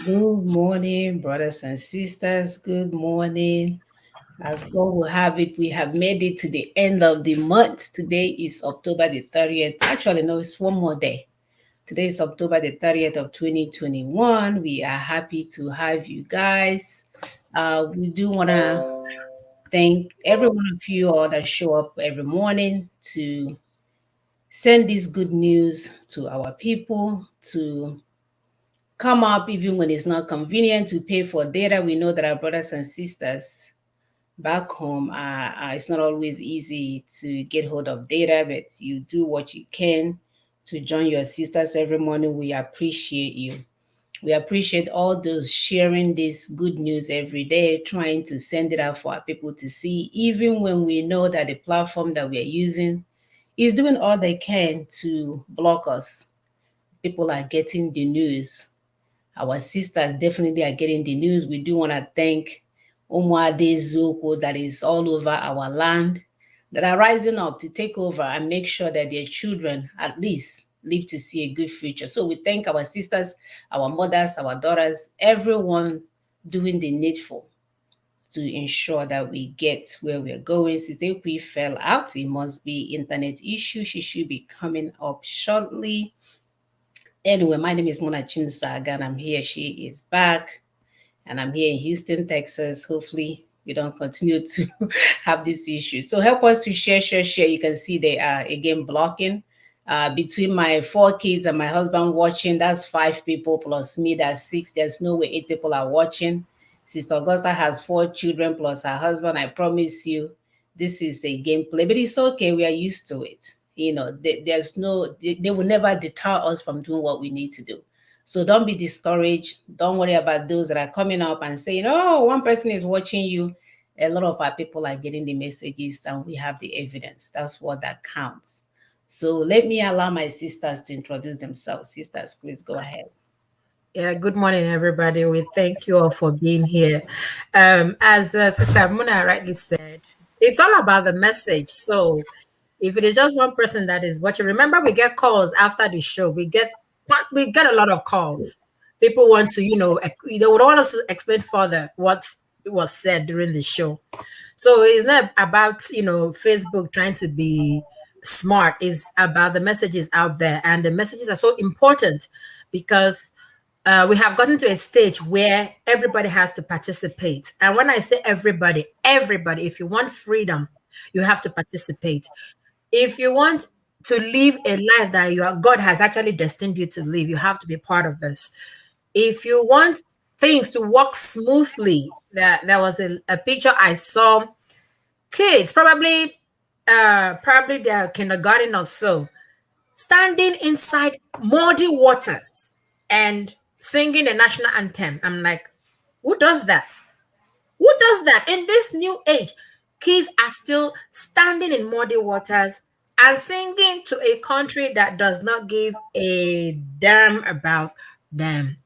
Good morning, brothers and sisters. Good morning. As God will have it, we have made it to the end of the month. Today is October the 30th. Actually, no, it's one more day. Today is October the 30th of 2021. We are happy to have you guys. We do want to thank every one of you all that show up every morning to send this good news to our people, to come up even when it's not convenient to pay for data. We know that our brothers and sisters back home, it's not always easy to get hold of data, but you do what you can to join your sisters every morning. We appreciate you. We appreciate all those sharing this good news every day, trying to send it out for our people to see, even when we know that the platform that we are using is doing all they can to block us. People are getting the news. Our sisters definitely are getting the news. We do want to thank Umuade Zoko that is all over our land that are rising up to take over and make sure that their children at least live to see a good future. So we thank our sisters, our mothers, our daughters, everyone doing the needful to ensure that we get where we're going. Sister Ekwe fell out. It must be internet issue. She should be coming up shortly. Anyway, my name is Mona Chinsaga and I'm here. She is back and I'm here in Houston, Texas. Hopefully, we don't continue to have this issue. So help us to share. You can see they are again blocking. Between my 4 kids and my husband watching, that's 5 people plus me, that's 6. There's no way 8 people are watching. Sister Augusta has 4 children plus her husband. I promise you, this is a gameplay, but it's okay. We are used to it. There's no, they will never deter us from doing what we need to do. So don't be discouraged. Don't worry about those that are coming up and saying, oh, one person is watching you. A lot of our people are getting the messages and we have the evidence. That's what that counts. So let me allow my sisters to introduce themselves. Sisters, please go ahead. Yeah, good morning, everybody. We thank you all for being here. As Sister Muna rightly said, it's all about the message. So if it is just one person that is watching, remember we get calls after the show. We get a lot of calls. People want to, they would want us to explain further what was said during the show. So it's not about Facebook trying to be smart. It's about the messages out there, and the messages are so important because we have gotten to a stage where everybody has to participate. And when I say everybody, if you want freedom, you have to participate. If you want to live a life that God has actually destined you to live, you have to be part of this. If you want things to work smoothly, there was a picture I saw, kids probably they're kindergarten or so, standing inside muddy waters and singing the national anthem. I'm like, who does that? Who does that in this new age? Kids are still standing in muddy waters and singing to a country that does not give a damn about them.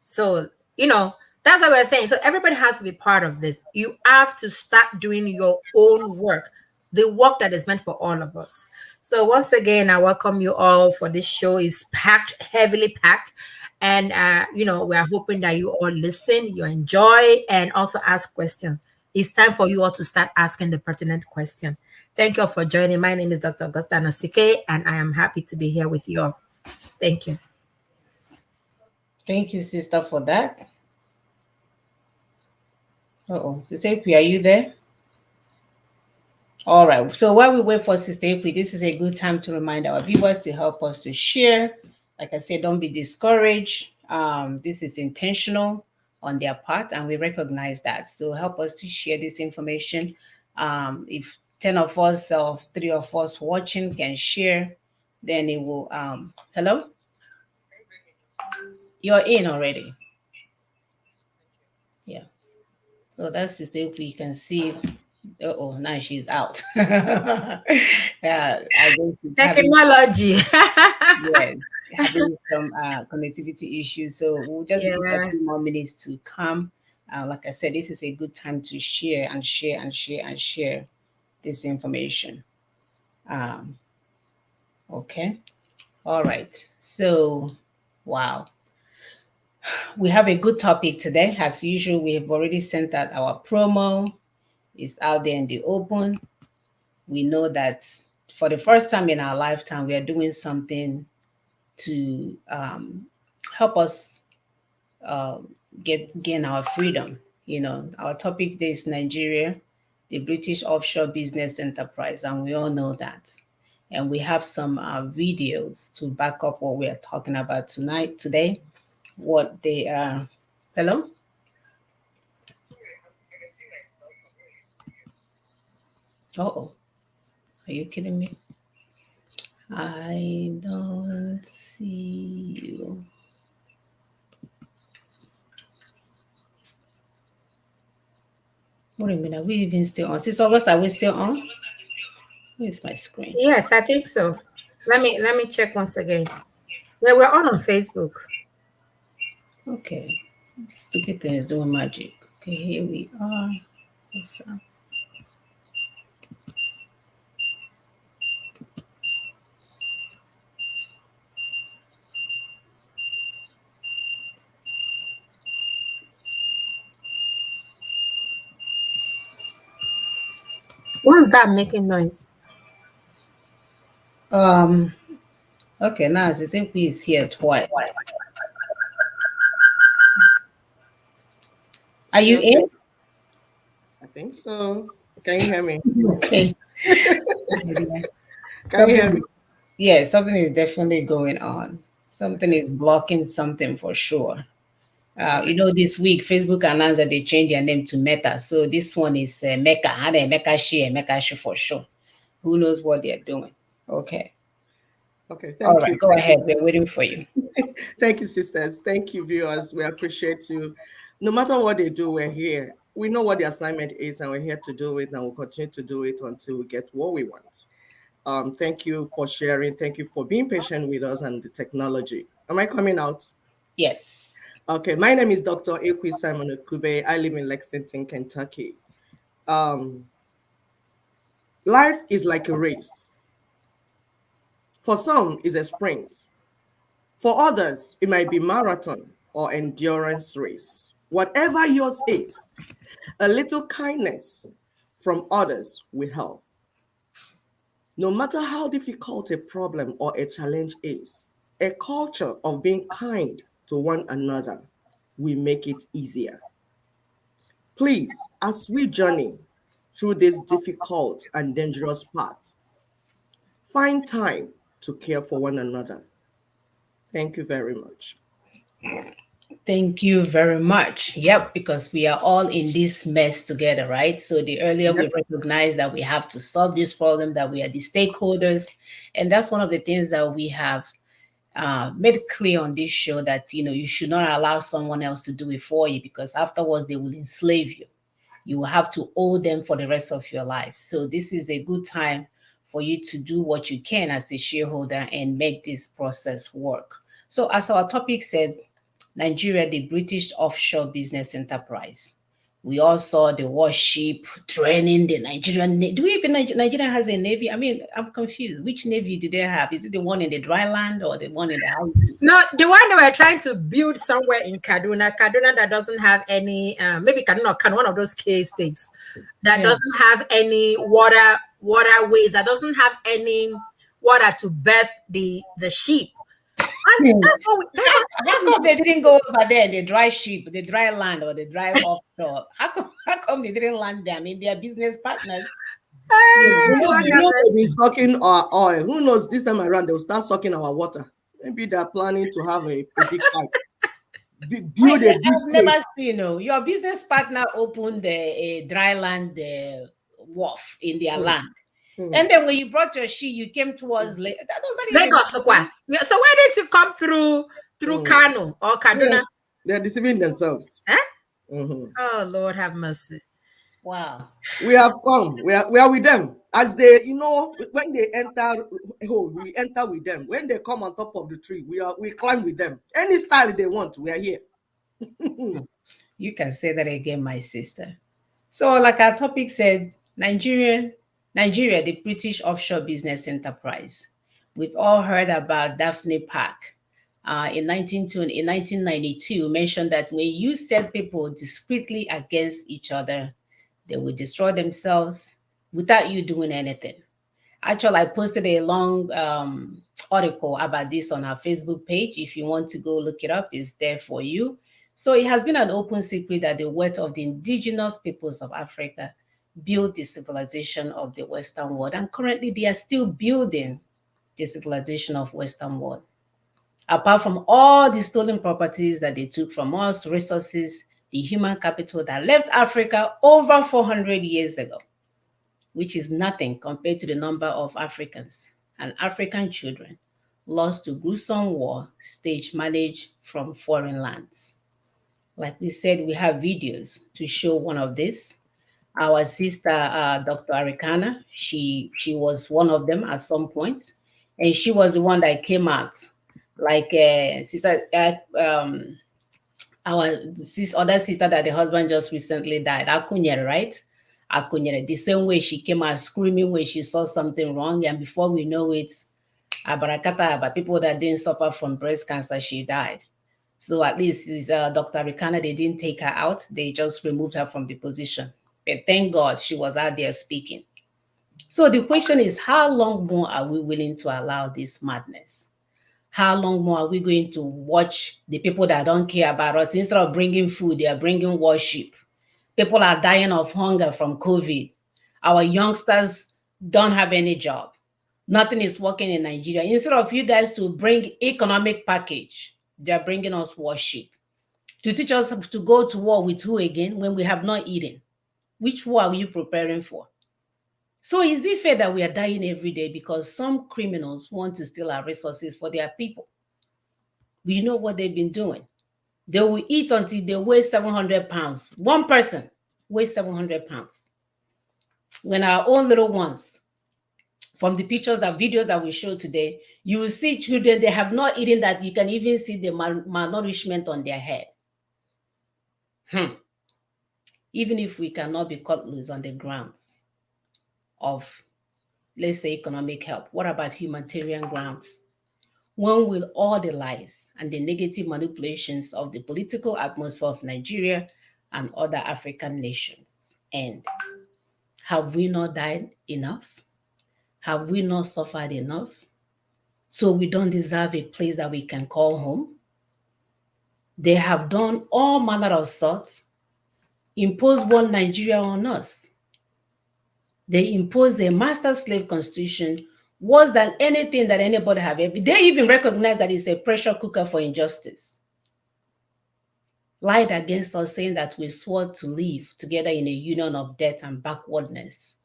So, that's what we're saying. So, everybody has to be part of this. You have to start doing your own work, the work that is meant for all of us. So, once again, I welcome you all for this show. Is packed, heavily packed. And, we are hoping that you all listen, you enjoy, and also ask questions. It's time for you all to start asking the pertinent question. Thank you all for joining. My name is Dr. Augusta Nasike, and I am happy to be here with you all. Thank you. Thank you, sister, for that. Uh-oh. Sister Ekwe, are you there? All right. So while we wait for Sister Ekwe, this is a good time to remind our viewers to help us to share. Like I said, don't be discouraged. This is intentional on their part, and we recognize that. So help us to share this information. If 10 of us or 3 of us watching can share, then it will. Hello? You're in already. Yeah. So that's Sister Ekwe. You can see. Oh, now she's out. I think she's having, Technology. yes, having some connectivity issues. So we'll just give her a Yeah. few more minutes to come. Like I said, this is a good time to share and share and share and share this information. Um, okay. All right. So, wow. We have a good topic today. As usual, we have already sent out our promo. It's out there in the open. We know that for the first time in our lifetime, we are doing something to help us uh, gain our freedom. Our topic today is Nigeria, the British offshore business enterprise, and we all know that. And we have some videos to back up what we are talking about today. What they are. Hello? Oh, are you kidding me? I don't see you. What do you mean? Are we even still on? Since August, are we still on? Where's my screen? Yes, I think so. Let me check once again. Yeah, we're on Facebook. Okay. This stupid thing is doing magic. Okay, here we are. What's up? What's that making noise? Um, okay, now as I think we is here twice. Are you Okay, in? I think so. Can you hear me? Okay. Can you hear me? Something, yeah, something is definitely going on. Something is blocking something for sure. Okay. This week Facebook announced that they changed their name to Meta. So this one is Mecca. Had a Mecca share for sure. Who knows what they're doing? Okay. Okay. All Thank right, you. go Thank you. ahead. We're waiting for you. Thank you, sisters. Thank you, viewers. We appreciate you. No matter what they do, we're here. We know what the assignment is, and we're here to do it, and we'll continue to do it until we get what we want. Thank you for sharing. Thank you for being patient with us and the technology. Am I coming out? Yes. Okay. My name is Dr. Ekwi Simon Okube. I live in Lexington, Kentucky. Um, Life is like a race. For some, it's a sprint. For others, it might be marathon or endurance race. Whatever yours is, a little kindness from others will help. No matter how difficult a problem or a challenge is, a culture of being kind to one another will make it easier. Please, as we journey through this difficult and dangerous path, find time to care for one another. Thank you very much. Thank you very much. Yep, because we are all in this mess together, right? So the earlier we Yes. recognize that we have to solve this problem, that we are the stakeholders, and that's one of the things that we have made clear on this show that you should not allow someone else to do it for you because afterwards they will enslave you. You will have to owe them for the rest of your life. So this is a good time for you to do what you can as a shareholder and make this process work. So as our topic said, Nigeria, the British offshore business enterprise. We all saw the warship training the Nigerian Navy. Do we even Nigeria has a navy? I mean, I'm confused. Which navy do they have? Is it the one in the dry land or the one in the high sea? No, the one they were trying to build somewhere in Kaduna that doesn't have any, maybe Kaduna or Kano, one of those K states that Yeah. doesn't have any waterways, that doesn't have any water to birth the sheep. And Hmm. that's what How come they didn't go over there, the dry ship, the dry land, or the dry offshore? How come they didn't land there? I mean, they are business partners. You know, Lord you have know they've been mercy. sucking our oil. Who knows this time around they'll start sucking our water. Maybe they're planning to have a big pipe, build a big I've never space. seen, your business partner opened a dry land wharf in their Hmm, land. hmm, And then when you brought your she, you came hmm, towards late. That was not even Lagos, Sokwa. Yeah, so why didn't you come through hmm. Kano or Yeah, Kaduna? they're deceiving themselves. Huh? Mhm. Oh Lord have mercy. wow. We have come. We are with them. As they, when they enter hole, we enter with them. When they come on top of the tree, we climb with them. Any style they want, we are here. You can say that again, my sister. So, like our topic said, Nigeria, the British offshore business enterprise. We've all heard about Daphne Park. in 1992 mentioned that when you set people discreetly against each other, they will destroy themselves without you doing anything. Actually, I posted a long article about this on our Facebook page. If you want to go look it up, it's there for you. So it has been an open secret that the wealth of the indigenous peoples of Africa built the civilization of the Western world, and currently they are still building the civilization of Western world. Apart from all the stolen properties that they took from us, resources, the human capital that left Africa over 400 years ago, which is nothing compared to the number of Africans and African children lost to gruesome war stage managed from foreign lands. Like we said, we have videos to show one of this. Our sister, Dr. Arikana, she was one of them at some point, and she was the one that came out. Like sister, our other sister that the husband just recently died, Akunyere, right? Akunyere, the same way she came out screaming when she saw something wrong, and before we know it, Abarakata, but people that didn't suffer from breast cancer, she died. So at least Dr. Rikana, they didn't take her out; they just removed her from the position. But thank God she was out there speaking. So the question is, how long more are we willing to allow this madness? How long more are we going to watch the people that don't care about us? Instead of bringing food, they are bringing worship. People are dying of hunger from COVID. Our youngsters don't have any job. Nothing is working in Nigeria. Instead of you guys to bring economic package, they're bringing us worship. To teach us to go to war with who again when we have not eaten? Which war are you preparing for? So is it fair that we are dying every day because some criminals want to steal our resources for their people? We know what they've been doing. They will eat until they weigh 700 pounds. One person weighs 700 pounds. When our own little ones, from the pictures, the videos that we show today, you will see children, they have not eaten that you can even see the malnourishment on their head. Even if we cannot be cut loose on the grounds of, let's say, economic help, what about humanitarian grounds? When will all the lies and the negative manipulations of the political atmosphere of Nigeria and other African nations end? Have we not died enough? Have we not suffered enough? So we don't deserve a place that we can call home? They have done all manner of sorts, imposed one Nigeria on us. They imposed a master slave constitution worse than anything that anybody have ever. They even recognize that it's a pressure cooker for injustice. Lied against us, saying that we swore to live together in a union of death and backwardness.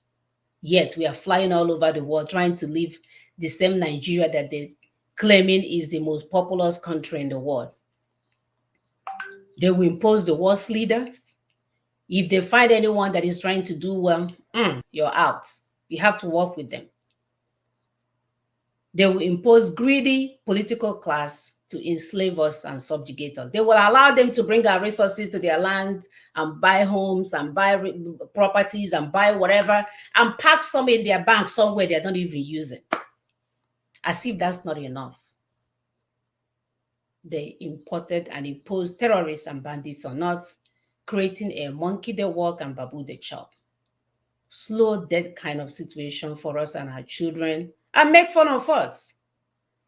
Yet we are flying all over the world trying to live the same Nigeria that they claiming is the most populous country in the world. They will impose the worst leaders. If they find anyone that is trying to do well, you're out. You have to work with them. They will impose greedy political class to enslave us and subjugate us. They will allow them to bring our resources to their land and buy homes and buy properties and buy whatever and pack some in their bank somewhere they're not even using. As if that's not enough. They imported and imposed terrorists and bandits on us, creating a monkey they walk and baboon they chop. Slow death kind of situation for us and our children, and make fun of us.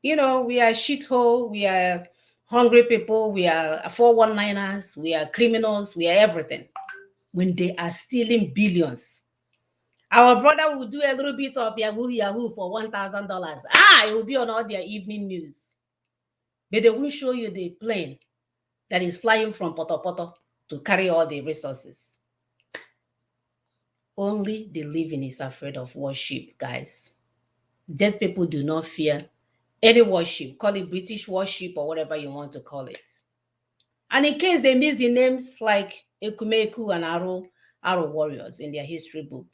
You know, we are shithole, we are hungry people, we are 419ers, we are criminals, we are everything. When they are stealing billions. Our brother will do a little bit of Yahoo Yahoo for $1,000. It will be on all their evening news. But they will show you the plane that is flying from Poto Poto to carry all the resources. Only the living is afraid of worship, guys. Dead people do not fear any worship. Call it British worship or whatever you want to call it. And in case they miss the names like Ekumeku and Aro warriors in their history book,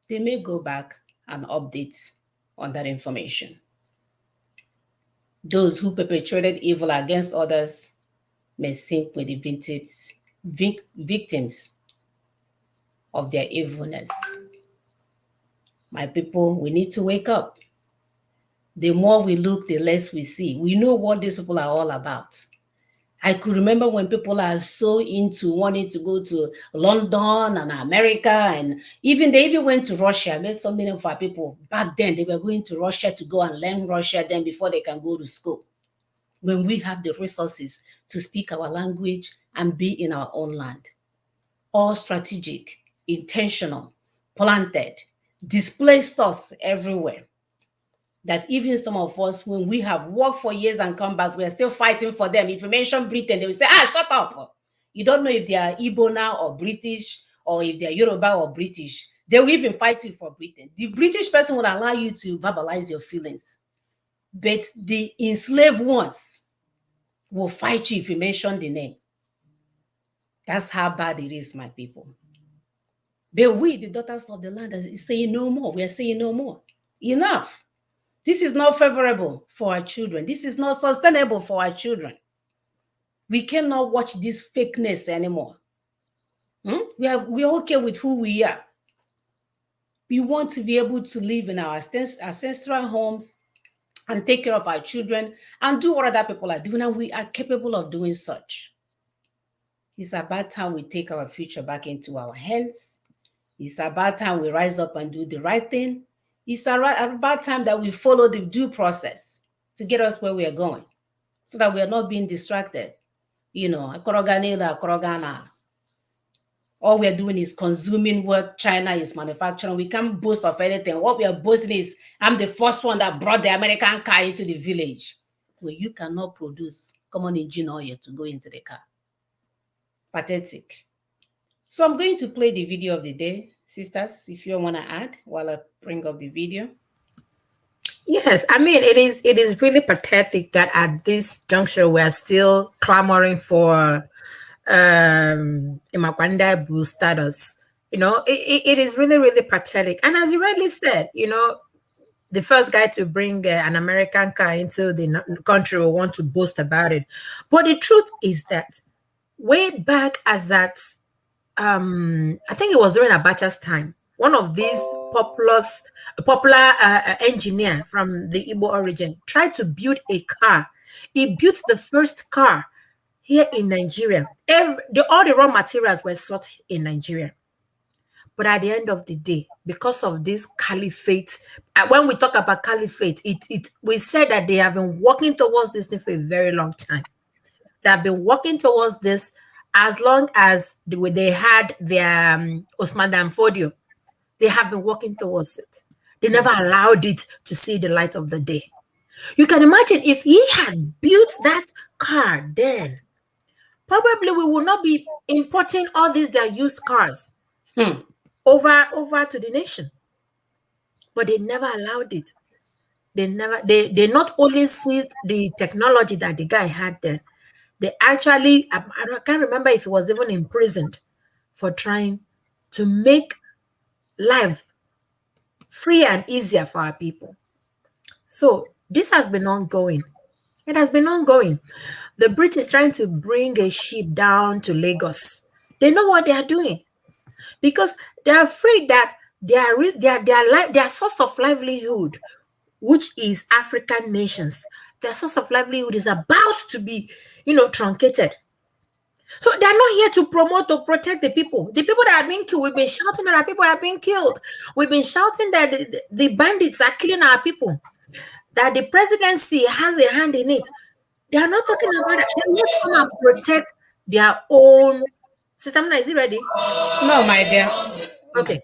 they may go back and update on that information. Those who perpetrated evil against others may sink with the victims of their evilness. My people, we need to wake up. The more we look, the less we see. We know what these people are all about. I could remember when people are so into wanting to go to London and America, and even they even went to Russia. I met so many of our people back then. They were going to Russia to go and learn Russia then before they can go to school. When we have the resources to speak our language and be in our own land, all strategic, intentional, planted, displaced us everywhere. That even some of us, when we have worked for years and come back, we are still fighting for them. If you mention Britain, they will say, shut up. You don't know if they are Igbo now or British, or if they are Yoruba or British. They will even fight you for Britain. The British person will allow you to verbalize your feelings. But the enslaved ones will fight you if you mention the name. That's how bad it is, my people. But we, the daughters of the land, are saying no more. We are saying no more. Enough. This is not favorable for our children. This is not sustainable for our children. We cannot watch this fakeness anymore. We are okay with who we are. We want to be able to live in our ancestral homes and take care of our children and do what other people are doing, and we are capable of doing such. It's about time we take our future back into our hands. It's about time we rise up and do the right thing. It's about time that we follow the due process to get us where we are going, so that we are not being distracted. All we are doing is consuming what China is manufacturing. We can't boast of anything. What we are boasting is, I'm the first one that brought the American car into the village. Well, you cannot produce common engine oil to go into the car. Pathetic. So I'm going to play the video of the day. Sisters, if you want to add while I bring up the video. Yes, I mean, it is really pathetic that at this juncture we're still clamoring for Imakwanda Blue status. It is really, really pathetic. And as you rightly said, the first guy to bring an American car into the country will want to boast about it. But the truth is that way back as at, I think it was during Abacha's time, one of these popular engineer from the Igbo origin tried to build a car. He built the first car here in Nigeria. All the raw materials were sought in Nigeria. But at the end of the day, because of this caliphate, when we talk about caliphate, we said that they have been working towards this thing for a very long time. They have been working towards this as long as they had their Osman Dan Fodio. They have been working towards it. They never allowed it to see the light of the day. You can imagine if he had built that car then, probably we will not be importing all these their used cars over to the nation. But they never allowed it. They not only seized the technology that the guy had then, they actually, I can't remember if he was even imprisoned for trying to make life free and easier for our people. So this has been ongoing. It has been ongoing. The British trying to bring a ship down to Lagos. They know what they are doing because they are afraid that their source of livelihood, which is African nations, their source of livelihood is about to be, truncated. So they're not here to promote or protect the people. The people that are being killed, we've been shouting that our people are being killed. We've been shouting that the bandits are killing our people, that the presidency has a hand in it. They are not talking about it. They want to come and protect their own. Sister Mona, is it ready? No, my dear. Okay.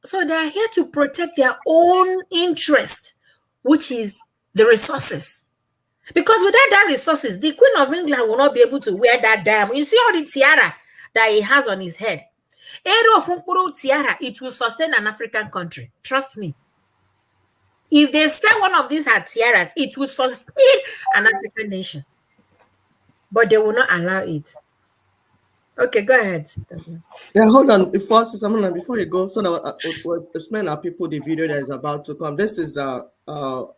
So they are here to protect their own interest, which is the resources. Because without that resources, the Queen of England will not be able to wear that diamond. You see all the tiara that he has on his head. Tiara, it will sustain an African country. Trust me. If they sell one of these tiaras, it will sustain an African nation. But they will not allow it. Okay, go ahead, sister. Yeah, hold on. Before you go, so that we'll explain our people the video that is about to come. This is our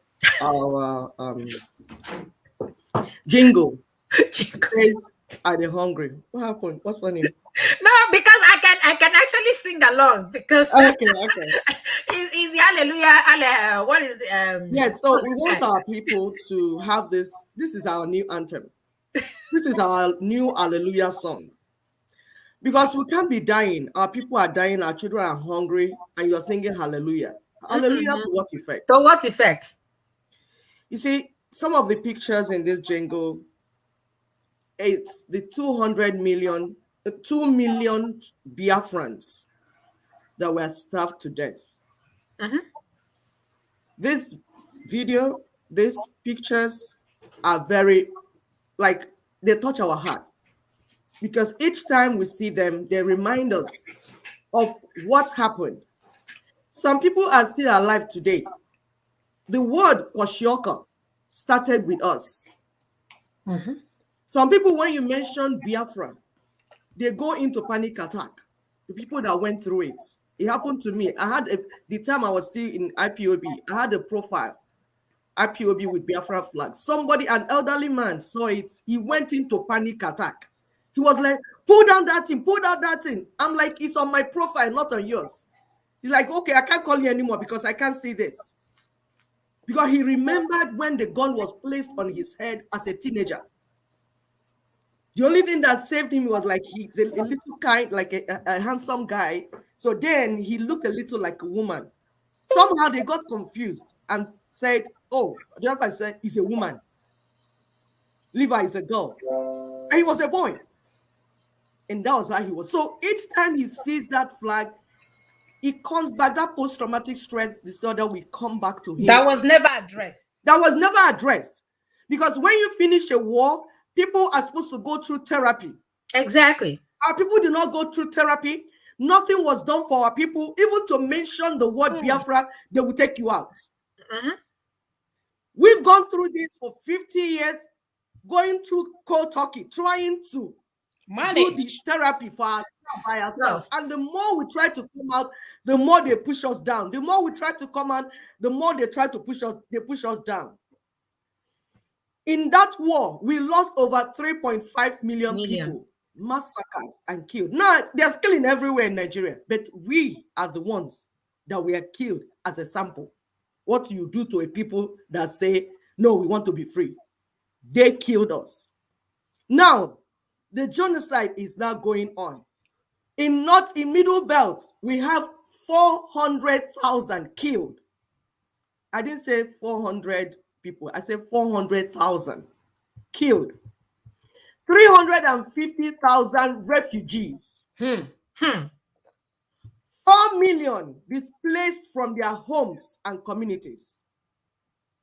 jingle. Are they hungry? What happened? What's funny? No, because I can actually sing along because Okay, okay. it's the hallelujah. What is the Yeah, so what's we this want guy? our people to have this. This is our new anthem. This is our new hallelujah song. Because we can't be dying. Our people are dying, our children are hungry, and you're singing hallelujah. Hallelujah to Mm-hmm. what So effect? what effect? You see, some of the pictures in this jingle, it's the 200 million, 2 million Biafrans that were starved to death. Mm-hmm. This video, these pictures are very, like, they touch our heart because each time we see them, they remind us of what happened. Some people are still alive today. The word Kwashiorkor started with us. Mm-hmm. Some people, when you mention Biafra, they go into panic attack. The people that went through it. It happened to me. The time I was still in IPOB, I had a profile, IPOB with Biafra flag. Somebody, an elderly man, saw it. He went into panic attack. He was like, pull down that thing, pull down that thing. I'm like, it's on my profile, not on yours. He's like, okay, I can't call you anymore because I can't see this. Because he remembered when the gun was placed on his head as a teenager. The only thing that saved him was like he's a little kind, like a handsome guy. So then he looked a little like a woman. Somehow they got confused and said, oh, the other person said he's a woman. Levi is a girl. And he was a boy. And that was how he was. So each time he sees that flag, it comes back. That post-traumatic stress disorder will come back to him. That was never addressed. That was never addressed. Because when you finish a war, people are supposed to go through therapy. Exactly. Our people did not go through therapy. Nothing was done for our people. Even to mention the word Biafra, they will take you out. Mm-hmm. We've gone through this for 50 years, going through cold turkey, trying to do the Manage. therapy for ourselves by No. ourselves. And the more we try to come out, the more they push us down. The more we try to come out, the more they try to push us down. In that war, we lost over 3.5 million people massacred and killed. Now, they're killing everywhere in Nigeria, but we are the ones that were killed as a sample. What you do to a people that say, no, we want to be free. They killed us. Now, the genocide is now going on. In Middle Belt, we have 400,000 killed. I didn't say 400 people. I said 400,000 killed. 350,000 refugees. 4 million displaced from their homes and communities.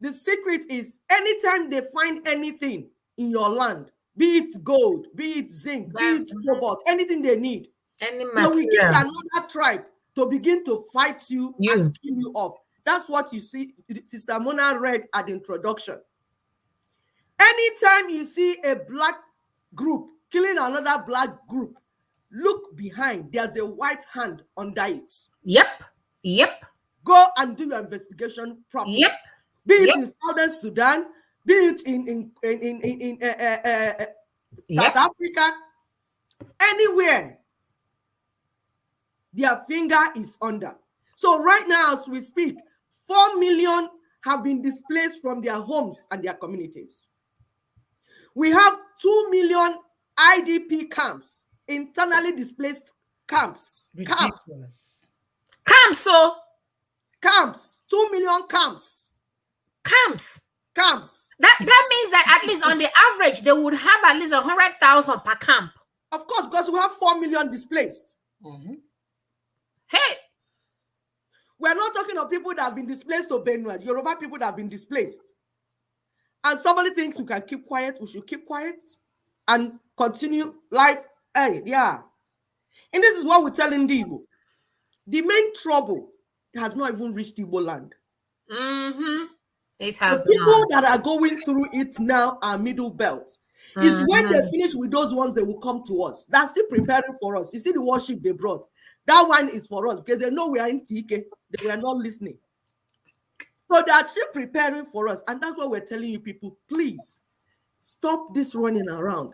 The secret is anytime they find anything in your land, be it gold, be it zinc, be it cobalt, anything they need, Any they will get material. another tribe to begin to fight you and kill you off. That's what you see Sister Mona read at the introduction. Anytime you see a black group killing another black group, look behind. There's a white hand under it. Yep. Go and do your investigation properly. Yep. Be it in Southern Sudan, be it in South Africa, anywhere, their finger is under. So right now, as we speak, 4 million have been displaced from their homes and their communities. We have 2 million IDP camps, internally displaced camps. Ridiculous. Camps. 2 million camps. That means that at least on the average, they would have at least 100,000 per camp. Of course, because we have 4 million displaced. Mm-hmm. Hey. We're not talking of people that have been displaced to Benue, Yoruba people that have been displaced. And somebody thinks we can keep quiet, we should keep quiet and continue life. Hey, yeah. And this is what we're telling the Igbo. The main trouble has not even reached Igbo land. Mm-hmm. It has the people that are going through it now are Middle Belt. Is when they finish with those ones, they will come to us. That's still preparing for us. You see the worship they brought. That one is for us because they know we are in TK. They are not listening. So they are still preparing for us. And that's what we're telling you people. Please stop this running around.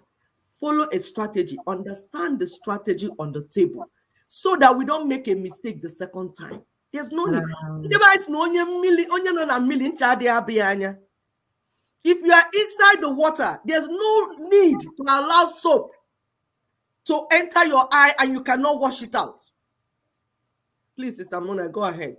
follow a strategy, understand the strategy on the table so that we don't make a mistake the second time. There's no need. If you are inside the water, there's no need to allow soap to enter your eye and you cannot wash it out. Please, Sister Mona, go ahead.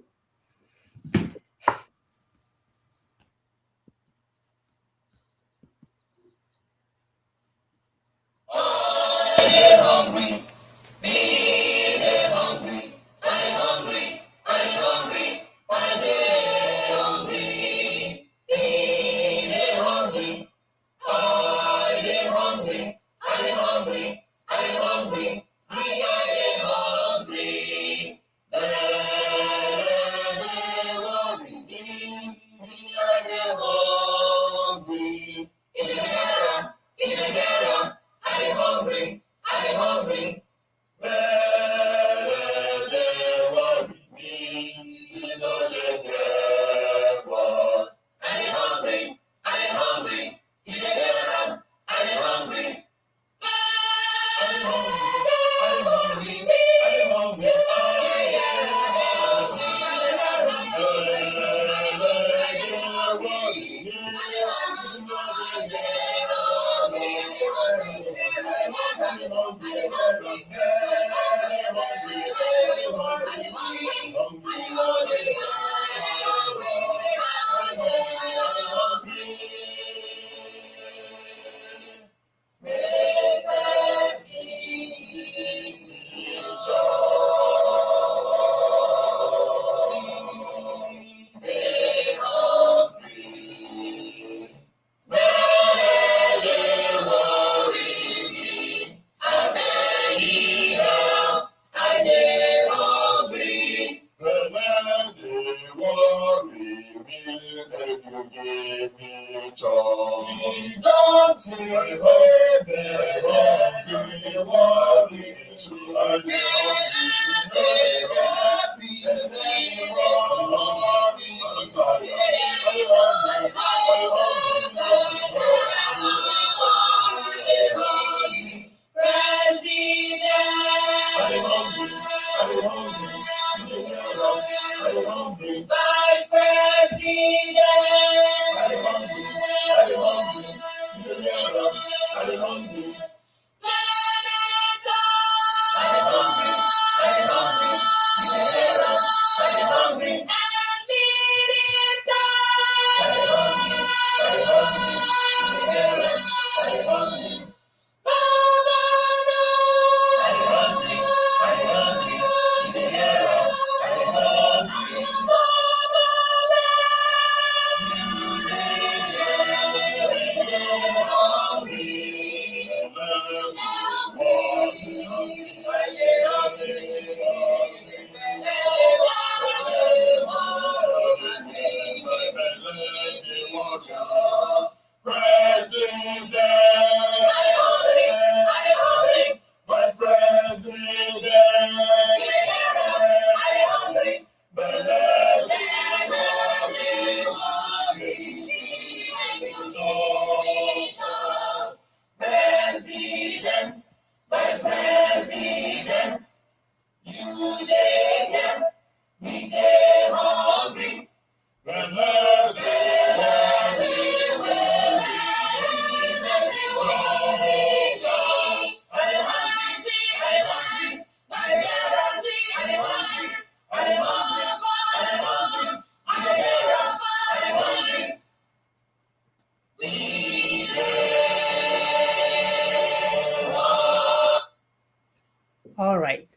All right.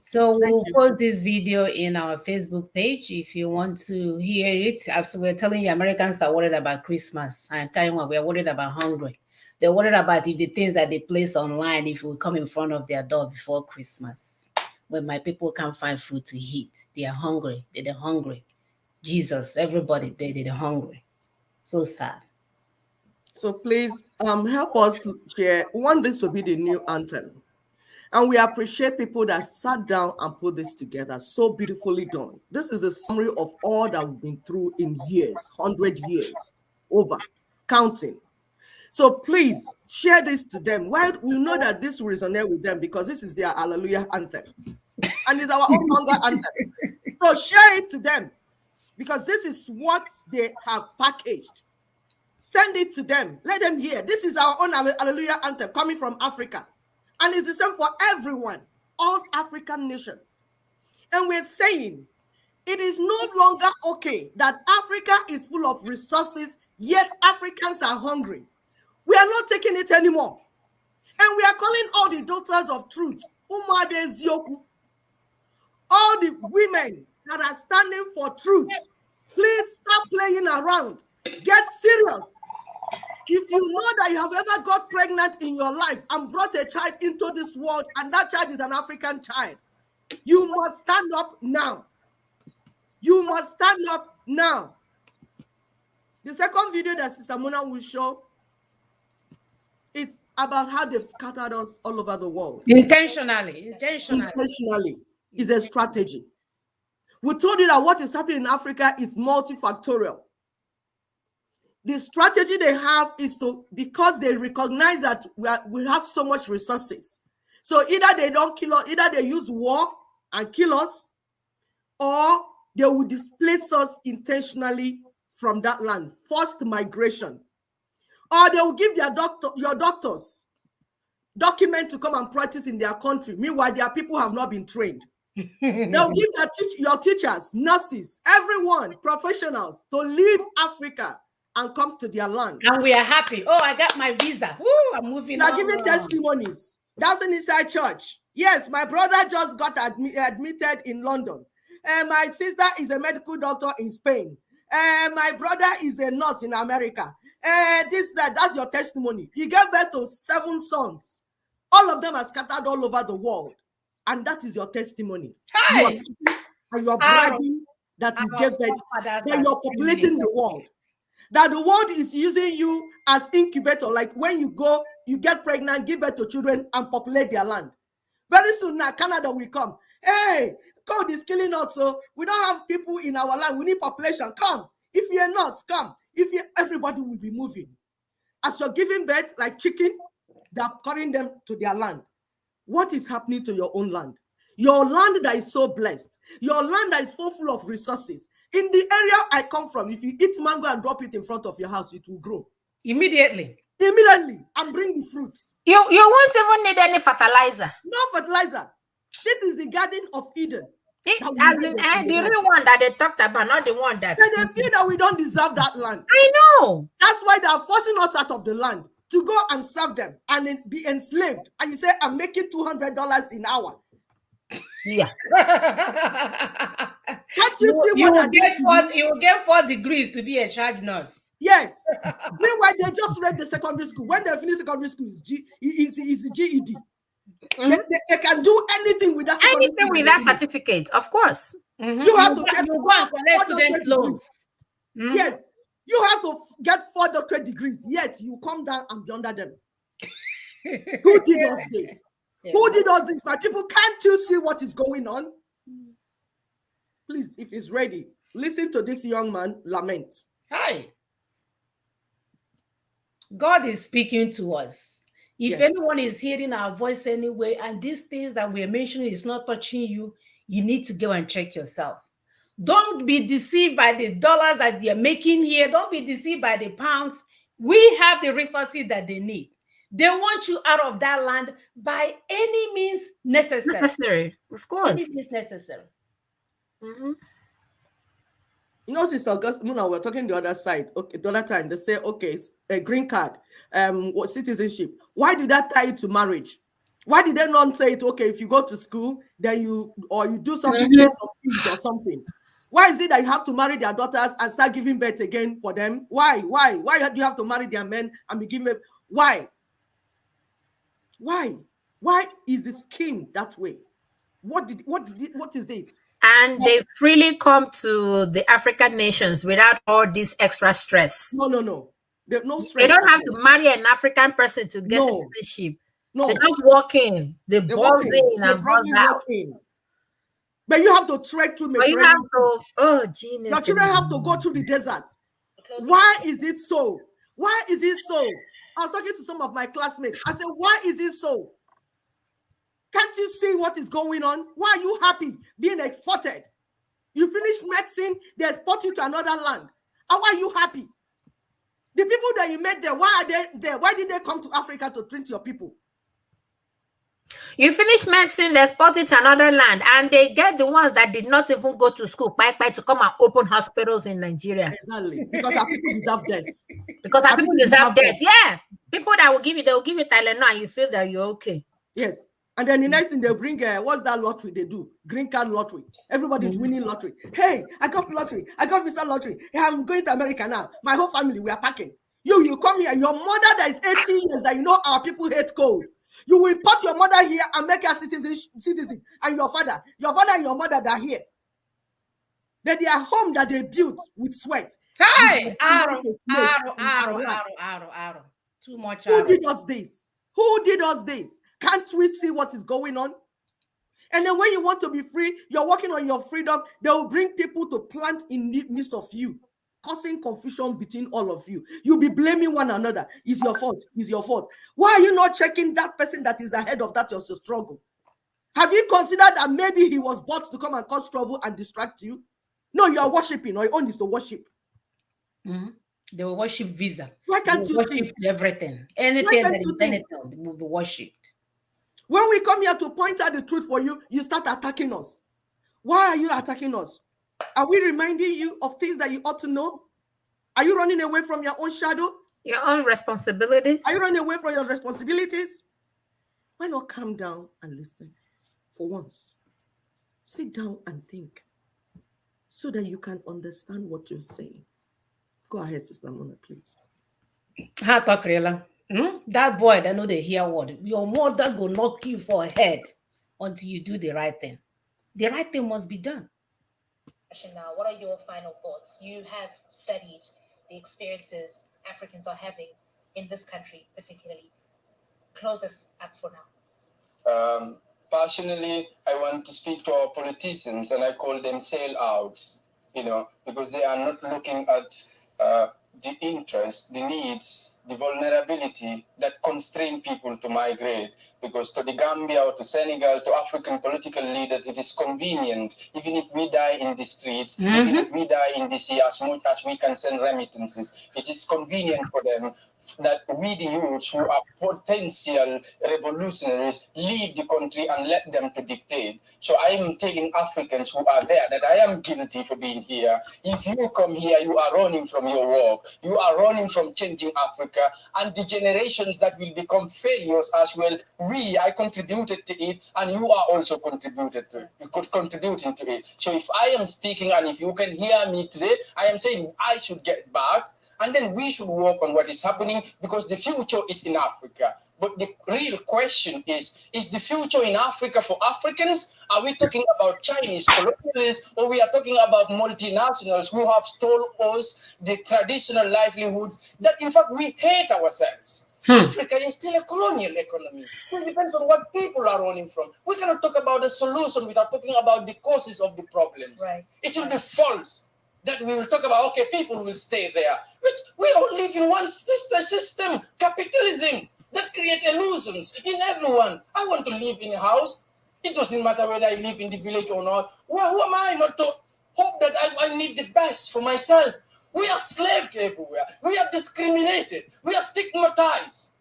So we'll post this video in our Facebook page if you want to hear it. As we're telling you, Americans are worried about Christmas and Taiwan, we're worried about hungry. They're worried about if the things that they place online, if it will come in front of their door before Christmas. When my people can't find food to eat, they are hungry. They're hungry. Jesus, everybody, they're hungry. So sad. So please help us share. We want this to be the new anthem. And we appreciate people that sat down and put this together. So beautifully done. This is a summary of all that we've been through in years, 100 years, over, counting. So please share this to them. Why we know that this will resonate with them because this is their hallelujah anthem. And it's our own hunger anthem. So share it to them because this is what they have packaged. Send it to them. Let them hear. This is our own hallelujah anthem coming from Africa. And it's the same for everyone, all African nations. And we're saying it is no longer okay that Africa is full of resources, yet Africans are hungry. We are not taking it anymore. And we are calling all the daughters of truth, Umade Zioku, all the women that are standing for truth. Please stop playing around. Get serious. If you know that you have ever got pregnant in your life and brought a child into this world, and that child is an African child, you must stand up now. You must stand up now. The second video that Sister Mona will show is about how they've scattered us all over the world. Intentionally. Is a strategy. We told you that what is happening in Africa is multifactorial. The strategy they have is to, because they recognize that we have so much resources. So either they don't kill us, either they use war and kill us, or they will displace us intentionally from that land, forced migration. Or they will give your doctors document to come and practice in their country. Meanwhile, their people have not been trained. They'll give your teachers, nurses, everyone, professionals to leave Africa and come to their land. And we are happy. Oh, I got my visa. Woo, I'm moving on. They're giving testimonies. That's an inside church. Yes, my brother just got admitted in London. My sister is a medical doctor in Spain. My brother is a nurse in America. That's your testimony. He gave birth to 7 sons. All of them are scattered all over the world. And that is your testimony. Hi. You are bragging that you gave birth, that you're populating the world. That the world is using you as incubator, like when you go, you get pregnant, give birth to children, and populate their land. Very soon now, Canada will come. Hey, God is killing us, so we don't have people in our land. We need population. Come. If you're not, come. Everybody will be moving. As you're giving birth, like chicken, they're carrying them to their land. What is happening to your own land? Your land that is so blessed. Your land that is so full of resources. In the area I come from, if you eat mango and drop it in front of your house, it will grow. Immediately. And bring the fruits. You won't even need any fertilizer. No fertilizer. This is the Garden of Eden. As in the real one that they talked about, not the one that... They feel that we don't deserve that land. I know. That's why they are forcing us out of the land to go and serve them and then be enslaved. And you say, I'm making $200 an hour. Yeah. Can't you see what you will get 4 degrees to be a charge nurse. Yes. Meanwhile, they just read the secondary school. When they finish secondary school, is the GED. They can do anything with that. Anything with that certificate, of course. You have to get 4 student loans. Yes. You have to get 4 doctorate degrees. Yet you come down and be under them. Who did us this? Yeah. Who did all this? My people, can't you see what is going on? Please, if he's ready, listen to this young man lament. Hi. God is speaking to us. If anyone is hearing our voice anyway, and these things that we're mentioning is not touching you, you need to go and check yourself. Don't be deceived by the dollars that they're making here. Don't be deceived by the pounds. We have the resources that they need. They want you out of that land by any means necessary. Necessary, of course. Any means necessary. Mm-hmm. You know, Sister Augustina, we're talking the other side. Okay, the other time they say, okay, a green card, citizenship. Why did that tie it to marriage? Why did they not say it? Okay, if you go to school, then you do something, pay some fees or something. Why is it that you have to marry their daughters and start giving birth again for them? Why do you have to marry their men and be giving birth? Why? Why is the scheme that way? What is it? And they freely come to the African nations without all this extra stress. No. There's no stress. They don't have to marry an African person to get citizenship. No. They just walk in. They buzz in and buzz out. But you have to trek through Mediterranean. You have to, your children have to go through the desert. Why is it so? Why is it so I was talking to some of my classmates. I said, why is it so? Can't you see what is going on? Why are you happy being exported? You finish medicine, they export you to another land. And why are you happy? The people that you met there, why are they there? Why did they come to Africa to treat your people? You finish medicine, they export it to another land, and they get the ones that did not even go to school, to come and open hospitals in Nigeria. Exactly. Because our people deserve death. Because our people deserve death. Yeah. People that will give you, they will give you Tylenol and you feel that you're okay. Yes. And then the next thing they'll bring, what's that lottery they do? Green card lottery. Everybody's winning lottery. Hey, I got lottery. I got visa lottery. Hey, I'm going to America now. My whole family, we are packing. You come here. Your mother that is 18 years that you know our people hate cold. You will import your mother here and make her citizen. And your father and your mother that are here. That they are home that they built with sweat. Hey, too much. Who did us this? Who did us this? Can't we see what is going on? And then when you want to be free, you're working on your freedom, they will bring people to plant in the midst of you, causing confusion between all of you. You'll be blaming one another. It's your fault. It's your fault. Why are you not checking that person that is ahead of that your struggle? Have you considered that maybe he was bought to come and cause trouble and distract you? No, you are worshiping, or your own is to worship. Mm-hmm. They will worship visa. Why can't you worship everything? Anything that is anything will be worshipped. When we come here to point out the truth for you, you start attacking us. Why are you attacking us? Are we reminding you of things that you ought to know? Are you running away from your own shadow? Your own responsibilities? Are you running away from your responsibilities? Why not calm down and listen for once? Sit down and think so that you can understand what you're saying. Go ahead, Sister Mona, please. That boy that know they hear word. Your mother go knock you for a head until you do the right thing. The right thing must be done. Now, what are your final thoughts? You have studied the experiences Africans are having in this country, particularly. Close us up for now. Personally, I want to speak to our politicians, and I call them sellouts, because they are not looking at the interests, the needs, the vulnerability that constrain people to migrate. Because to the Gambia or to Senegal, to African political leaders, it is convenient. Even if we die in the streets, even if we die in the sea, as much as we can send remittances, it is convenient for them that we, the youth who are potential revolutionaries, leave the country and let them to dictate. So I am telling Africans who are there that I am guilty for being here. If you come here, you are running from your work. You are running from changing Africa, and the generations that will become failures as well. I contributed to it, and you are also contributed to it. You could contributing to it. So if I am speaking, and if you can hear me today, I am saying I should get back. And then we should work on what is happening, because the future is in Africa. But the real question is the future in Africa for Africans? Are we talking about Chinese colonialists, or we are talking about multinationals who have stolen us the traditional livelihoods that, in fact, we hate ourselves? Africa is still a colonial economy. It depends on what people are running from. We cannot talk about the solution without talking about the causes of the problems. Right. It will be false that we will talk about, okay, people will stay there. We all live in one system, capitalism, that creates illusions in everyone. I want to live in a house. It doesn't matter whether I live in the village or not. Well, who am I not to hope that I need the best for myself? We are slaved everywhere. We are discriminated. We are stigmatized.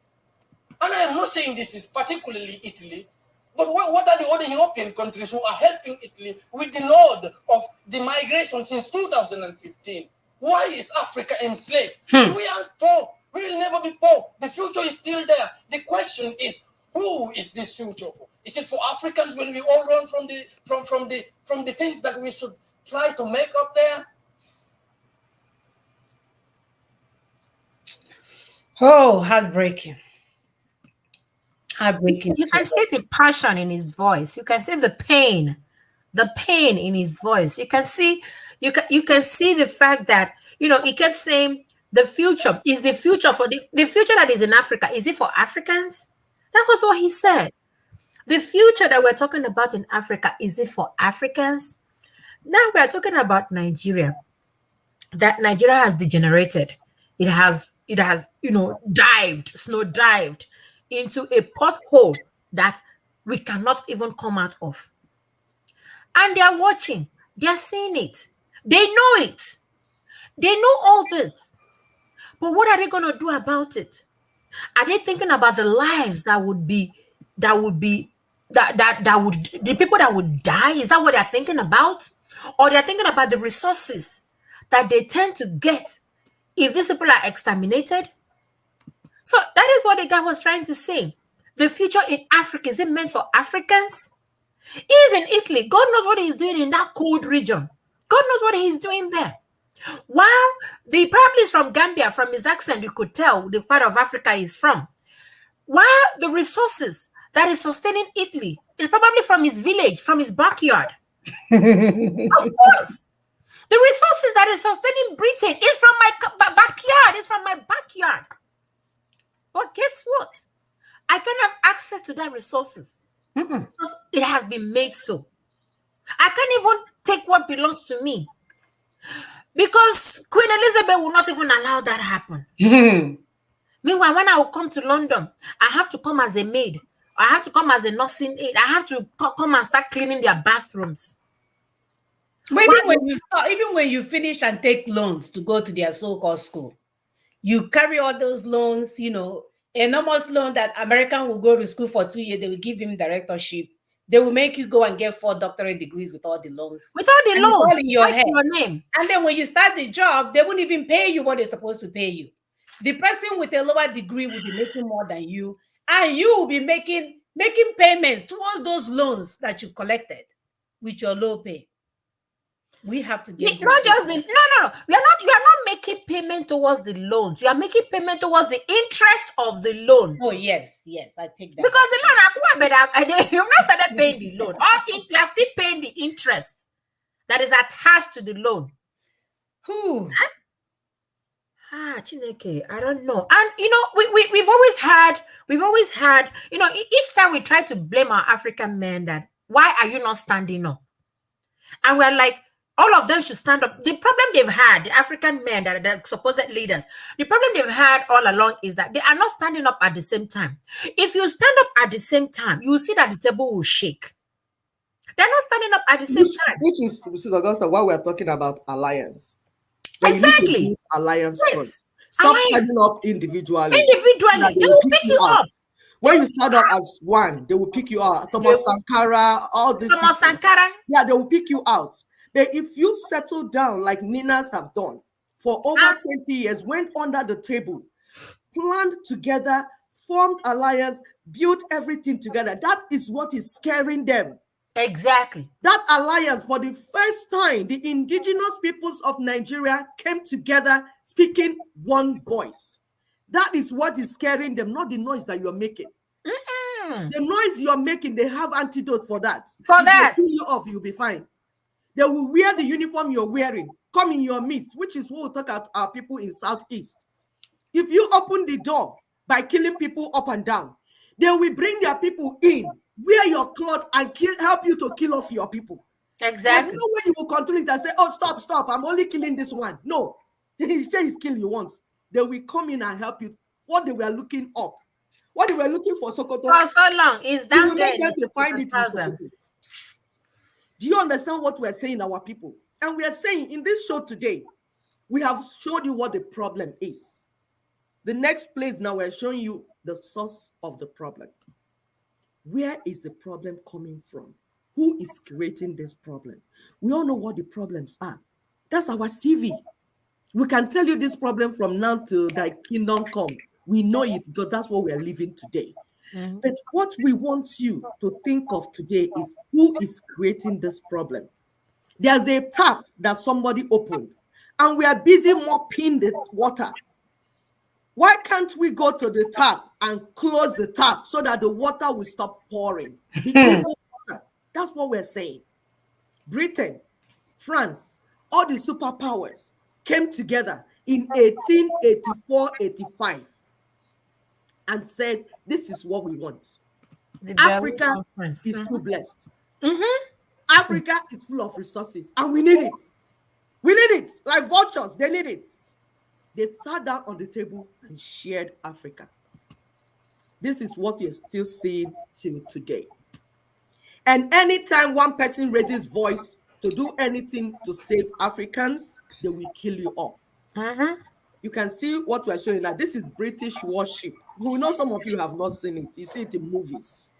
And I am not saying this is particularly Italy, but what are the other European countries who are helping Italy with the load of the migration since 2015? Why is Africa enslaved? We are poor. We will never be poor. The future is still there. The question is, who is this future for? Is it for Africans when we all run from the things that we should try to make up there? Oh, heartbreaking. Heartbreaking. You can see the passion in his voice. You can see the pain in his voice. You can see the fact that, he kept saying the future is the future for the future that is in Africa. Is it for Africans? That was what he said. The future that we're talking about in Africa, is it for Africans? Now we're talking about Nigeria. That Nigeria has degenerated. It has it has, snow dived into a pothole that we cannot even come out of. And they're watching, they're seeing it, they know it, they know all this. But what are they going to do about it? Are they thinking about the lives that would be, that would be, that would, the people that would die? Is that what they're thinking about? Or they're thinking about the resources that they tend to get if these people are exterminated? So that is what the guy was trying to say. The future in Africa, is it meant for Africans? He's in Italy. God knows what he's doing in that cold region. God knows what he's doing there. While the probably is from Gambia, from his accent, you could tell the part of Africa he's from. While the resources that is sustaining Italy is probably from his village, from his backyard. Of course. The resources that is sustaining Britain is from my backyard. It's from my backyard. But guess what? I can have access to that resources because it has been made so. I can't even take what belongs to me because Queen Elizabeth will not even allow that happen. Meanwhile, when I will come to London, I have to come as a maid. I have to come as a nursing aide. I have to come and start cleaning their bathrooms. But even when you finish and take loans to go to their so-called school, you carry all those loans, enormous loan that American will go to school for 2 years. They will give him directorship. They will make you go and get 4 doctorate degrees with all the loans. With all the loans, all in your head. Your name. And then when you start the job, they won't even pay you what they're supposed to pay you. The person with a lower degree will be making more than you, and you will be making payments towards those loans that you collected with your low pay. We have to get not just the no. You are not making payment towards the loans. You are making payment towards the interest of the loan. Oh yes, I take that. Because the loan, you've not started paying the loan. You are still paying the interest that is attached to the loan. Who? Chineke, I don't know. And we've always had, each time we try to blame our African men that why are you not standing up? And we're like, all of them should stand up. The problem they've had, the African men that are supposed leaders, the problem they've had all along is that they are not standing up at the same time. If you stand up at the same time, you will see that the table will shake. They're not standing up at the same time. Which is, Mrs. Augusta, why we're talking about alliance. Exactly. Alliance first. Stop standing up individually. They will pick you up. When you stand up as one, they will pick you out. Thomas Sankara, all this. Thomas Sankara. Yeah, they will pick you out. But if you settle down like Ninas have done for over 20 years, went under the table, planned together, formed alliance, built everything together, that is what is scaring them. Exactly. That alliance, for the first time, the indigenous peoples of Nigeria came together speaking one voice. That is what is scaring them, not the noise that you're making. The noise you're making, they have antidote for that. If they kill you off, you'll be fine. They will wear the uniform you're wearing, come in your midst, which is what we'll talk about our people in Southeast. If you open the door by killing people up and down, they will bring their people in, wear your clothes, and help you to kill off your people. Exactly. There's no way you will control it and say, oh, stop, I'm only killing this one. No, he's killing you once. They will come in and help you. What they were looking up, what they were looking for Sokoto. For so long, is down there. To find it in Sokoto. Do you understand what we're saying, our people? And we are saying in this show today, we have showed you what the problem is. The next place now, we're showing you the source of the problem. Where is the problem coming from? Who is creating this problem? We all know what the problems are. That's our CV. We can tell you this problem from now till thy kingdom come. We know it because that's what we are living today. But what we want you to think of today is who is creating this problem. There's a tap that somebody opened, and we are busy mopping the water. Why can't we go to the tap and close the tap so that the water will stop pouring? That's what we're saying. Britain, France, all the superpowers came together in 1884-85 and said, this is what we want. Africa is too blessed. Africa is full of resources, and we need it. We need it. Like vultures, they need it. They sat down on the table and shared Africa. This is what you're still seeing till today. And anytime one person raises voice to do anything to save Africans, they will kill you off. You can see what we're showing now. This is British warship. We know some of you have not seen it. You see it in movies.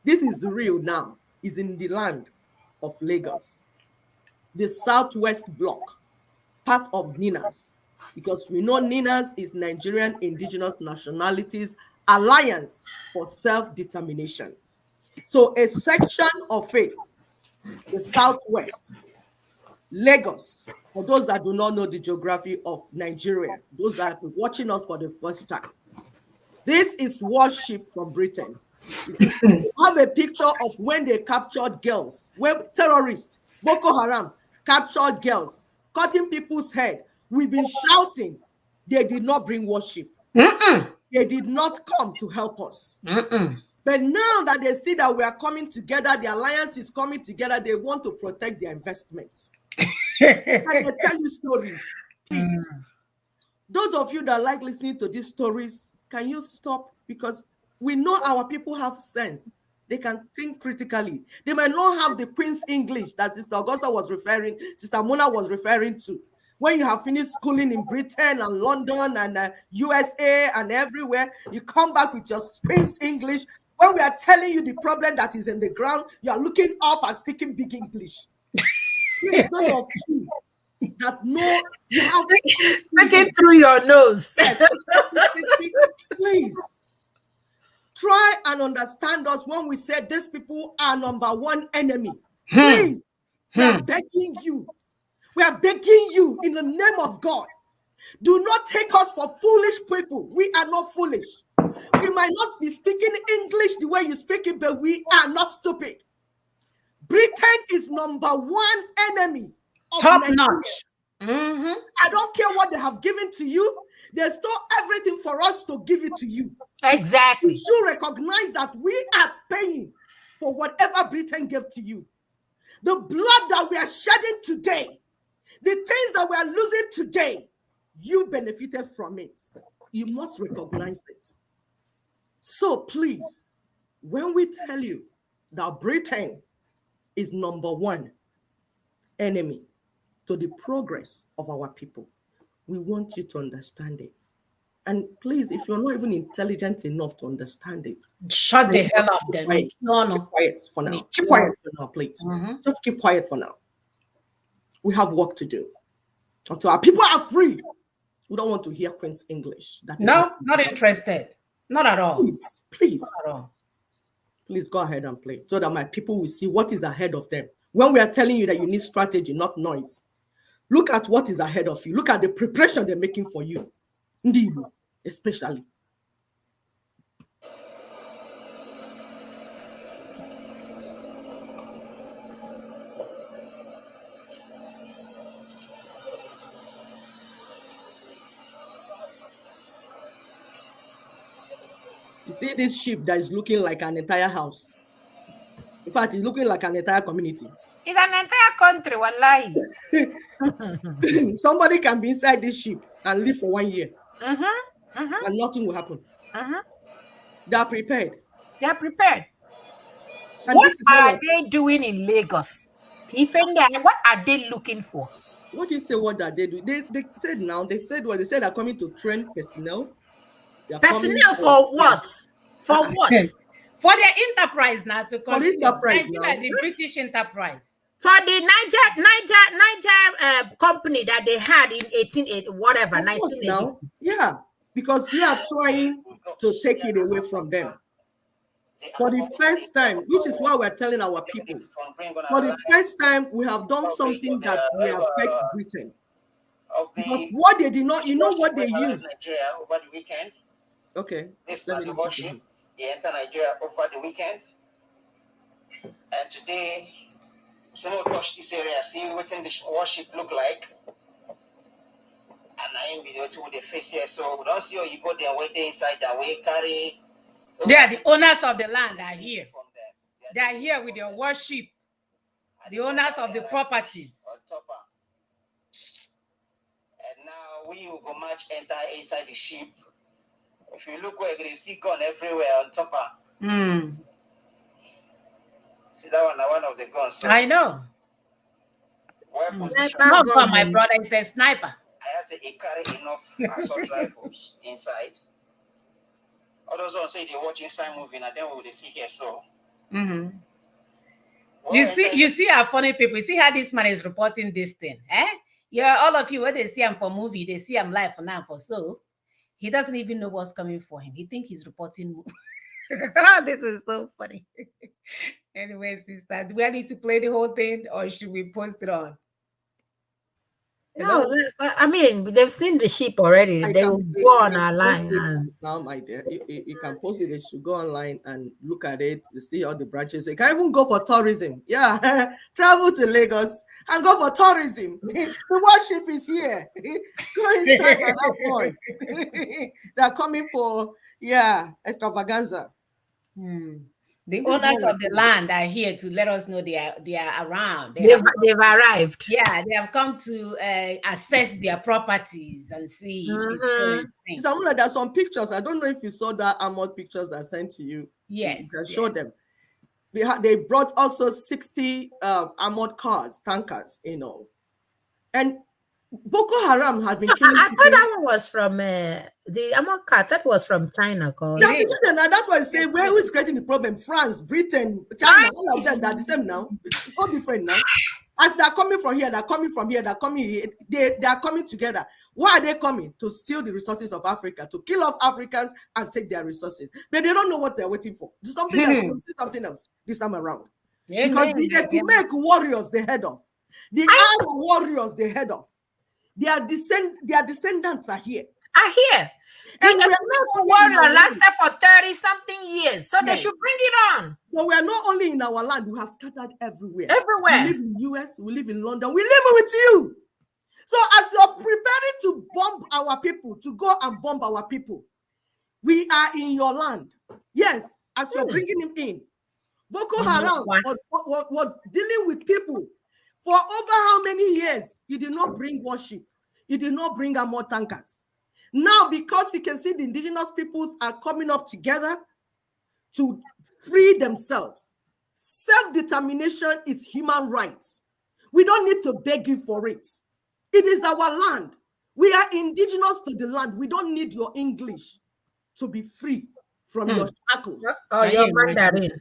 This is real now. It's in the land of Lagos, the Southwest Bloc, part of NINAS, because we know NINAS is Nigerian Indigenous Nationalities Alliance for Self-Determination. So a section of it, the Southwest, Lagos, for those that do not know the geography of Nigeria, those that are watching us for the first time, this is warship from Britain. You see, we have a picture of when they captured girls, when terrorists, Boko Haram, captured girls, cutting people's head. We've been shouting. They did not bring warship. They did not come to help us. But now that they see that we are coming together, the alliance is coming together, they want to protect their investment. And they tell you stories. Please, those of you that like listening to these stories, can you stop? Because we know our people have sense. They can think critically. They might not have the Queen's English that Sister Augusta was referring, Sister Mona was referring to. When you have finished schooling in Britain and London and USA and everywhere, you come back with your Queen's English. When we are telling you the problem that is in the ground, you are looking up and speaking big English. Please, none of you that know you have speaking through your nose. Yes, please try and understand us when we say these people are number one enemy. Please, we are begging you. We are begging you in the name of God. Do not take us for foolish people. We are not foolish. We might not be speaking English the way you speak it, but we are not stupid. Britain is number one enemy of Top Nigeria. notch. I don't care what they have given to you. They stole everything for us to give it to you. Exactly. You should recognize that we are paying for whatever Britain gave to you. The blood that we are shedding today, the things that we are losing today, you benefited from it. You must recognize it. So please, when we tell you that Britain is number one enemy to the progress of our people, we want you to understand it. And please, if you're not even intelligent enough to understand it, shut the hell up then. Quiet. No. Keep quiet for now. Keep quiet for now, please. Just keep quiet for now. We have work to do. Until our people are free, we don't want to hear Queen's English. That is not interested. Not at all. Please. Not at all. Please go ahead and play so that my people will see what is ahead of them. When we are telling you that you need strategy, not noise, look at what is ahead of you. Look at the preparation they're making for you. Ndibu, especially. You see this ship that is looking like an entire house. In fact, it's looking like an entire community. It's an entire country, wallahi. Somebody can be inside this ship and live for 1 year. And nothing will happen. They are prepared. They are prepared. And what are they doing in Lagos? What are they looking for? What do you say? What are they doing? They said now. They said what? They said they're coming to train personnel. Personnel for what? For what? For their enterprise now to continue. For enterprise now. The British enterprise. For the Niger company that they had in 1880, whatever, 1980. Now, yeah, because you are trying to take it away from them. For the first time, which is why we're telling our people, for the first time, we have done something that we have taken Britain. Because what they did not, you know what they used? Nigeria over the weekend. Okay. This is the warship. They entered Nigeria over the weekend. And today, someone touched this area, see what the warship look like. And I am with the face here. So we don't see how you go there, wait inside that way, carry. They are the owners of the land are here. They are here with their warship. The owners of the properties. And now we will go march enter inside the ship. If you look where they see gun everywhere on top of. See that one of the guns. So I know. Well positioned. Not gun, my brother is a sniper. I have to carry enough assault rifles inside. Others don't say they watch inside movie and then we will see here so. You see how funny people. You see how this man is reporting this thing, eh? Yeah, all of you when they see him for movie, they see him live for now for so. He doesn't even know what's coming for him. He think he's reporting. This is so funny. Anyway, sister, do I need to play the whole thing or should we post it on? No, I mean they've seen the ship already. They will go on our line. Now, my dear, you can post it. They should go online and look at it. You see all the branches. You can even go for tourism. Yeah, travel to Lagos and go for tourism. The worship is here. Go inside and have fun. They're coming for extravaganza. The owners of the land are here to let us know they are around. They've arrived. Yeah, they have come to assess their properties and see. There's some pictures. I don't know if you saw that armored pictures that I sent to you. Yes, you can show them. They brought also 60 armored cars, tankers, and Boko Haram has been killing I thought that one was from the armored car. That was from China. That's why I say who is creating the problem? France, Britain, China, all of them. They're the same now. It's all different now. As they're coming from here, they're coming from here, they're coming here. They are coming together. Why are they coming? To steal the resources of Africa, to kill off Africans and take their resources. But they don't know what they're waiting for. Do something else. See something else this time around. Because the Ekumek warriors they head off. The Arab warriors they head off. Their descendants are here. And the warrior lasted for 30-something years. So they should bring it on. But we are not only in our land, we have scattered everywhere. Everywhere. We live in the US, we live in London, we live with you. So as you're preparing to bomb our people, to go and bomb our people, we are in your land. Yes, as you're bringing him in. Boko Haram was dealing with people for over how many years? You did not bring worship. You did not bring armored tankers. Now, because you can see the indigenous peoples are coming up together to free themselves. Self-determination is human rights. We don't need to beg you for it. It is our land. We are indigenous to the land. We don't need your English to be free from your shackles. Your Mandarin.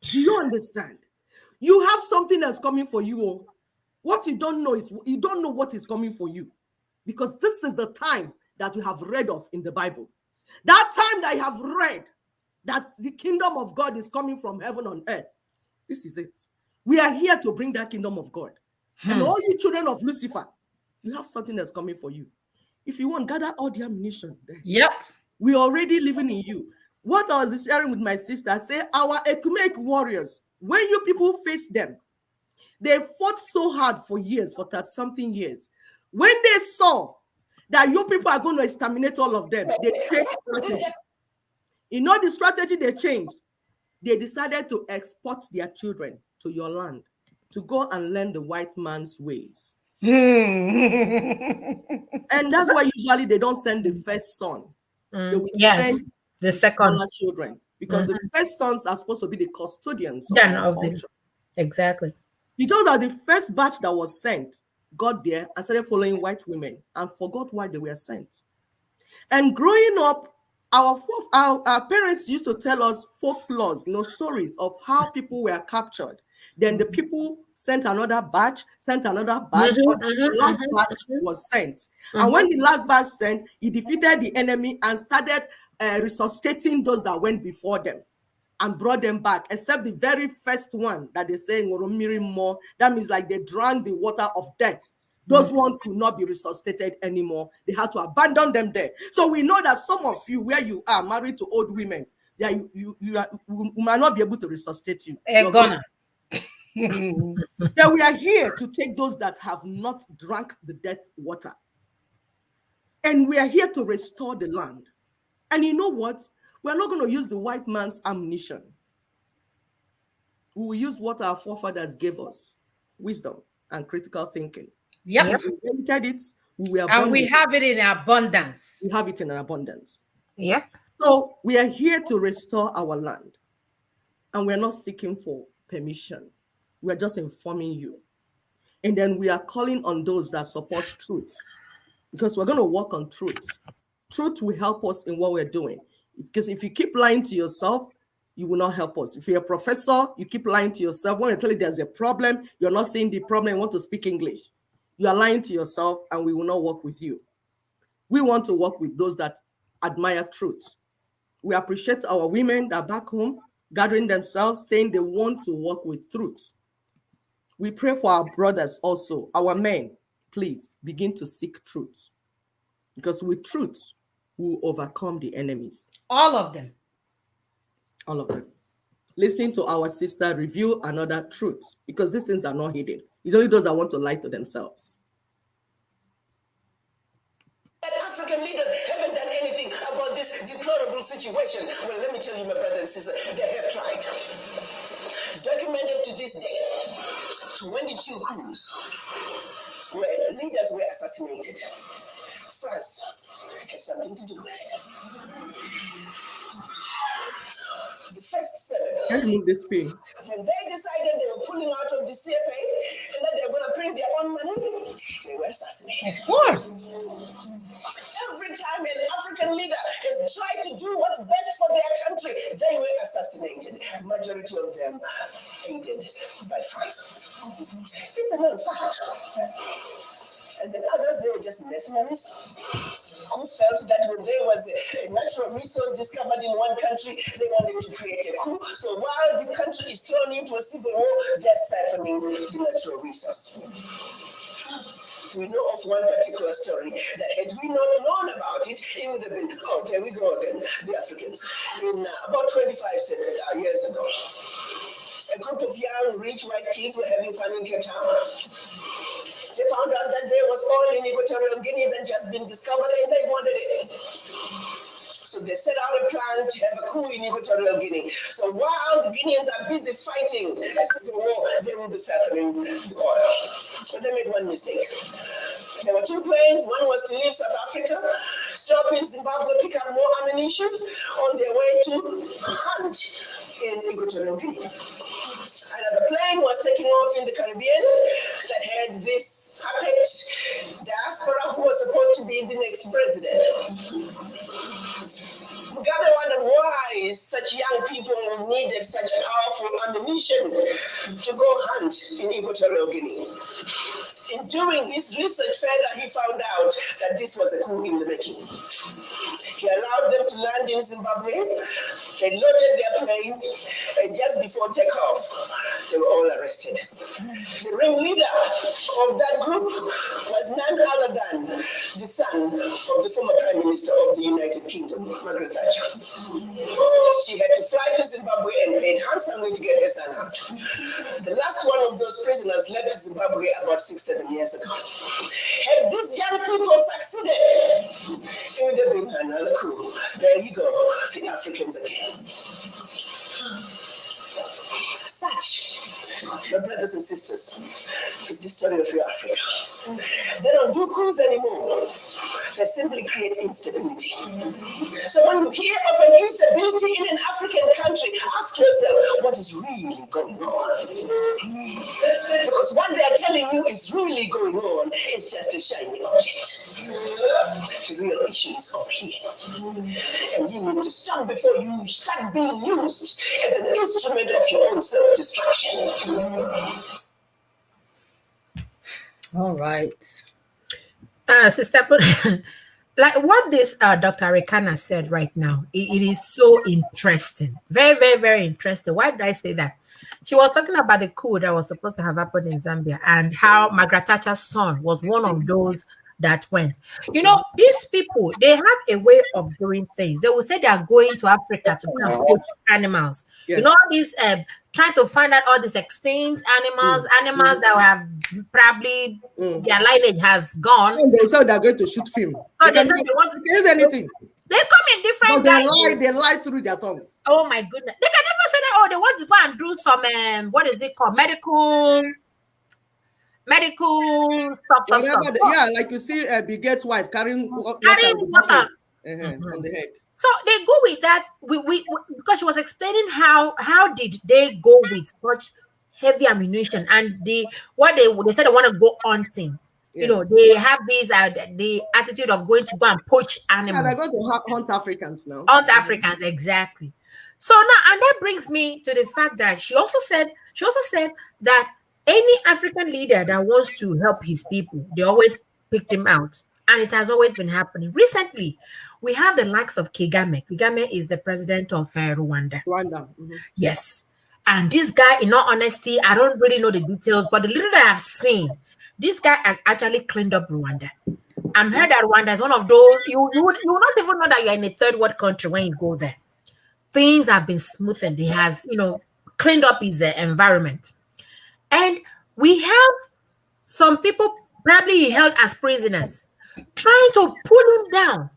Do you understand? You have something that's coming for you. What you don't know is you don't know what is coming for you. Because this is the time that we have read of in the Bible. That time that I have read that the kingdom of God is coming from heaven on earth. This is it. We are here to bring that kingdom of God. And all you children of Lucifer, you have something that's coming for you. If you want, gather all the ammunition there. Yep. We're already living in you. What I was sharing with my sister, say our Ekumek warriors, when you people face them, they fought so hard for years, for 30-something years. When they saw that you people are going to exterminate all of them, they changed strategy. You know the strategy they changed? They decided to export their children to your land to go and learn the white man's ways. And that's why usually they don't send the first son. They will send the second children, because the first sons are supposed to be the custodians of culture. Exactly. You know that the first batch that was sent got there and started following white women and forgot why they were sent. And growing up, our parents used to tell us folklores, stories of how people were captured. Then the people sent another batch, the last batch was sent. And when the last batch sent, he defeated the enemy and started resuscitating those that went before them and brought them back, except the very first one that they say, that means like they drank the water of death. Those ones could not be resuscitated anymore. They had to abandon them there. So we know that some of you, where you are married to old women, you might not be able to resuscitate you. Gonna. That we are here to take those that have not drunk the death water. And we are here to restore the land. And you know what? We're not going to use the white man's ammunition. We will use what our forefathers gave us: wisdom and critical thinking. Yep. We inherited it. We were And born we with have it in abundance. we have it in abundance. Yep. So we are here to restore our land. And we're not seeking for permission. We're just informing you. And then we are calling on those that support truth, because we're going to work on truth. Truth will help us in what we're doing. Because if you keep lying to yourself, you will not help us. If you're a professor, you keep lying to yourself. When you tell you there's a problem, you're not seeing the problem, you want to speak English. You are lying to yourself, and we will not work with you. We want to work with those that admire truth. We appreciate our women that are back home, gathering themselves, saying they want to work with truth. We pray for our brothers also, our men. Please begin to seek truth, because with truth, we will overcome the enemies. All of them. All of them. Listen to our sister review another truth, because these things are not hidden. It's only those that want to lie to themselves. That African leaders haven't done anything about this deplorable situation. Well, let me tell you, my brothers and sisters, they have tried. Documented to this day, 22 coups where leaders were assassinated. France has something to do with it. The first 7. Can you move this pin? When they decided they were pulling out of the CFA and that they were going to print their own money, they were assassinated. Of course. Every time an African leader has tried to do what's best for their country, they were assassinated. Majority of them aided by France. It's a known fact. And then others, they were just mercenaries who felt that when there was a natural resource discovered in one country, they wanted to create a coup. So while the country is thrown into a civil war, they're siphoning the natural resource. We know of one particular story that had we not known about it, it would have been, oh, there we go again, the Africans. In about 25 years ago, a group of young, rich white kids were having fun in Cape Town. They found out that there was oil in Equatorial Guinea that just been discovered, and they wanted it. So they set out a plan to have a coup in Equatorial Guinea. So while the Guineans are busy fighting a civil war, they will be suffering the oil. But they made one mistake. There were 2 planes. One was to leave South Africa, stop in Zimbabwe, pick up more ammunition on their way to hunt in Equatorial Guinea. Another plane was taking off in the Caribbean that had this puppet diaspora who was supposed to be the next president. Mugabe wondered why such young people needed such powerful ammunition to go hunt in Equatorial Guinea. In doing his research further, he found out that this was a coup in the making. He allowed them to land in Zimbabwe. They loaded their plane, and just before takeoff, they were all arrested. The ringleader of that group was none other than the son of the former Prime Minister of the United Kingdom, Margaret Thatcher. She had to fly to Zimbabwe and paid handsomely to get her son out. The last one of those prisoners left Zimbabwe about 6-7 years ago. Had these young people succeeded, it would have been another coup. There you go, the Africans again. Such, my brothers and sisters, is the story of your Africa. They don't do coups anymore. They simply create instability. So when you hear of an instability in an African country, ask yourself, what is really going on? Because what they are telling you is really going on, it's just a shiny object. The real issue is over here. And you need to stop before you start being used as an instrument of your own self-destruction. All right. Sister, but like what this Dr. Rekana said right now, it is so interesting. Very, very, very interesting. Why did I say that? She was talking about the coup that was supposed to have happened in Zambia and how Margaret Thatcher's son was one of those that went. You know, these people, they have a way of doing things. They will say they are going to Africa to go and poach animals. Yes. You know, these trying to find out all these extinct animals, animals that have probably their lineage has gone. And they say they're going to shoot film. So They they can say they want to use anything. They come in different Because they lie through their tongues. Oh my goodness. They can never say that, oh, they want to go and do some, what is it called? Medical medical stuff. Yeah, like you see Bill Gates' wife carrying water Carrying with water. on the head. So they go with that. We because she was explaining how did they go with such heavy ammunition and what they said they want to go hunting. You know, Yes. they have this the attitude of going to go and poach Yeah, animals. they're going to hunt Africans now. Hunt Africans, exactly. So now, and that brings me to the fact that she also said that any African leader that wants to help his people, they always picked him out. And it has always been happening. Recently, we have the likes of Kagame. Kagame is the president of Rwanda. Rwanda. Yes. And this guy, in all honesty, I don't really know the details, but the little that I've seen, this guy has actually cleaned up Rwanda. I'm heard that Rwanda is one of those, you will not even know that you're in a third world country when you go there. Things have been smoothened. He has, cleaned up his environment. And we have some people probably held as prisoners, trying to pull him down.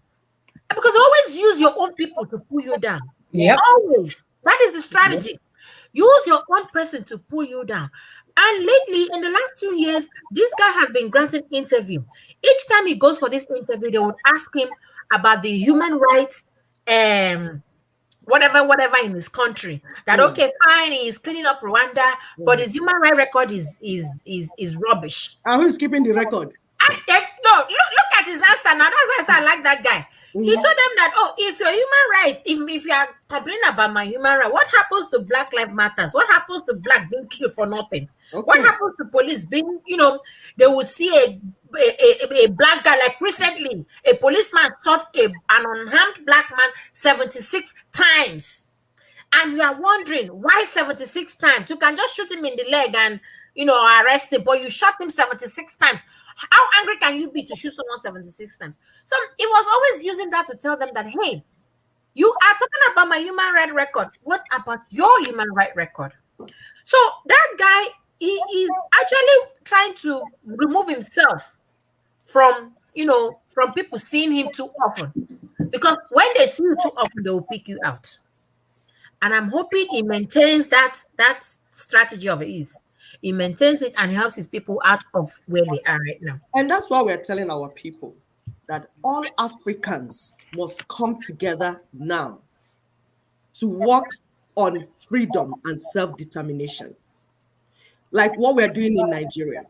Because they always use your own people to pull you down. Yeah. Always. That is the strategy. Yep. Use your own person to pull you down. And lately, in the last 2 years, this guy has been granted interview. Each time he goes for this interview, they would ask him about the human rights, whatever in his country. That okay, fine, he's cleaning up Rwanda, but his human rights record is rubbish. And who's keeping the record? No, look at his answer now. That's why I like that guy. He told them that, if your human rights, if you are complaining about my human rights, what happens to Black Lives Matters? What happens to Black being killed for nothing? Okay. What happens to police being, they will see a Black guy, like recently, a policeman shot an unarmed Black man 76 times. And you are wondering, why 76 times? You can just shoot him in the leg and, arrest him, but you shot him 76 times. How angry can you be to shoot someone 76 times? So he was always using that to tell them that, hey, you are talking about my human rights record. What about your human rights record? So that guy, he is actually trying to remove himself from people seeing him too often. Because when they see you too often, they will pick you out. And I'm hoping he maintains that strategy of his. He maintains it and helps his people out of where they are right now. And that's why we're telling our people that all Africans must come together now to work on freedom and self-determination. Like what we're doing in Nigeria.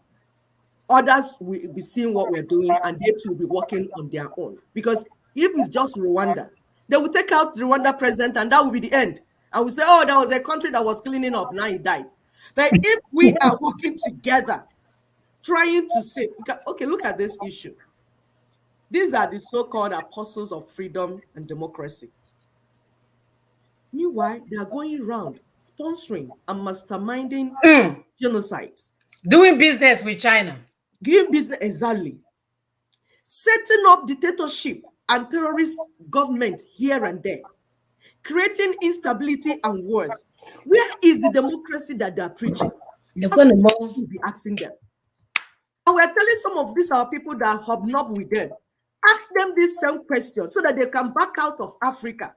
Others will be seeing what we're doing and they too will be working on their own. Because if it's just Rwanda, they will take out the Rwanda president and that will be the end. And we say, that was a country that was cleaning up, now he died. But if we are working together, trying to say, okay, look at this issue. These are the so-called apostles of freedom and democracy. Meanwhile, they are going around sponsoring and masterminding genocides. Doing business with China. Doing business, exactly. Setting up dictatorship and terrorist government here and there. Creating instability and wars. Where is the democracy that they are preaching? We'll be asking them. And we're telling some of these our people that hobnob with them. Ask them this same question so that they can back out of Africa.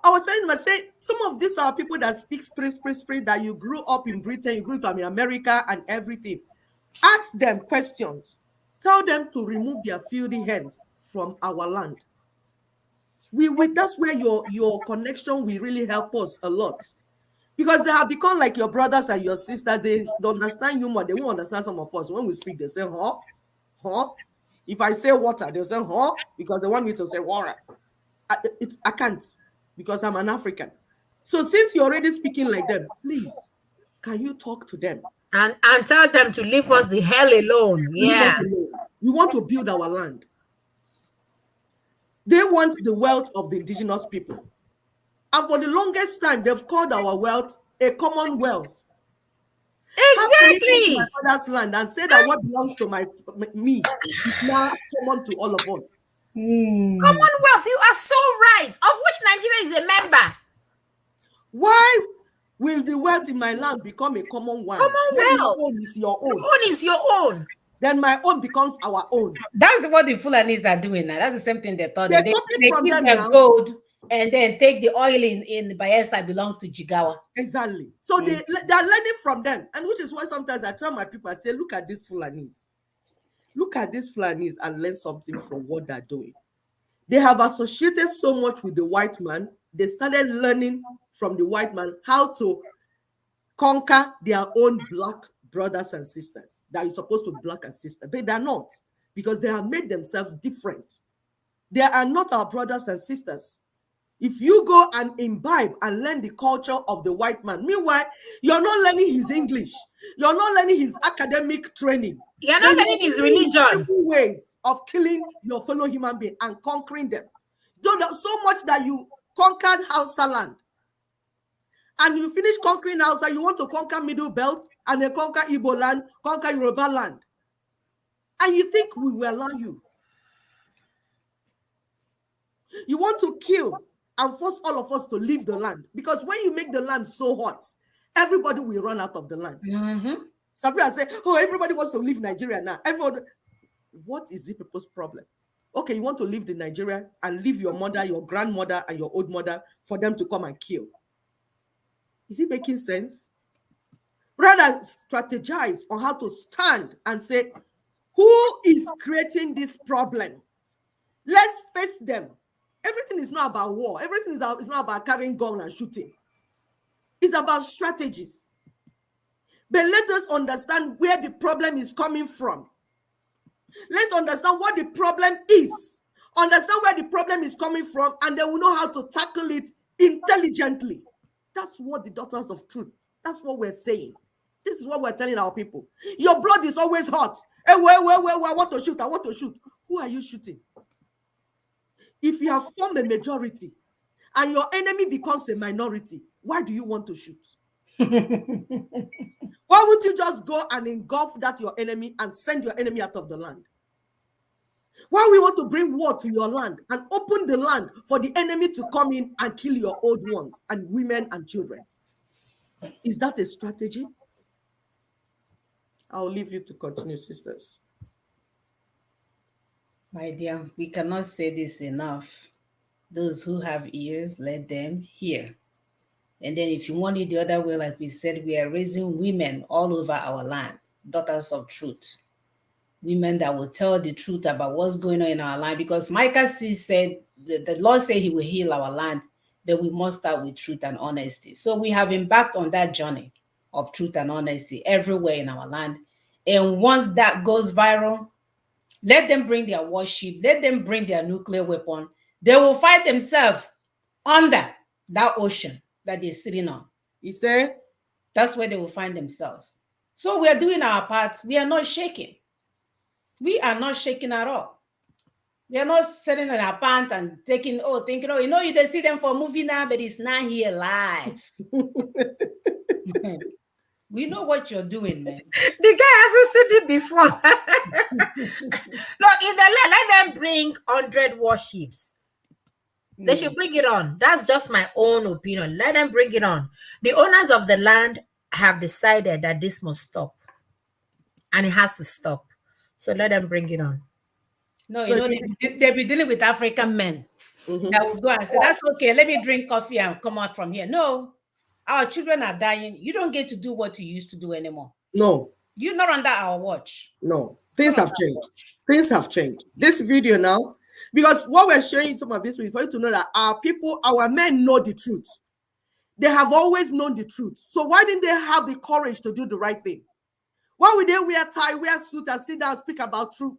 I was saying, some of these are people that speak spirit, that you grew up in Britain, you grew up in America and everything. Ask them questions. Tell them to remove their filthy hands from our land. That's where your connection will really help us a lot. Because they have become like your brothers and your sisters. They don't understand you more. They won't understand some of us. When we speak, they say, huh? If I say water, they'll say, huh? Because they want me to say water. I can't, because I'm an African. So since you're already speaking like them, please, can you talk to them? And tell them to leave us the hell alone. Yeah. We want to build our land. They want the wealth of the indigenous people. And for the longest time, they've called our wealth a commonwealth. Exactly. My father's land and say that what belongs to me is now common to all of us. Commonwealth, you are so right. Of which Nigeria is a member. Why will the wealth in my land become a common one? Commonwealth. Your own is your own. Your own is your own. Then my own becomes our own. That's what the Fulanis are doing now. That's the same thing they thought. They keep their gold and then take the oil in Bayelsa belongs to Jigawa. Exactly. So they are learning from them, and which is why sometimes I tell my people, I say, look at these Fulanis. Look at these Fulanis and learn something from what they're doing. They have associated so much with the white man. They started learning from the white man how to conquer their own black brothers and sisters that is supposed to be black and sister, but they're not, because they have made themselves different. They are not our brothers and sisters. If you go and imbibe and learn the culture of the white man, meanwhile, you're not learning his English, you're not learning his academic training, You're but not you're learning his learning his religion. evil ways of killing your fellow human being and conquering them. So much that you conquered Hausa land, and you finish conquering Hausa, you want to conquer Middle Belt, and then conquer Igbo land, conquer Yoruba land. And you think we will allow you? You want to kill and force all of us to leave the land, because when you make the land so hot, everybody will run out of the land. Some people say, oh, everybody wants to leave Nigeria now. Everybody, what is the people's problem? Okay, you want to leave the Nigeria and leave your mother, your grandmother, and your old mother for them to come and kill. Is it making sense? Rather strategize on how to stand and say, who is creating this problem? Let's face them. Everything is not about war. Everything is not about carrying gun and shooting. It's about strategies. But let us understand where the problem is coming from. Let's understand what the problem is. Understand where the problem is coming from, and then we know how to tackle it intelligently. That's what the daughters of truth, that's what we're saying. This is what we're telling our people. Your blood is always hot. Hey, wait, I want to shoot. I want to shoot. Who are you shooting? If you have formed a majority and your enemy becomes a minority, why do you want to shoot? Why would you just go and engulf that your enemy and send your enemy out of the land? Why we want to bring war to your land and open the land for the enemy to come in and kill your old ones and women and children? Is that a strategy? I'll leave you to continue, sisters. My dear, we cannot say this enough. Those who have ears, let them hear. And then if you want it the other way, like we said, we are raising women all over our land, daughters of truth. Women that will tell the truth about what's going on in our land. Because Micah 6 said, the Lord said he will heal our land, but we must start with truth and honesty. So we have embarked on that journey of truth and honesty everywhere in our land. And once that goes viral, let them bring their warship, let them bring their nuclear weapon. They will fight themselves under that ocean that they're sitting on. He said, that's where they will find themselves. So we are doing our part. We are not shaking. We are not shaking at all. We are not sitting in our pants and thinking, you they see them for a movie now, but it's not here live. We know what you're doing, man. The guy hasn't seen it before. No, if they let them bring 100 warships. They should bring it on. That's just my own opinion. Let them bring it on. The owners of the land have decided that this must stop. And it has to stop. So let them bring it on. No, they'll be dealing with African men that will go and say, that's okay, let me drink coffee and come out from here. No, our children are dying. You don't get to do what you used to do anymore. No. You're not under our watch. No. Things have changed. Things have changed. This video now, because what we're showing some of this is for you to know that our people, our men know the truth. They have always known the truth. So why didn't they have the courage to do the right thing? Why would they wear tie, wear suit, and sit down and speak about truth,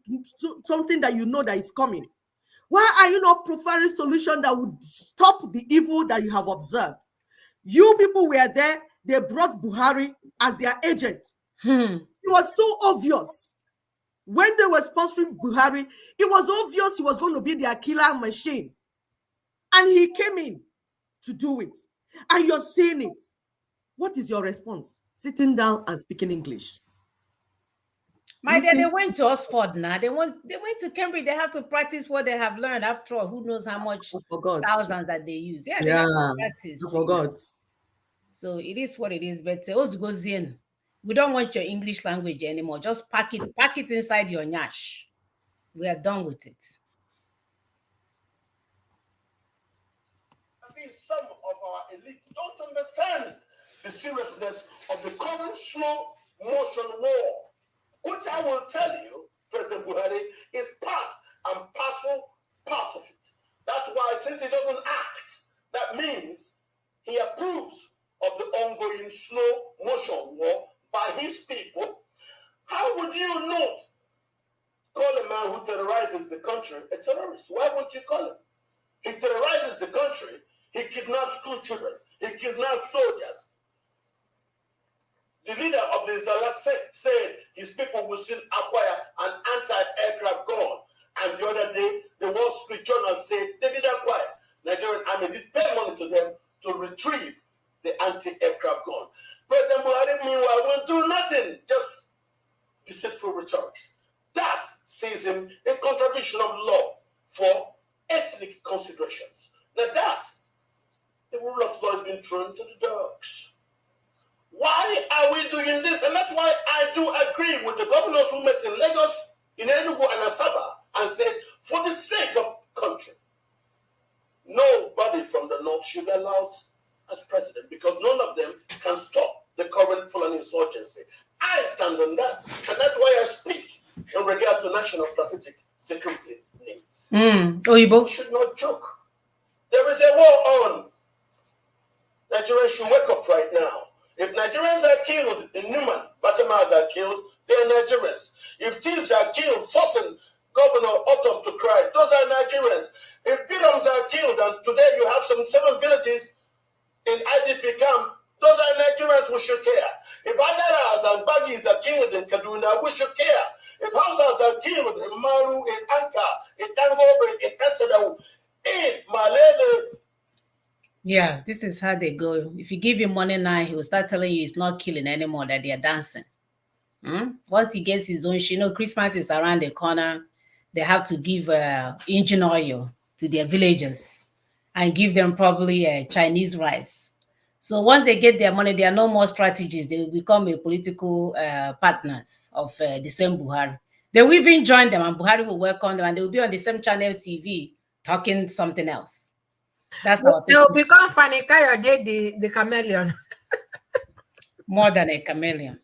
something that you know that is coming? Why are you not preferring solution that would stop the evil that you have observed? You people were there. They brought Buhari as their agent. It was so obvious. When they were sponsoring Buhari, it was obvious he was going to be their killer machine. And he came in to do it. And you're seeing it. What is your response? Sitting down and speaking English. My dear, they went to Oxford now. They went to Cambridge. They have to practice what they have learned. After all, who knows how much thousands that they use. Yeah, they have to practice. I forgot. So it is what it is. But Ozugozien, we don't want your English language anymore. Just pack it inside your nyash. We are done with it. see some of our elites don't understand the seriousness of the current slow motion war, which I will tell you, President Buhari, is part and parcel part of it. That's why, since he doesn't act, that means he approves of the ongoing slow motion war by his people. How would you not call a man who terrorizes the country a terrorist? Why won't you call him? He terrorizes the country. He kidnaps school children. He kidnaps soldiers. The leader of the Zala sect said his people will soon acquire an anti-aircraft gun. And the other day, the Wall Street Journal said they did acquire. Nigerian army did pay money to them to retrieve the anti-aircraft gun. President Buhari, meanwhile, will do nothing, just deceitful rhetorics. That sees him in contravention of law for ethnic considerations. Now that, the rule of law has been thrown to the dogs. Why are we doing this? And that's why I do agree with the governors who met in Lagos, in Enugu and Asaba, and said, for the sake of the country, nobody from the north should be allowed as president, because none of them can stop the current Fulani insurgency. I stand on that, and that's why I speak in regards to national strategic security needs. Oyibo. We should not joke. There is a war on. Nigerians should wake up right now. If Nigerians are killed in Newman, Batamas are killed, they are Nigerians. If thieves are killed, forcing Governor Autumn to cry, those are Nigerians. If Pirams are killed, and today you have some 7 villages in IDP camp, those are Nigerians who should care. If Adaras and Baggies are killed in Kaduna, we should care. If Hausas are killed in Maru, in Anka, in Tangobe, in Esedawu, in Malele. Yeah, this is how they go. If you give him money now, he will start telling you he's not killing anymore, that they are dancing. Once he gets his own, Christmas is around the corner. They have to give engine oil to their villagers and give them probably Chinese rice. So once they get their money, there are no more strategies. They will become a political partners of the same Buhari. They will even join them, and Buhari will welcome them, and they will be on the same channel TV talking something else. That's how they'll become Fanny Kayode, the chameleon. More than a chameleon.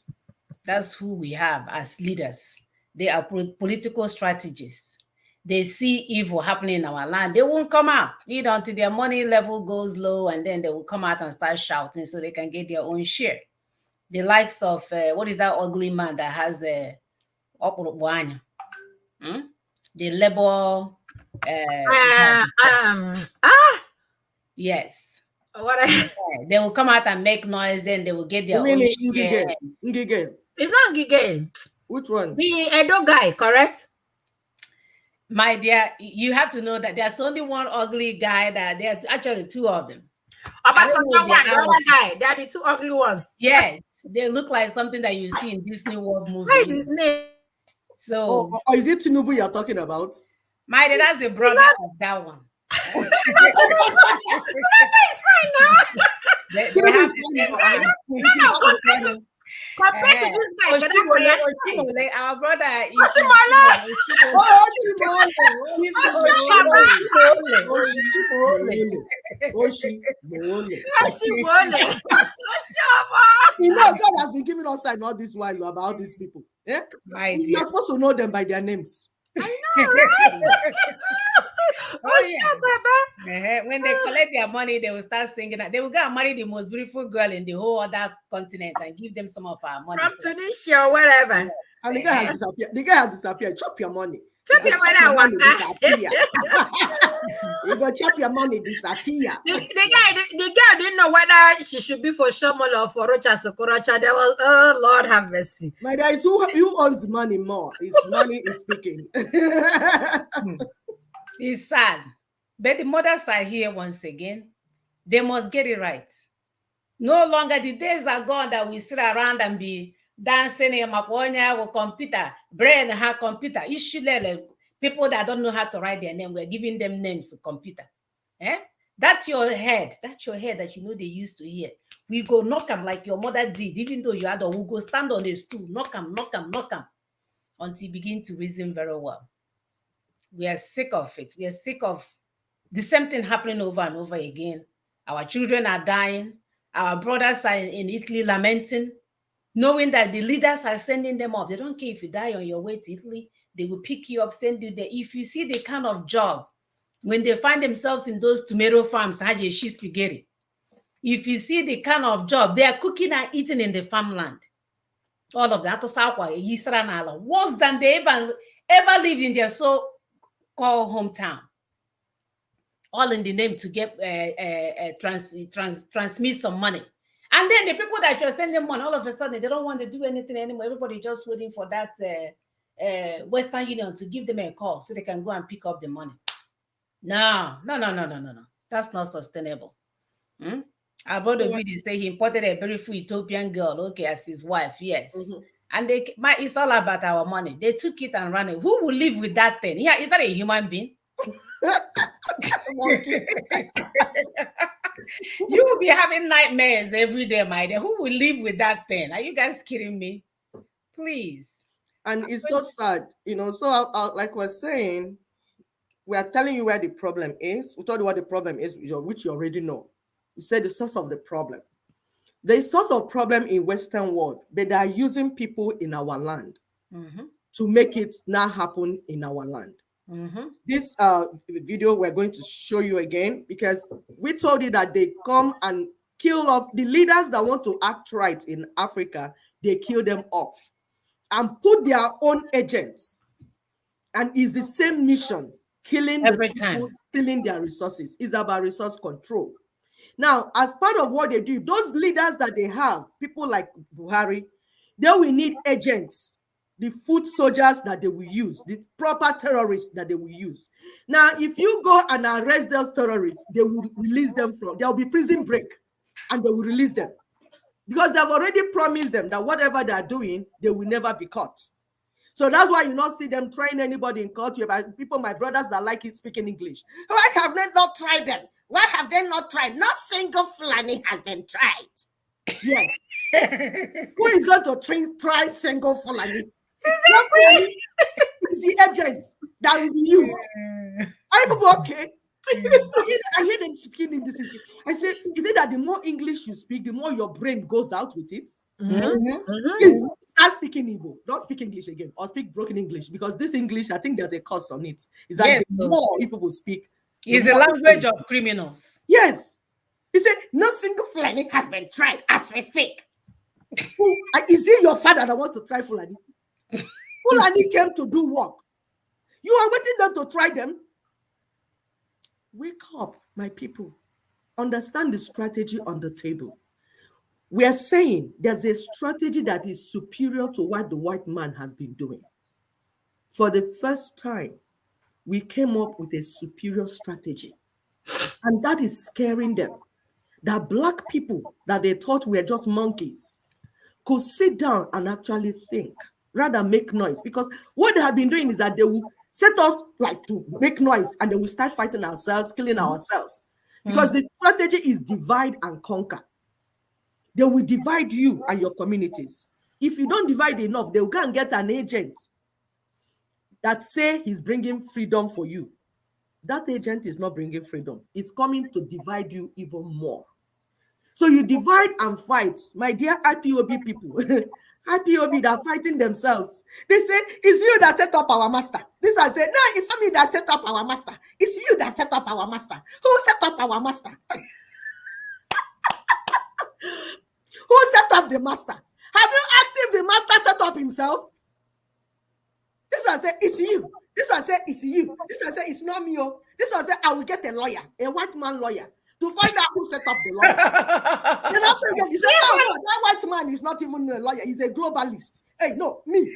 That's who we have as leaders. They are political strategists. They see evil happening in our land. They won't come out until their money level goes low, and then they will come out and start shouting so they can get their own share. The likes of, what is that ugly man that has the Labour. Yes. They will come out and make noise, then they will get their own share. Ngige. It's not Ngige. Which one? The Edo guy, correct? My dear, you have to know that there's only one ugly guy, that there's actually 2 of them. Obasanjo one, the other guy. They are the 2 ugly ones. Yes, they look like something that you see in Disney World movies. What is his name? So, is it Tinubu you're talking about? My dear, that's the brother of that one. Tinubu is fine now. They have compared to this guy, our brother is You know, God has been giving us sign all this while about these people. Yeah? You're supposed to know them by their names. I know, right? When they collect their money, they will start singing. They will go and marry the most beautiful girl in the whole other continent and give them some of our money. From Tunisia or wherever. And the guy has disappeared. The guy has disappeared. Chop your money. Chop your money, disappear. You go chop your money, disappear. The girl didn't know whether she should be for Shomol or for Rocha Sokorocha. There was, oh Lord have mercy. My guy is who owns the money more. His money is speaking. It's sad. But the mothers are here once again. They must get it right. No longer the days are gone that we sit around and be dancing in Maponya or computer, brain her computer. People that don't know how to write their name, we're giving them names to computer. That's your head. That's your head that you know they used to hear. We go knock them like your mother did, even though you had we go stand on a stool, knock them, until you begin to reason very well. We are sick of it. We are sick of the same thing happening over and over again. Our children are dying. Our brothers are in Italy lamenting, knowing that the leaders are sending them off. They don't care if you die on your way to Italy. They will pick you up, send you there. If you see the kind of job when they find themselves in those tomato farms, spaghetti. If you see the kind of job they are cooking and eating in the farmland, all of that, worse than they ever lived in their so-called hometown. All in the name to get transmit some money. And then the people that you're sending money, all of a sudden, they don't want to do anything anymore. Everybody just waiting for that Western Union to give them a call so they can go and pick up the money. No. That's not sustainable. Our brother Vidi say he imported a beautiful Ethiopian girl, okay, as his wife, yes. And it's all about our money. They took it and ran it. Who will live with that thing? Yeah, is that a human being? You will be having nightmares every day, my dear. Who will live with that thing? Are you guys kidding me? Please. And it's so sad, So, like we're saying, we are telling you where the problem is. We told you what the problem is, which you already know. We said the source of the problem. The source of problem in Western world, but they are using people in our land to make it not happen in our land. This video we're going to show you again, because we told you that they come and kill off the leaders that want to act right in Africa. They kill them off and put their own agents, and it's the same mission, killing every the people, time, stealing their resources. It's about resource control. Now, as part of what they do, those leaders that they have, people like Buhari, they will need agents, the foot soldiers that they will use, the proper terrorists that they will use. Now, if you go and arrest those terrorists, they will release them there will be prison break, and they will release them. Because they've already promised them that whatever they're doing, they will never be caught. So that's why you not see them trying anybody in court. You have people, my brothers that like it speaking English. Why have they not tried them? Why have they not tried? Not single Fulani has been tried. Yes. Who is going to try single Fulani? It's the agents that will be used. Are people okay? I hear them speaking in this. I say, is it that the more English you speak, the more your brain goes out with it? Please start speaking Igbo. Don't speak English again, or speak broken English, because this English, I think there's a course on it. It's that yes, the more people will speak, it's a language of criminals. Yes. He said, no single Fulani has been tried as we speak. Is it your father that wants to try Fulani? Fulani came to do work. You are waiting them to try them. Wake up, my people. Understand the strategy on the table. We are saying there's a strategy that is superior to what the white man has been doing. For the first time, we came up with a superior strategy. And that is scaring them. That black people that they thought were just monkeys could sit down and actually think, rather make noise. Because what they have been doing is that they will set up like to make noise, and they will start fighting ourselves, killing ourselves. Because the strategy is divide and conquer. They will divide you and your communities. If you don't divide enough, they will go and get an agent that say he's bringing freedom for you. That agent is not bringing freedom. It's coming to divide you even more. So you divide and fight. My dear IPOB people, IPOB that are fighting themselves. They say, it's you that set up our master. This I say, no, it's not me that set up our master. It's you that set up our master. Who set up our master? Who set up the master? Have you asked if the master set up himself? This one say, it's you. This one say, it's you. This one say, it's not me. This one say, I will get a lawyer, a white man lawyer, to find out who set up the lawyer. Then after you say, oh, no, that white man is not even a lawyer. He's a globalist. Hey, no, me.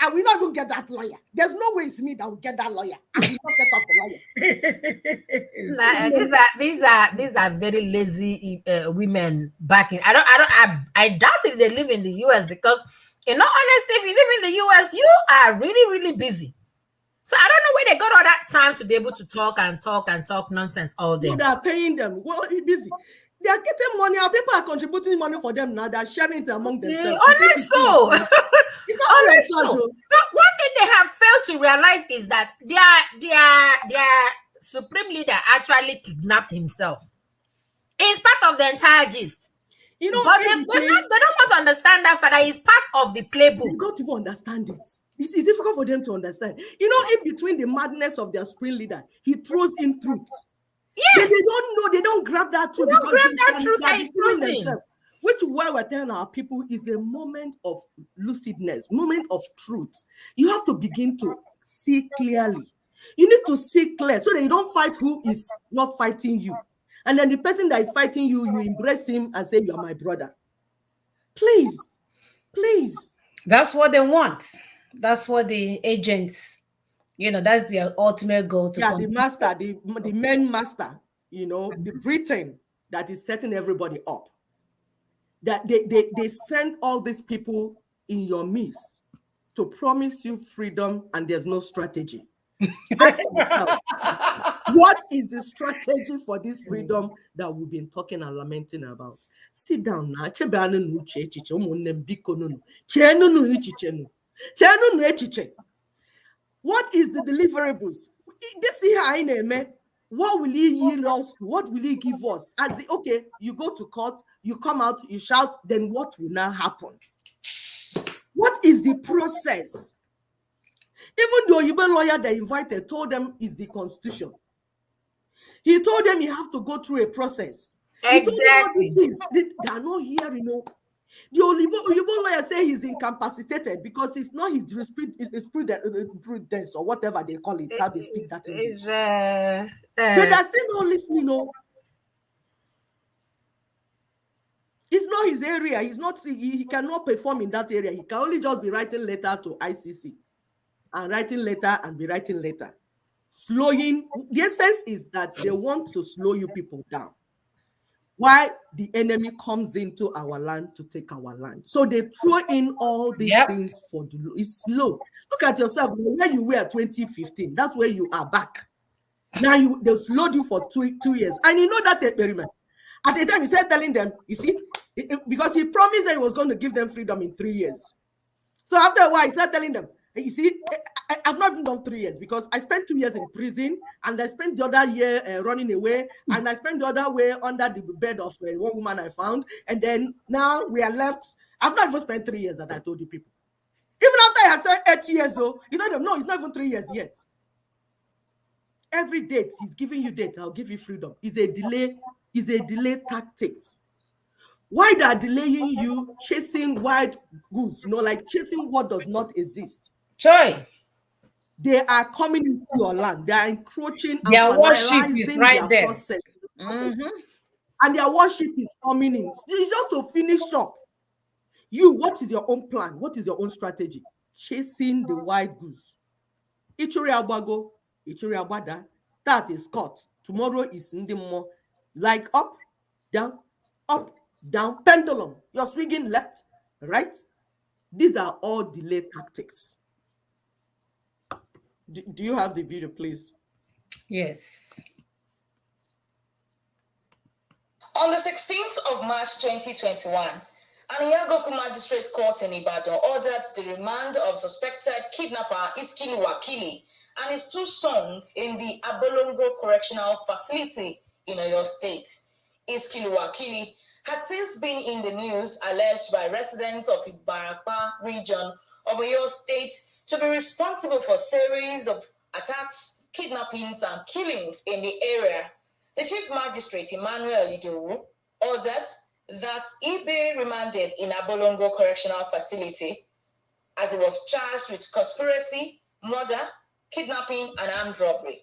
I will not even get that lawyer. There's no way it's me that will get that lawyer. I will not get up Nah, the these are very lazy women back in. I doubt if they live in the US, because in all honesty, if you live in the US, you are really, really busy. So I don't know where they got all that time to be able to talk nonsense all day. They are paying them. Well, busy. They are getting money. Our people are contributing money for them now. They are sharing it among themselves. Honest so. It's not honest so. One thing they have failed to realize is that their supreme leader actually kidnapped himself. It's part of the entire gist. You know, But in they between, don't want to understand that, Father. It's part of the they playbook. don't even understand it. It's difficult for them to understand. You know, in between the madness of their spring leader, he throws in truth. They Yes. don't know, they don't grab that You truth don't because grab that truth they are that is deceiving proven. themselves. Which why we're telling our people is a moment of lucidness, moment of truth. You have to begin to see clearly. You need to see clear so that you don't fight who is not fighting you. And then the person that is fighting you, you embrace him and say, you are my brother. Please, please. That's what they want. That's what the agents, that's their ultimate goal to Yeah, the come. master, the main master, the Britain that is setting everybody up. That they send all these people in your midst to promise you freedom, and there's no strategy. Ask yourself, what is the strategy for this freedom that we've been talking and lamenting about? Sit down now. What is the deliverables? This here, what will he yield us? What will he give us? Okay, you go to court, you come out, you shout, then what will now happen? What is the process? Even the Oyibo lawyer they invited told them is the constitution. He told them you have to go through a process. He told them all these things. They are not here, The Oyibo lawyer say he's incapacitated because it's not his jurisprudence or whatever they call it, how they speak that English. But they're still not listening, It's not his area. He cannot perform in that area. He can only just be writing letter to ICC and writing letter and be writing letter. The essence is that they want to slow you people down. Why the enemy comes into our land to take our land. So they throw in all these things it's slow. Look at yourself, where you were 2015, that's where you are back. Now they slowed you for 2 years. And you know that experiment. At the time, he started telling them, you see, because he promised that he was going to give them freedom in 3 years. So after a while, he started telling them, you see, I've not even done 3 years because I spent 2 years in prison and I spent the other year running away and I spent the other way under the bed of one woman I found. And then now we are left. I've not even spent 3 years that I told you people. Even after I had spent 8 years, you told them, no, it's not even 3 years yet. Every date, he's giving you date, I'll give you freedom. Is a delay tactics. Why they are delaying you chasing wild goose, like chasing what does not exist. Sorry. They are coming into your land. They are encroaching and Their worship is finalizing right their there. process. And their worship is coming in. It's just to finish up. What is your own plan? What is your own strategy? Chasing the wild goose. Ichuri Abago, Ichuri Abada, that is caught. Tomorrow is in the more like up, down, pendulum. You're swinging left, right. These are all delay tactics. Do you have the video, please? Yes. On the 16th of March 2021, Aniyagoku Magistrate Court in Ibadan ordered the remand of suspected kidnapper Iskilu Wakili and his 2 sons in the Abolongo Correctional Facility in Oyo State. Iskilu Wakili had since been in the news, alleged by residents of Ibarapa region of Oyo State to be responsible for a series of attacks, kidnappings, and killings in the area. The Chief Magistrate, Emmanuel Idowu, ordered that he be remanded in Abolongo Correctional Facility as he was charged with conspiracy, murder, kidnapping, and armed robbery.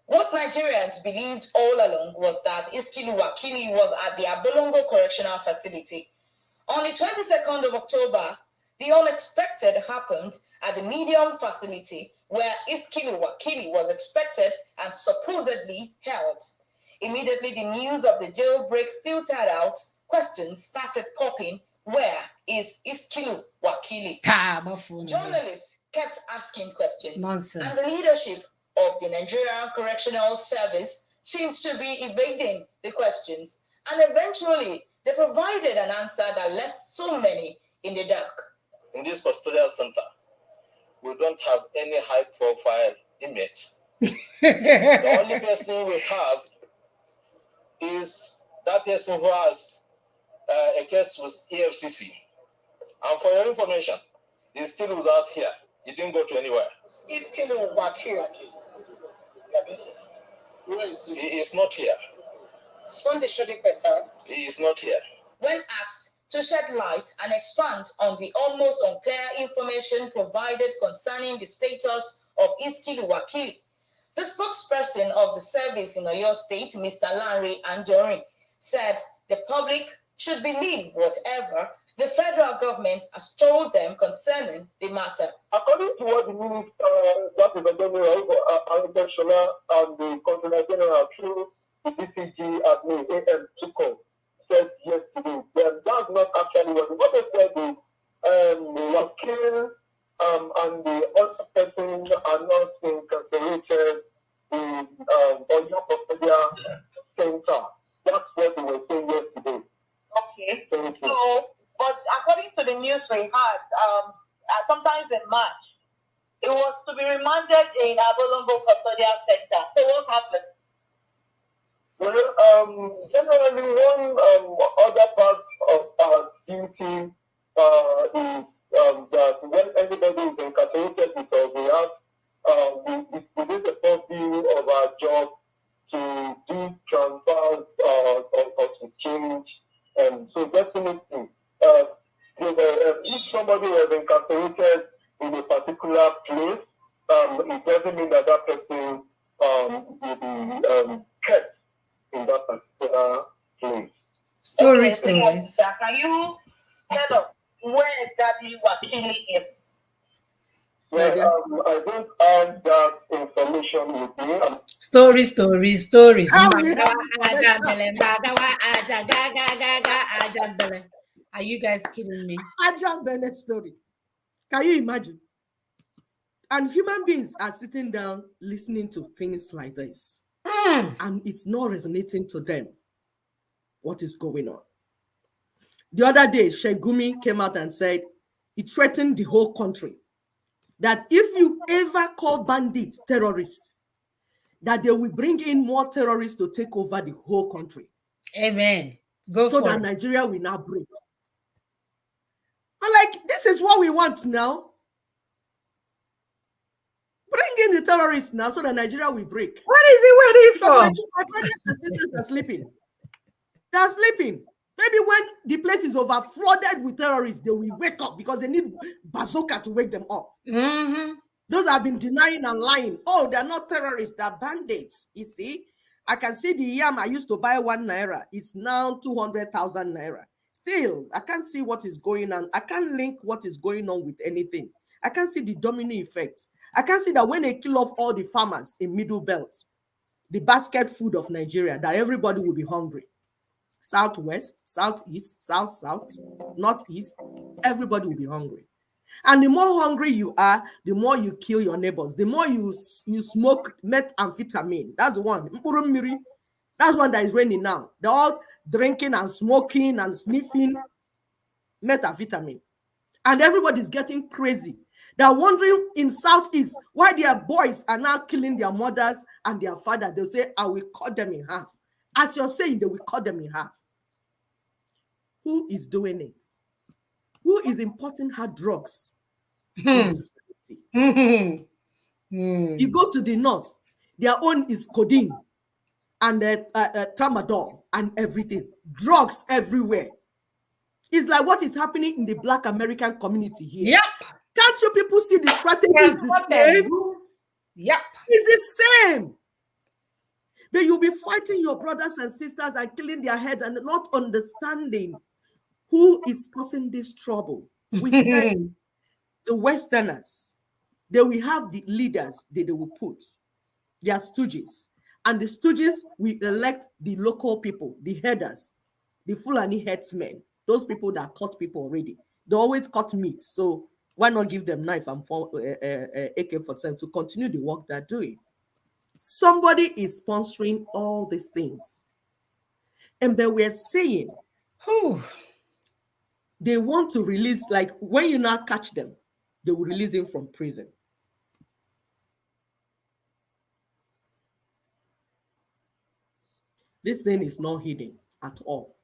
What Nigerians believed all along was that Iskilu Wakili was at the Abolongo Correctional Facility. On the 22nd of October, the unexpected happened at the Medium Facility where Iskilu Wakili was expected and supposedly held. Immediately, the news of the jailbreak filtered out. Questions started popping. Where is Iskilu Wakili? Journalists kept asking questions. Nonsense. And the leadership of the Nigerian Correctional Service seemed to be evading the questions. And eventually, they provided an answer that left so many in the dark. In this custodial center, we don't have any high-profile inmate. The only person we have is that person who has a case with EFCC. And for your information, he's still with us here. He didn't go to anywhere. He's still back here. He is not here. Sunday Shodi Pesa. He is not here. When asked to shed light and expand on the almost unclear information provided concerning the status of Iskilu Wakili, the spokesperson of the service in Oyo State, Mr. Lanre Anjorin, said the public should believe whatever the federal government has told them concerning the matter. According to what the minister, that is the Shola and the Controller General through the DCG admin AM Tuko said yesterday, that's not actually what they said. The Wakil and the other person are not incarcerated in Oyo Custodial Center. That's what they were saying yesterday. Okay. So, but according to the news we had, sometimes in March, it was to be remanded in Abolongo Custodial Center. So what happened? Well, generally, one other part of our duty is that when anybody is incarcerated with us, we have we do the purview of our job to do transfers or to change. So definitely, if somebody was incarcerated in a particular place, it doesn't mean that that person will be kept in that particular place. Stories. Can you tell us where exactly Wakili is? Well, I don't have that information with me. Stories. Are you guys kidding me? Ajahn Bennett story. Can you imagine? And human beings are sitting down listening to things like this. And it's not resonating to them what is going on. The other day, Shegumi came out and said it threatened the whole country. That if you ever call bandits terrorists, that they will bring in more terrorists to take over the whole country. Amen. Go so for that it. Nigeria will not break. I'm like, this is what we want now. Bring in the terrorists now so that Nigeria will break. What is he waiting for? My brothers and sisters are sleeping. They are sleeping. Maybe when the place is over flooded with terrorists, they will wake up because they need bazooka to wake them up. Mm-hmm. Those have been denying and lying. Oh, they're not terrorists, they're bandits. You see, I can see the yam I used to buy 1 naira. It's now 200,000 naira. Still, I can't see what is going on. I can't link what is going on with anything. I can't see the domino effect. I can't see that when they kill off all the farmers in Middle Belt, the basket food of Nigeria, that everybody will be hungry. Southwest, southeast, south, northeast, everybody will be hungry. And the more hungry you are, the more you kill your neighbors. The more you smoke methamphetamine. That's the one. That's one that is raining now. They're all drinking and smoking and sniffing methamphetamine. And everybody's getting crazy. They're wondering in Southeast why their boys are now killing their mothers and their father. They'll say, I will cut them in half. As you're saying, they will cut them in half. Who is doing it? Who is importing hard drugs in the society? You go to the north, their own is codeine and tramadol and everything. Drugs everywhere. It's like what is happening in the Black American community here. Yep. Can't you people see the strategy is the same? Yep. It's the same. But you'll be fighting your brothers and sisters and killing their heads and not understanding who is causing this trouble. We said the Westerners, they will have the leaders that they will put, their stooges. And the stooges will elect the local people, the headers, the Fulani headsmen, those people that cut people already. They always cut meat. So why not give them knife and AK-47 to continue the work they're doing? Somebody is sponsoring all these things. And then we're saying, they want to release, like when you now catch them, they will release them from prison. This thing is not hidden. at all.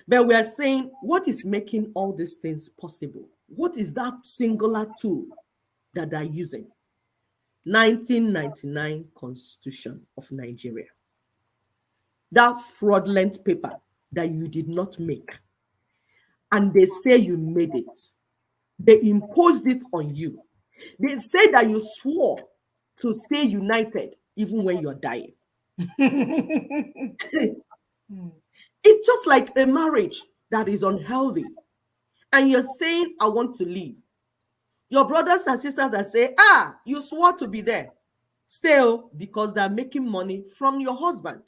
But we are saying, what is making all these things possible? What is that singular tool that they're using? 1999 Constitution of Nigeria. That fraudulent paper that you did not make. And they say you made it. They imposed it on you. They say that you swore to stay united even when you're dying. It's just like a marriage that is unhealthy. And you're saying, I want to leave. Your brothers and sisters are saying, you swore to be there. Still, because they're making money from your husband.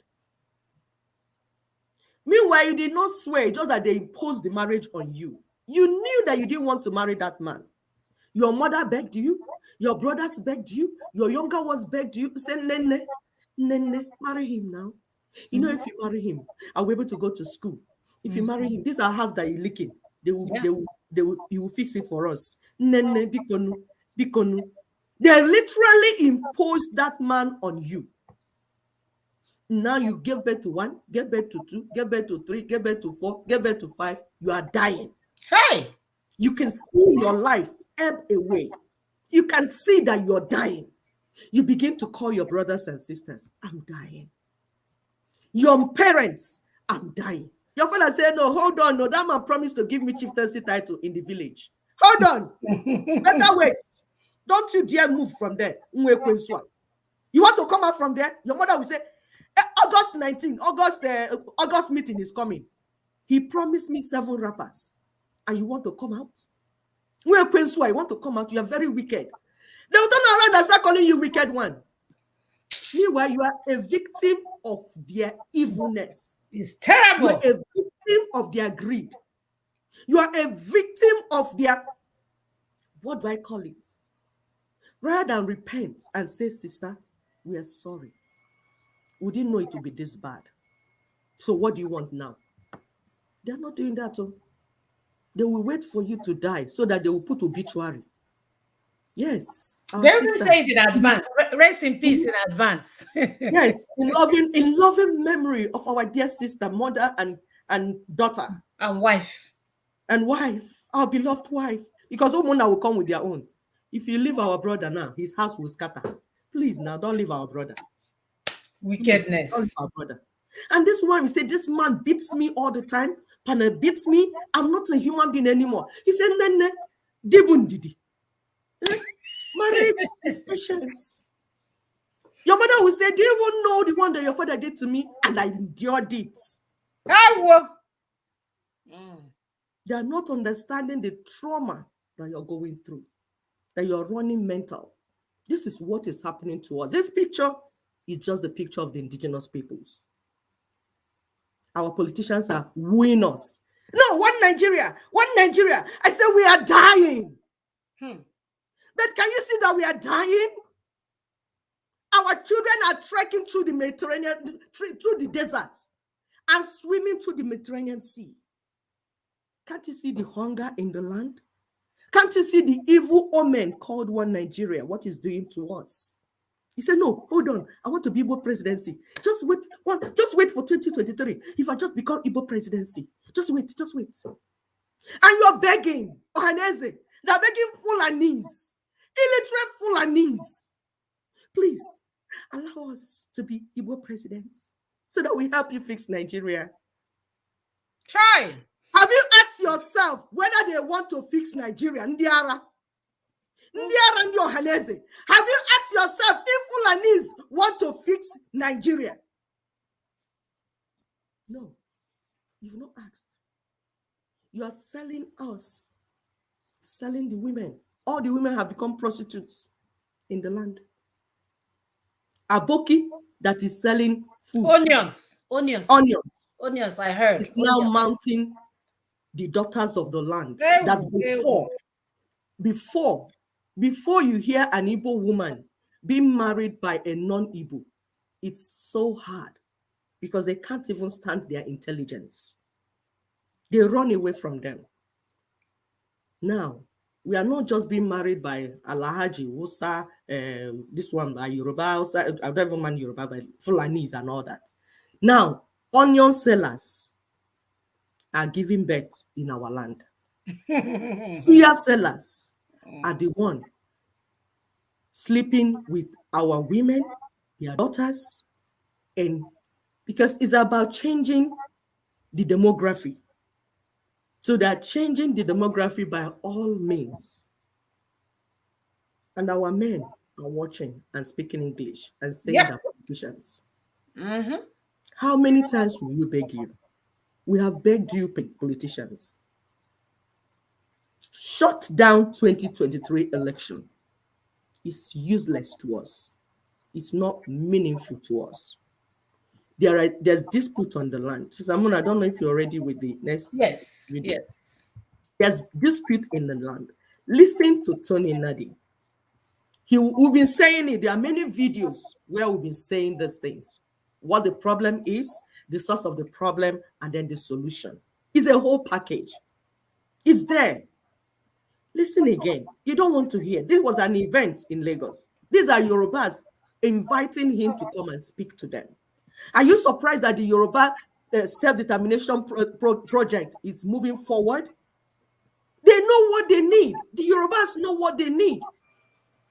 Meanwhile, you did not swear, just that they imposed the marriage on you. You knew that you didn't want to marry that man. Your mother begged you. Your brothers begged you. Your younger ones begged you. Say, Nene, marry him now. You know, if you marry him, I'll be able to go to school. If you marry him, this is our house that you're leaking. He will fix it for us. Nene, bikonu. They literally imposed that man on you. Now you give birth to 1, give birth to 2, give birth to 3, give birth to 4, give birth to 5. You are dying. Hey! You can see your life ebb away. You can see that you're dying. You begin to call your brothers and sisters, I'm dying. Your parents, I'm dying. Your father said, no, hold on. No, that man promised to give me chieftaincy title in the village. Hold on. Better wait. Don't you dare move from there. You want to come out from there? Your mother will say, August 19, August meeting is coming. He promised me 7 rappers. And you want to come out? You want to come out? You are very wicked. They'll turn around and start calling you wicked one. Meanwhile, you are a victim of their evilness. It's terrible. You are a victim of their greed. You are a victim of their, what do I call it? Rather than repent and say, sister, we are sorry. We didn't know it would be this bad. So what do you want now? They're not doing that. They will wait for you to die so that they will put obituary. Yes. They will say it in advance. Rest in peace in advance. Yes, in loving memory of our dear sister, mother, and daughter. And wife. And wife, our beloved wife. Because Omona will come with their own. If you leave our brother now, his house will scatter. Please now, don't leave our brother. Wickedness. Please, don't leave our brother. And this one, he said, this man beats me all the time. Pana beats me. I'm not a human being anymore. He said, Nene, dibundidi. Marriage is patience. Your mother will say, do you even know the one that your father did to me? And I endured it. They are not understanding the trauma that you're going through, that you're running mental. This is what is happening to us. This picture is just the picture of the indigenous peoples. Our politicians are wooing us. No, one Nigeria. I said we are dying. But can you see that we are dying? Our children are trekking through the Mediterranean, through the desert, and swimming through the Mediterranean Sea. Can't you see the hunger in the land? Can't you see the evil omen called one Nigeria, what it's doing to us? He said, no, hold on. I want to be Igbo presidency. Just wait for 2023. If I just become Igbo presidency, just wait. And you're begging, Ohaneze, they're begging Fulanis, illiterate Fulanis. Please, allow us to be Igbo presidents so that we help you fix Nigeria. Try. Have you asked yourself whether they want to fix Nigeria? Ndiara and Ohaneze. Have you asked yourself if Fulanis want to fix Nigeria? No, you've not asked. You are selling us, selling the women. All the women have become prostitutes in the land. Aboki that is selling food. Onions, I heard. Is now mounting the daughters of the land. That before you hear an Igbo woman being married by a non-Igbo, it's so hard because they can't even stand their intelligence. They run away from them. Now, we are not just being married by Alahaji, Wusa, this one by Yoruba, I don't even mind Yoruba, by Fulanis and all that. Now, onion sellers are giving birth in our land. Suya sellers are the one sleeping with our women, their daughters, and because it's about changing the demography. So they're changing the demography by all means. And our men are watching and speaking English and saying Yep. that politicians. Mm-hmm. How many times will we beg you? We have begged you, politicians. Shut down 2023 election. It's useless to us. It's not meaningful to us. There's dispute on the land. Samon, I don't know if you're ready with the next Yes. video. Yes. There's dispute in the land. Listen to Tony Nadi. We've been saying it. There are many videos where we've been saying these things. What the problem is, the source of the problem, and then the solution. It's a whole package. It's there. Listen again. You don't want to hear. This was an event in Lagos. These are Yorubas inviting him to come and speak to them. Are you surprised that the Yoruba self-determination project is moving forward? They know what they need. The Yorubas know what they need.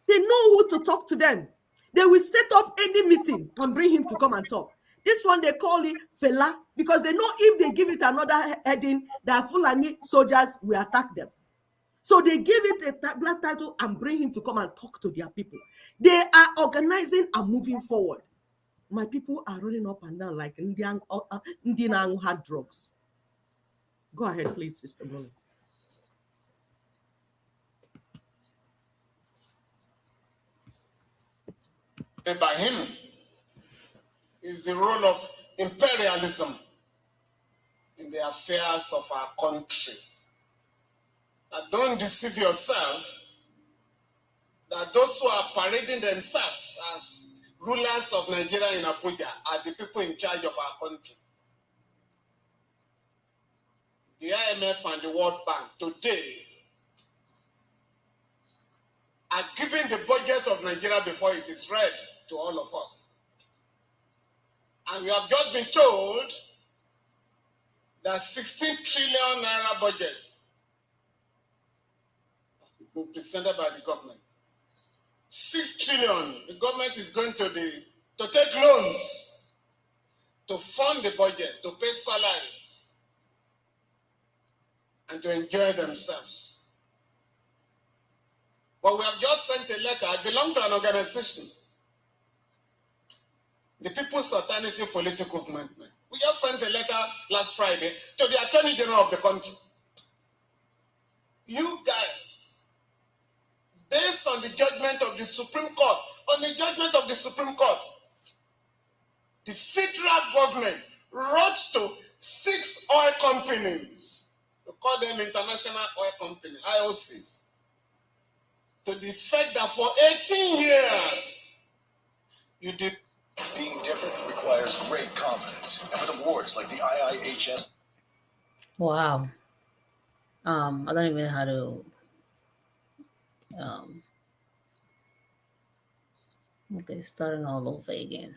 They know who to talk to them. They will set up any meeting and bring him to come and talk. This one they call it Fela because they know if they give it another heading, that Fulani soldiers will attack them. So they give it a black title and bring him to come and talk to their people. They are organizing and moving forward. My people are running up and down like Indian who had drugs. Go ahead, please, Sister Molly. By him is the role of imperialism in the affairs of our country. Now, don't deceive yourself that those who are parading themselves as rulers of Nigeria in Abuja are the people in charge of our country. The IMF and the World Bank today are giving the budget of Nigeria before it is read to all of us. And we have just been told that 16 trillion naira budget presented by the government. 6 trillion, the government is going to take loans to fund the budget, to pay salaries, and to enjoy themselves. But we have just sent a letter. I belong to an organization, the People's Alternative Political Movement. We just sent a letter last Friday to the Attorney General of the country. You guys, based on the judgment of the Supreme Court, the federal government wrote to 6 oil companies, we call them International Oil Company, IOCs, to the effect that for 18 years, you did. Being different requires great confidence, and with awards like the IIHS. Wow. I don't even know how to. Okay, starting all over again.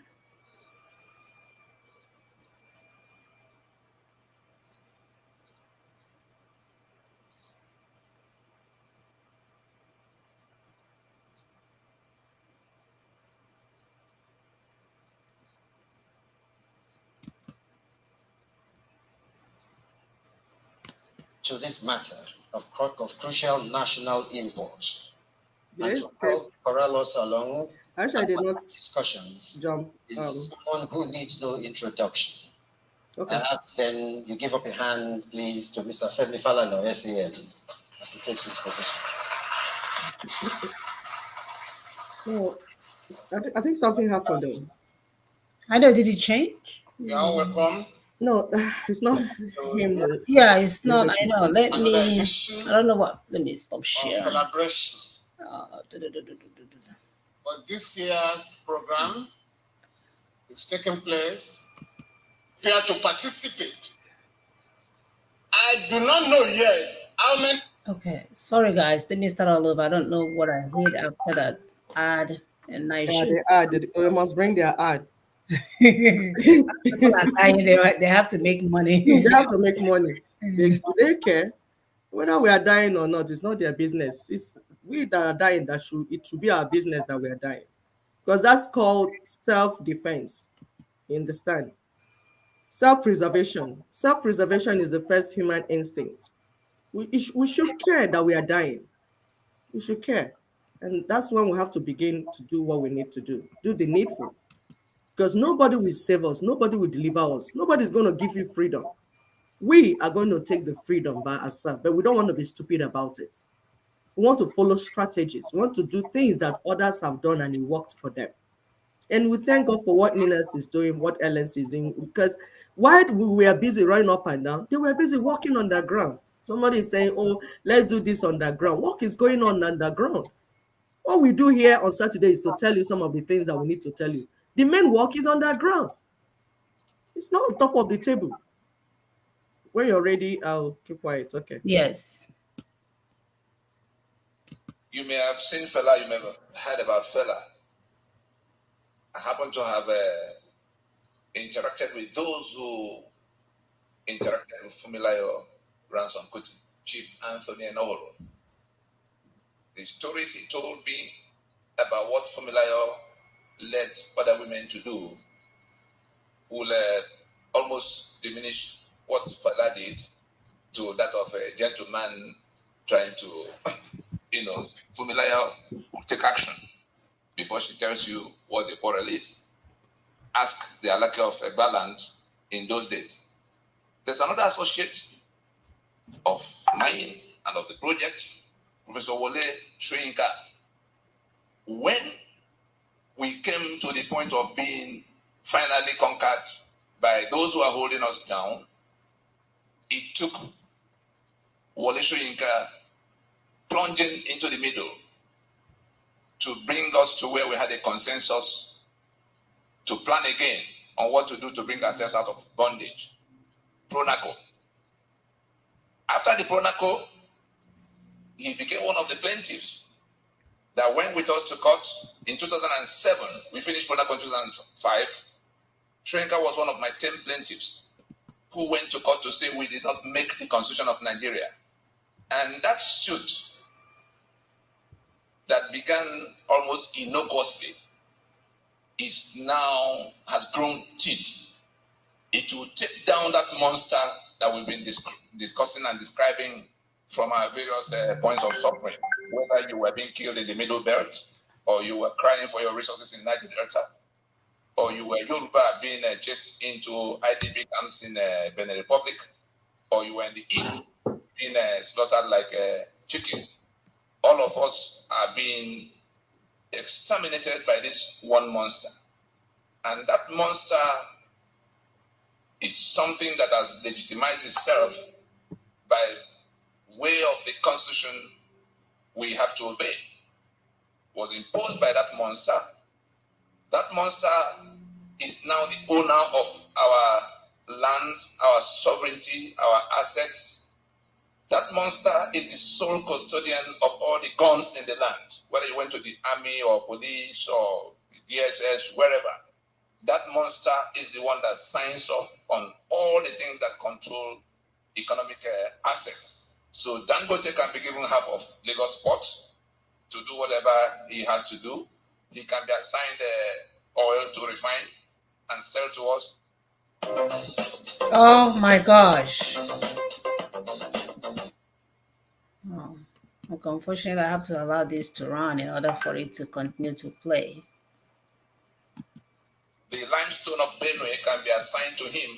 To this matter of crucial national import, and to help corral us along discussions is someone who needs no introduction. Okay. I ask then you give up a hand, please, to Mr. Femi Falana, SAN, as he takes his position. Oh, I think something happened though. I know, did it change? You are welcome. No, it's not him. Yeah, it's not. I know. Let me. I don't know what. Let me stop sharing. Celebration. But this year's program is taking place. Prepare to participate. I do not know yet how many. Okay, sorry guys. Let me start all over. I don't know what I did after that ad, and I should. They added. We must bring their ad. People are dying. They have to make money. They have to make money. Do they care whether we are dying or not? It's not their business. It's we that are dying that it should be our business that we are dying, because that's called self-defense. You understand? Self-preservation. Self-preservation is the first human instinct. We should care that we are dying. We should care. And that's when we have to begin to do what we need to do the needful. Because nobody will save us, nobody will deliver us, nobody's going to give you freedom. We are going to take the freedom by ourselves, but we don't want to be stupid about it. We want to follow strategies. We want to do things that others have done and it worked for them. And we thank God for what Ninas is doing, what LNC is doing, because while we were busy running up and down, they were busy walking on the ground. Somebody is saying, oh, let's do this underground. Work is going on underground. What we do here on Saturday is to tell you some of the things that we need to tell you. The main work is underground. It's not on top of the table. When you're ready, I'll keep quiet. Okay. Yes. You may have seen Fela, you may have heard about Fela. I happen to have interacted with those who interacted with Fumilayo Ransom Kuti, Chief Anthony Enohoro. The stories he told me about what Fumilayo led other women to do will almost diminish what Fela did to that of a gentleman trying to, Fumilayo will take action before she tells you what the quarrel is. Ask the Alake of Egbaland in those days. There's another associate of mine and of the project, Professor Wole Soyinka. When we came to the point of being finally conquered by those who are holding us down, it took Wole Soyinka plunging into the middle to bring us to where we had a consensus to plan again on what to do to bring ourselves out of bondage. Pronaco. After the Pronaco, he became one of the plaintiffs that went with us to court in 2007. We finished Pronaco in 2005. Soyinka was one of my 10 plaintiffs who went to court to say we did not make the Constitution of Nigeria. And that suit that began almost innocuously has grown teeth. It will take down that monster that we've been discussing and describing from our various points of suffering, whether you were being killed in the Middle Belt, or you were crying for your resources in Niger Delta, or you were Yoruba being chased into IDP camps in Benin Republic, or you were in the East being slaughtered like chicken. All of us are being exterminated by this one monster. And that monster is something that has legitimized itself by way of the Constitution we have to obey. It was imposed by that monster. That monster is now the owner of our lands, our sovereignty, our assets. That monster is the sole custodian of all the guns in the land, whether you went to the army or police or the DSS, wherever. That monster is the one that signs off on all the things that control economic assets. So Dangote can be given half of Lagos Port to do whatever he has to do. He can be assigned oil to refine and sell to us. Oh my gosh. Oh, okay, unfortunately, I have to allow this to run in order for it to continue to play. The limestone of Benue can be assigned to him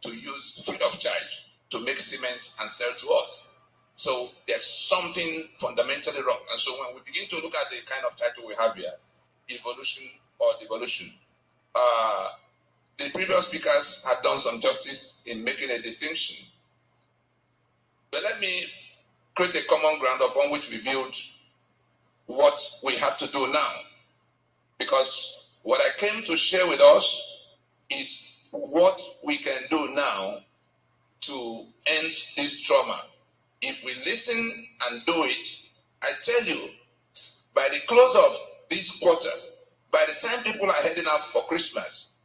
to use free of charge to make cement and sell to us. So there's something fundamentally wrong. And so when we begin to look at the kind of title we have here, evolution or devolution, the previous speakers have done some justice in making a distinction. But let me create a common ground upon which we build what we have to do now. Because what I came to share with us is what we can do now to end this trauma. If we listen and do it, I tell you, by the close of this quarter, by the time people are heading out for Christmas,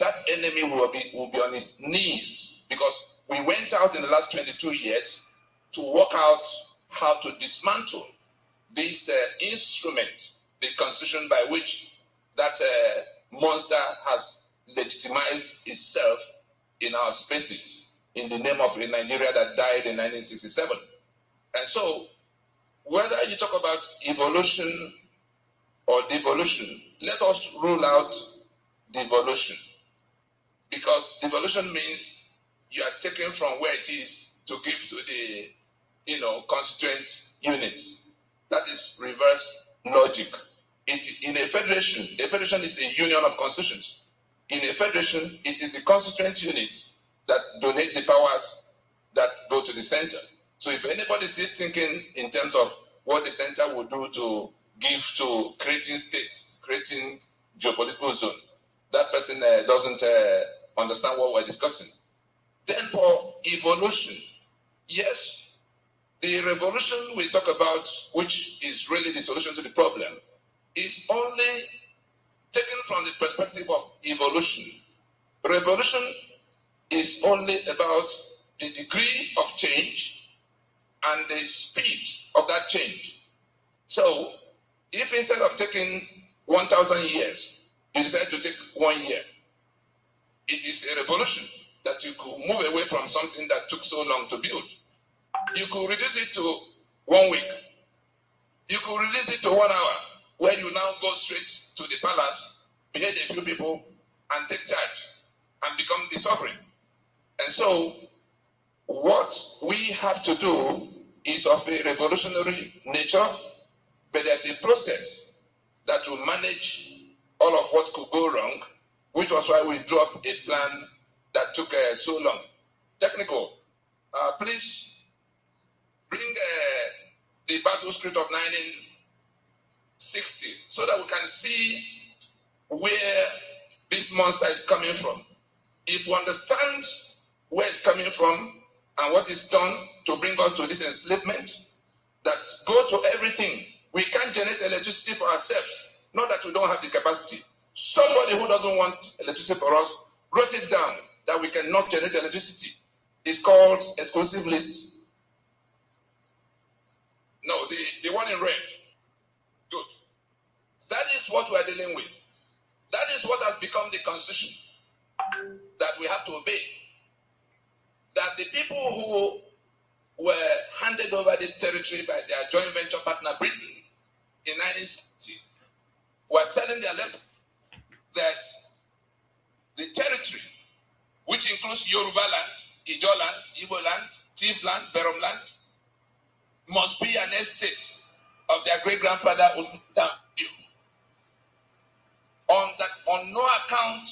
that enemy will be on his knees, because we went out in the last 22 years to work out how to dismantle this instrument, the constitution by which that monster has legitimized itself in our spaces in the name of a Nigeria that died in 1967. And so, whether you talk about evolution or devolution, let us rule out devolution, because devolution means you are taken from where it is to give to the constituent units. That is reverse logic. In a federation is a union of constitutions. In a federation, it is the constituent units that donate the powers that go to the center. So if anybody is still thinking in terms of what the center will do to give to creating states, creating geopolitical zone, that person doesn't understand what we're discussing. Then for evolution, yes, the revolution we talk about, which is really the solution to the problem, is only taken from the perspective of evolution. Revolution is only about the degree of change and the speed of that change. So, if instead of taking 1,000 years, you decide to take 1 year, it is a revolution that you could move away from something that took so long to build. You could reduce it to 1 week. You could reduce it to 1 hour, where you now go straight to the palace, behead a few people, and take charge, and become the sovereign. And so, what we have to do is of a revolutionary nature, but there's a process that will manage all of what could go wrong, which was why we dropped a plan that took so long. Technical, please bring the battle script of 1960 so that we can see where this monster is coming from. If we understand where it's coming from and what is done to bring us to this enslavement, that go to everything. We can't generate electricity for ourselves, not that we don't have the capacity. Somebody who doesn't want electricity for us wrote it down that we cannot generate electricity. It's called exclusive list. No, the one in red. Good. That is what we are dealing with. That is what has become the constitution that we have to obey. That the people who were handed over this territory by their joint venture partner Britain in 1960 were telling their left that the territory, which includes Yoruba land, Ijo land, Igbo land, Tiv land, Berom land, must be an estate of their great-grandfather Udambiu. On no account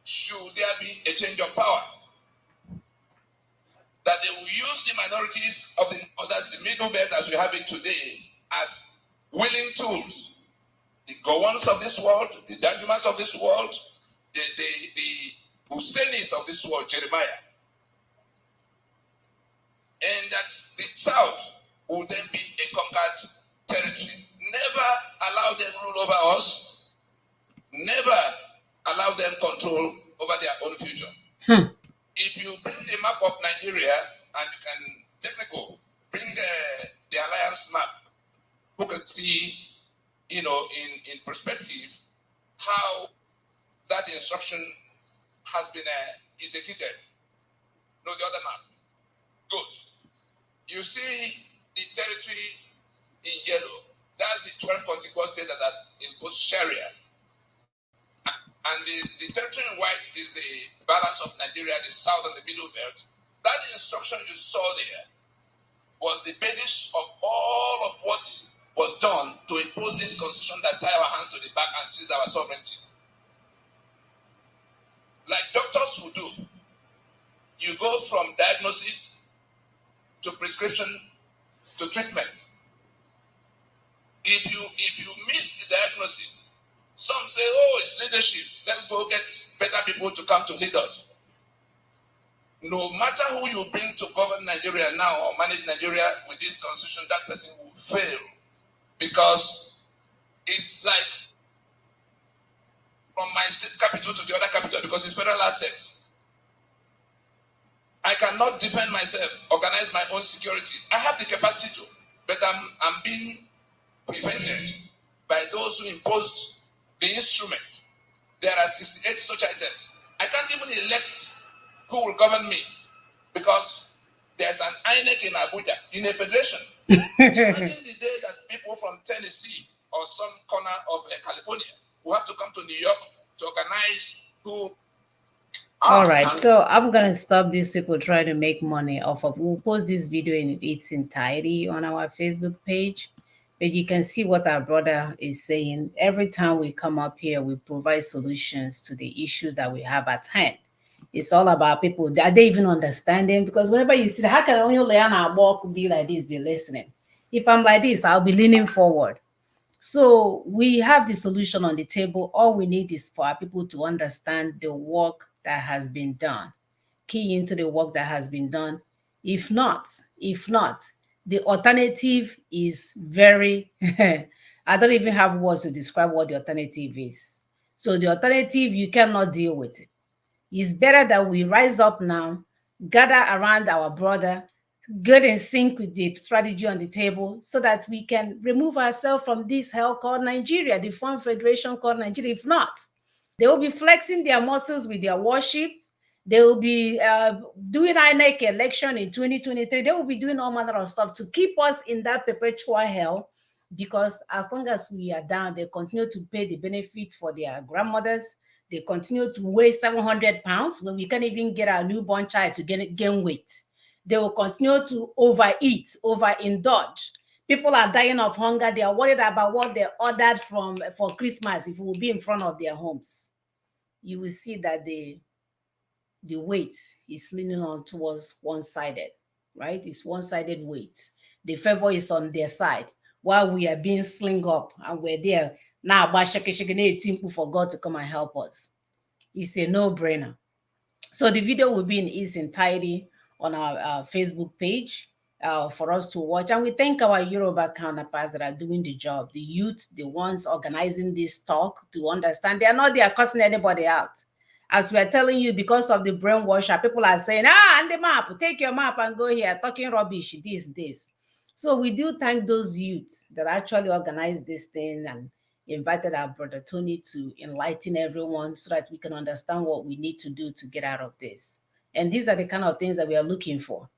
should there be a change of power. That they will use the minorities of the others, the middle belt as we have it today, as willing tools. The Gowons of this world, the Danjumas of this world, the Husseinis of this world, Jeremiah. And that the South will then be a conquered territory. Never allow them rule over us. Never allow them control over their own future. If you bring the map of Nigeria, and you can bring the alliance map, you can see, in perspective, how that instruction has been executed. No, the other map. Good. You see the territory in yellow. That's the 12 contiguous states that impose Sharia. And the territory in white is the balance of Nigeria, the south and the middle belt. That instruction you saw there was the basis of all of what was done to impose this constitution that tie our hands to the back and seize our sovereignties. Like doctors will do, you go from diagnosis to prescription to treatment. If you miss the diagnosis, some say, oh, it's leadership. Let's go get better people to come to lead us. No matter who you bring to govern Nigeria now or manage Nigeria with this constitution, that person will fail. Because it's like from my state capital to the other capital because it's federal asset. I cannot defend myself, organize my own security. I have the capacity to, but I'm being prevented by those who imposed the instrument. There are 68 such items. I can't even elect who will govern me because there's an INEC in Abuja, in a federation. Imagine the day that people from Tennessee or some corner of California will have to come to New York to organize who. All right, so I'm gonna stop these people trying to make money off of. We'll post this video in its entirety on our Facebook page, but you can see what our brother is saying. Every time we come up here, we provide solutions to the issues that we have at hand. It's all about people. Are they even understanding? Because whenever you see, how can only learn our walk be like this, be listening? If I'm like this, I'll be leaning forward. So we have the solution on the table. All we need is for our people to understand the work that has been done. Key into the work that has been done. If not, the alternative is very, I don't even have words to describe what the alternative is. So the alternative, you cannot deal with it. It's better that we rise up now, gather around our brother, get in sync with the strategy on the table so that we can remove ourselves from this hell called Nigeria, the foreign federation called Nigeria. If not, they will be flexing their muscles with their warships. They will be doing INEC election in 2023. They will be doing all manner of stuff to keep us in that perpetual hell, because as long as we are down, they continue to pay the benefits for their grandmothers. They continue to weigh 700 pounds when we can't even get our newborn child to gain weight. They will continue to overeat, overindulge. People are dying of hunger. They are worried about what they ordered for Christmas if it will be in front of their homes. You will see that the weight is leaning on towards one-sided, right? It's one-sided weight. The favor is on their side while we are being sling up and we're there now by shaking for God to come and help us. It's a no-brainer. So the video will be in its entirety on our Facebook page for us to watch. And we thank our Yoruba counterparts that are doing the job. The youth, the ones organizing this talk, to understand they are not there cussing anybody out. As we are telling you, because of the brainwasher, people are saying, and the map, take your map and go here, talking rubbish, this. So we do thank those youths that actually organized this thing and invited our brother Tony to enlighten everyone so that we can understand what we need to do to get out of this. And these are the kind of things that we are looking for.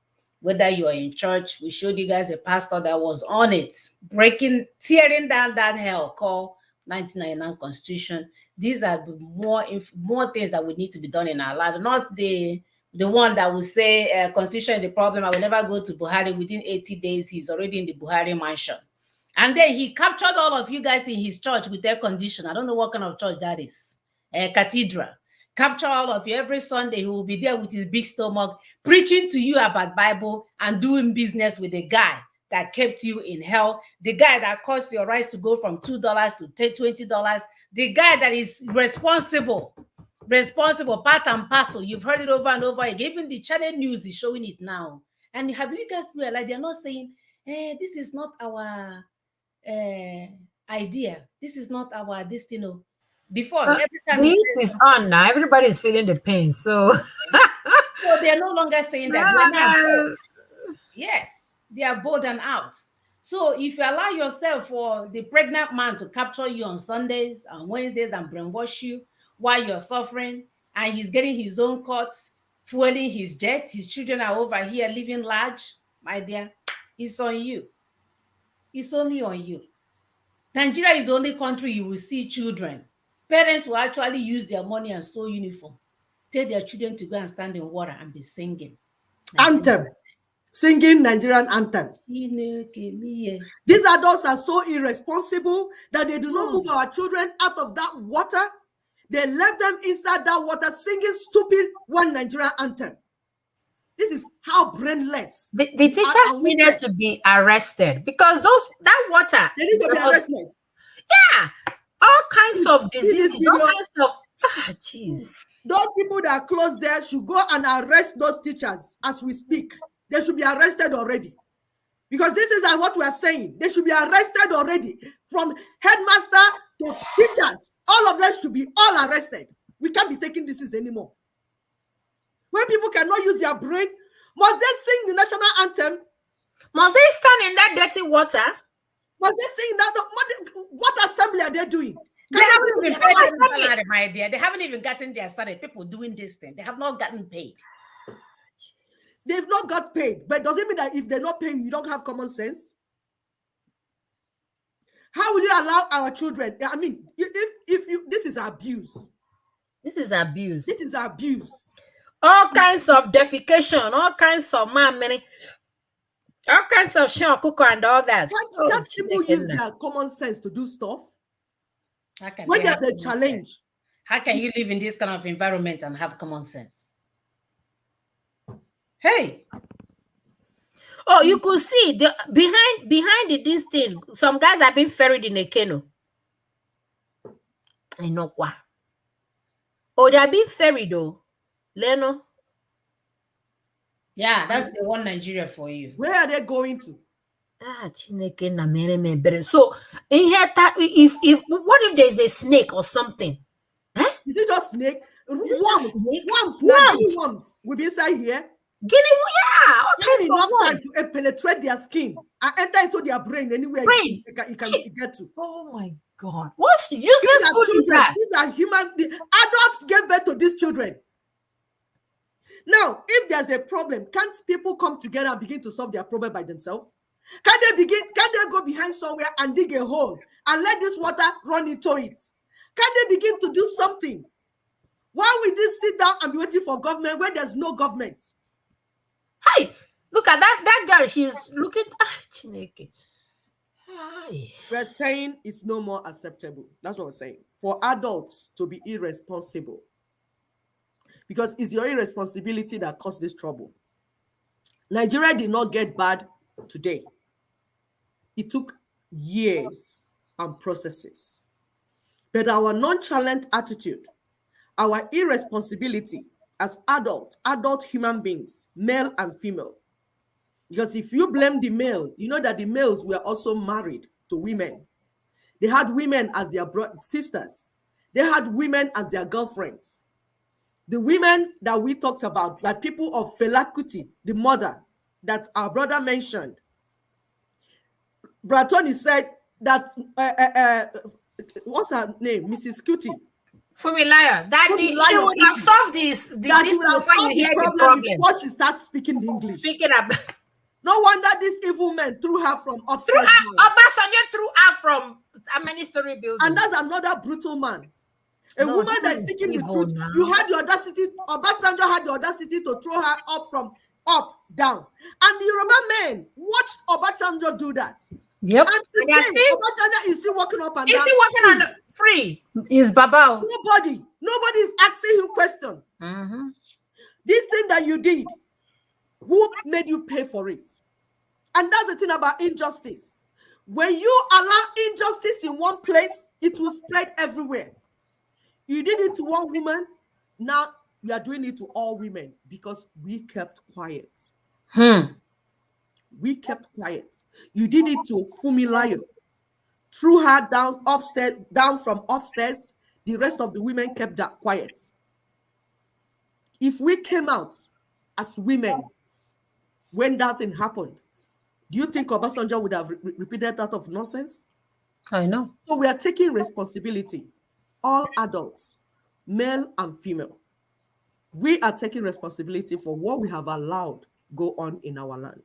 Whether you are in church, we showed you guys a pastor that was on it, tearing down that hell called 1999 Constitution. These are more things that would need to be done in our land, not the one that will say Constitution is the problem. I will never go to Buhari. Within 80 days, he's already in the Buhari mansion. And then he captured all of you guys in his church with air condition. I don't know what kind of church that is. A cathedral. Capture all of you. Every Sunday, he will be there with his big stomach, preaching to you about Bible and doing business with the guy that kept you in hell, the guy that caused your rice to go from $2 to $20, the guy that is responsible, part and parcel. You've heard it over and over again. Even the channel news is showing it now. And have you guys realized they're not saying, this is not our idea. This is not our destiny. Before, every time the heat is on now, everybody is feeling the pain. So they're no longer saying that. They're not. Yes, they are bold and out. So if you allow yourself for the pregnant man to capture you on Sundays and Wednesdays and brainwash you while you're suffering, and he's getting his own cuts, fueling his jet, his children are over here living large, my dear, it's on you. It's only on you. Nigeria is the only country you will see children. Parents will actually use their money and sew uniform, tell their children to go and stand in water and be singing. Anthem. Singing Nigerian anthem. These adults are so irresponsible that they do not move our children out of that water. They left them inside that water singing stupid one Nigerian anthem. This is how brainless. The teachers needed to be arrested because that water. They need to be arrested. Yeah, all kinds of diseases, all kinds of jeez. Those people that are close there should go and arrest those teachers as we speak. They should be arrested already. Because this is what we are saying. They should be arrested already. From headmaster to teachers, all of them should be all arrested. We can't be taking this anymore. When people cannot use their brain, must they sing the national anthem? Must they stand in that dirty water? Must they sing that? What assembly are they doing? They haven't even paid, my dear. They haven't even gotten their salary. People doing this thing, they have not gotten paid. They've not got paid. But does it mean that if they're not paying, you don't have common sense? How will you allow our children? I mean, if you, this is abuse. This is abuse. This is abuse. All kinds of defecation, all kinds of money, all kinds of shit, cook and all that. Can't people use their common sense to do stuff? When there's a challenge. How can you live in this kind of environment and have common sense? Hey. Oh, you could see the behind this thing. Some guys have been ferried in a canoe. I know what. Oh, they have been ferried though. Leno. Yeah, that's the one Nigeria for you. Where are they going to? So in here, if what if there's a snake or something? Huh? Is it just snake? Worms will be inside here. All kinds of enough time to penetrate their skin and enter into their brain anywhere you can get to. Oh my God! What's useless food is that? These are human. The adults gave birth to these children. Now, if there's a problem, can't people come together and begin to solve their problem by themselves? Can they go behind somewhere and dig a hole and let this water run into it? Can they begin to do something? Why would they sit down and be waiting for government when there's no government? Hey, look at that girl. She's looking. Chineke. We're saying it's no more acceptable. That's what we're saying. For adults to be irresponsible. Because it's your irresponsibility that caused this trouble. Nigeria did not get bad today. It took years and processes. But our nonchalant attitude, our irresponsibility as adult human beings, male and female. Because if you blame the male, you know that the males were also married to women. They had women as their sisters. They had women as their girlfriends. The women that we talked about, like people of Fela Kuti, the mother that our brother mentioned. Bratoni said that, what's her name? Mrs. Kuti. Fumilayo, she would have solved this. That she would have solved the problem before she starts speaking the English. No wonder this evil man threw her from upstairs. Obasanjo threw her from a many-story building. And that's another brutal man. A woman that is speaking the truth. Now. You had the audacity, Obasanjo had the audacity to throw her up, down. And the Yoruba men watched Obasanjo do that. Yep. And today, Obasanjo is still walking up and down. Is he walking on the free? Is Baba. Nobody is asking him question. Mm-hmm. This thing that you did, who made you pay for it? And that's the thing about injustice. When you allow injustice in one place, it will spread everywhere. You did it to one woman, now you are doing it to all women because we kept quiet. We kept quiet. You did it to Fumilayo. Threw her down from upstairs. The rest of the women kept that quiet. If we came out as women when that thing happened, do you think Obasanjo would have repeated that of nonsense? I know. So we are taking responsibility. All adults, male and female, we are taking responsibility for what we have allowed go on in our land.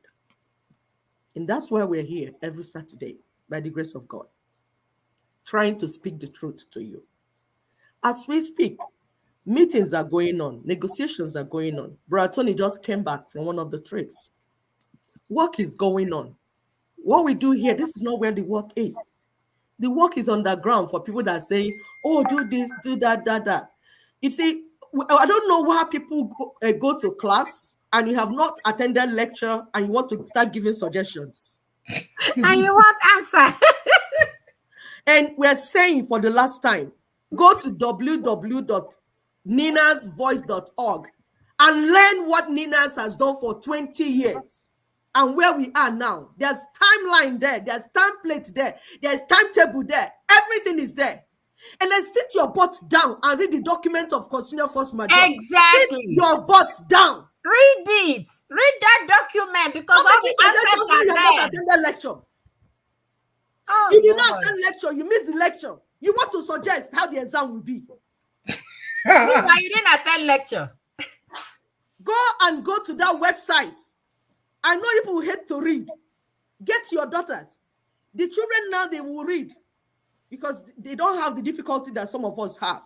And that's why we're here every Saturday, by the grace of God, trying to speak the truth to you. As we speak, meetings are going on, negotiations are going on. Brother Tony just came back from one of the trips. Work is going on. What we do here, this is not where the work is. The work is on the ground for people that say, oh, do this, do that. You see, I don't know why people go to class and you have not attended lecture and you want to start giving suggestions. And you want answer. And we're saying for the last time, go to www.ninasvoice.org and learn what Ninas has done for 20 years. and where we are now. There's timeline there. There's template there. There's timetable there. Everything is there. And then sit your butt down and read the document of constitutional force majeure. Exactly. Sit your butt down. Read it. Read that document, because all the answers are there. Not attend lecture. Oh, you did not attend lecture. You missed the lecture. You want to suggest how the exam will be. Meanwhile, you didn't attend lecture. Go to that website. I know people hate to read. Get your daughters. The children now, they will read because they don't have the difficulty that some of us have.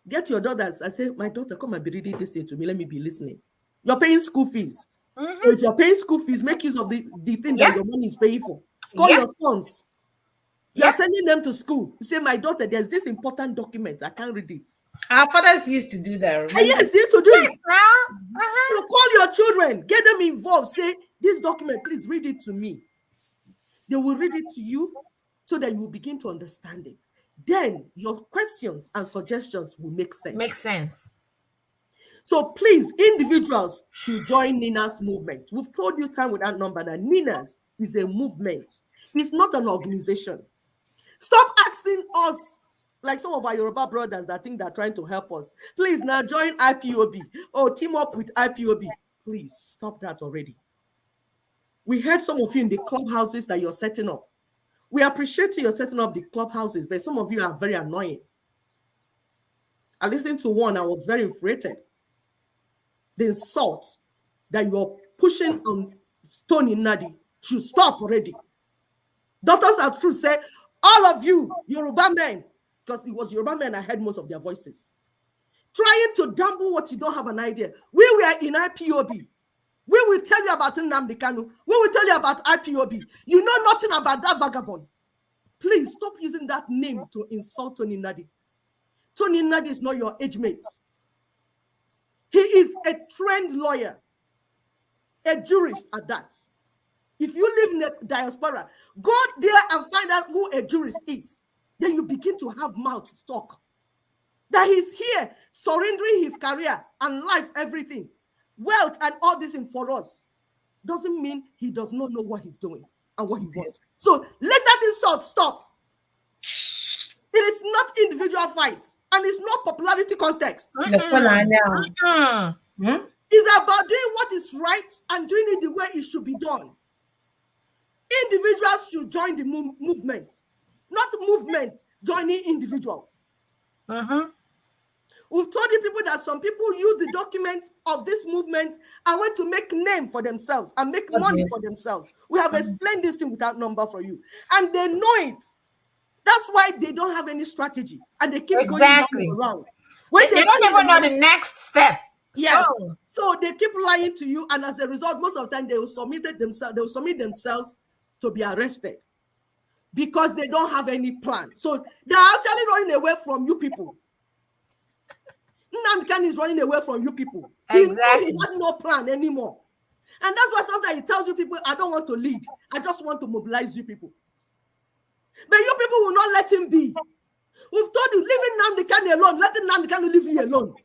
Get your daughters. I say, my daughter, come and be reading this thing to me. Let me be listening. You're paying school fees. So if you're paying school fees, make use of the thing that your money is paying for. Call your sons. You're sending them to school. You say, my daughter, there's this important document. I can't read it. Our fathers used to do that. Remember? Yes, they used to do it. So call your children. Get them involved. Say, this document, please read it to me. They will read it to you so that you will begin to understand it. Then your questions and suggestions will make sense. Make sense. So please, individuals should join Nina's movement. We've told you time without number that Nina's is a movement. It's not an organization. Stop asking us, like some of our Yoruba brothers that think they're trying to help us. Please now join IPOB or team up with IPOB. Please stop that already. We heard some of you in the clubhouses that you're setting up. We appreciate you setting up the clubhouses, but some of you are very annoying. I listened to one, I was very infuriated. The insult that you're pushing on Stony Nadi should stop already. Doctors are true, say, all of you, Yoruba men, because it was Yoruba men I heard most of their voices, trying to damble what you don't have an idea. We were in IPOB. We will tell you about Nnamdi Kanu. We will tell you about IPOB. You know nothing about that vagabond. Please stop using that name to insult Tony Nadi. Tony Nadi is not your age mate. He is a trained lawyer, a jurist at that. If you live in the diaspora, go there and find out who a jurist is. Then you begin to have mouth to talk. That he's here surrendering his career and life, everything, wealth and all this in for us, doesn't mean he does not know what he's doing and what he wants. So let that insult stop. It is not individual fights and it's not popularity context. It's about doing what is right and doing it the way it should be done. Individuals should join the movement, not movement joining individuals. We've told you people that some people use the document of this movement and want to make name for themselves and make money for themselves. We have explained this thing without number for you. And they know it. That's why they don't have any strategy. And they keep going around. When they don't even know the next step. Yes. So they keep lying to you. And as a result, most of the time they will submit themselves to be arrested. Because they don't have any plan. So they're actually running away from you people. Nnamdi Kanu is running away from you people. Exactly. He has no plan anymore. And that's why sometimes he tells you people, I don't want to lead. I just want to mobilize you people. But you people will not let him be. We've told you, leaving Nnamdi Kanu alone, letting Nnamdi Kanu leave you alone.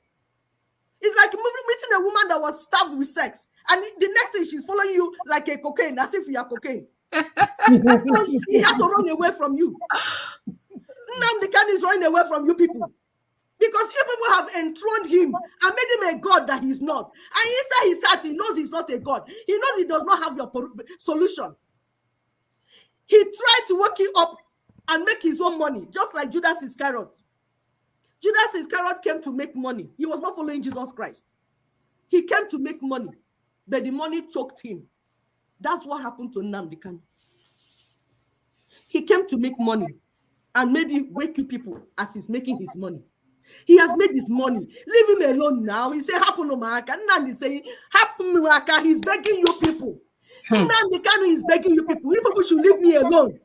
It's like meeting a woman that was starved with sex. And the next thing she's following you like a cocaine, as if you are cocaine. So he has to run away from you. Nnamdi Kanu is running away from you people. Because you people have enthroned him and made him a god that he's not. And inside his heart, he knows he's not a god. He knows he does not have your solution. He tried to work you up and make his own money, just like Judas Iscariot. Judas Iscariot came to make money. He was not following Jesus Christ. He came to make money, but the money choked him. That's what happened to Nnamdi Kanu. He came to make money and maybe wake you people as he's making his money. He has made his money. Leave him alone now. He say, happen no maka. Nnamdi saying, happen no maka. He's begging you people. Nnamdi Kanu is begging you people. You people should leave me alone.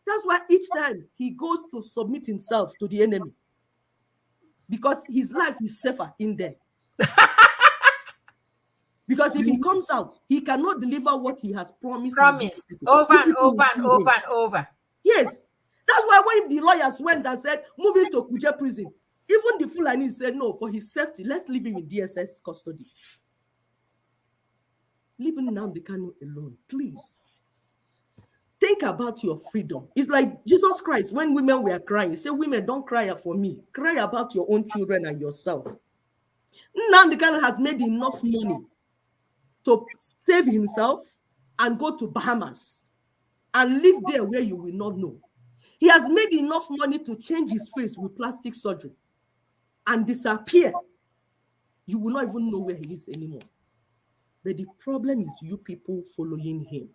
That's why each time he goes to submit himself to the enemy. Because his life is safer in there. Because if he comes out, he cannot deliver what he has promised. Over and over and over and over. Yes. That's why when the lawyers went and said, move him to Kuje prison, even the Fulani said, no, for his safety, let's leave him in DSS custody. Leave Nnamdi Kanu alone, please. Think about your freedom. It's like Jesus Christ, when women were crying, he said, women, don't cry for me. Cry about your own children and yourself. Nnamdi Kanu has made enough money to save himself and go to Bahamas and live there where you will not know. He has made enough money to change his face with plastic surgery and disappear. You will not even know where he is anymore. But the problem is you people following him.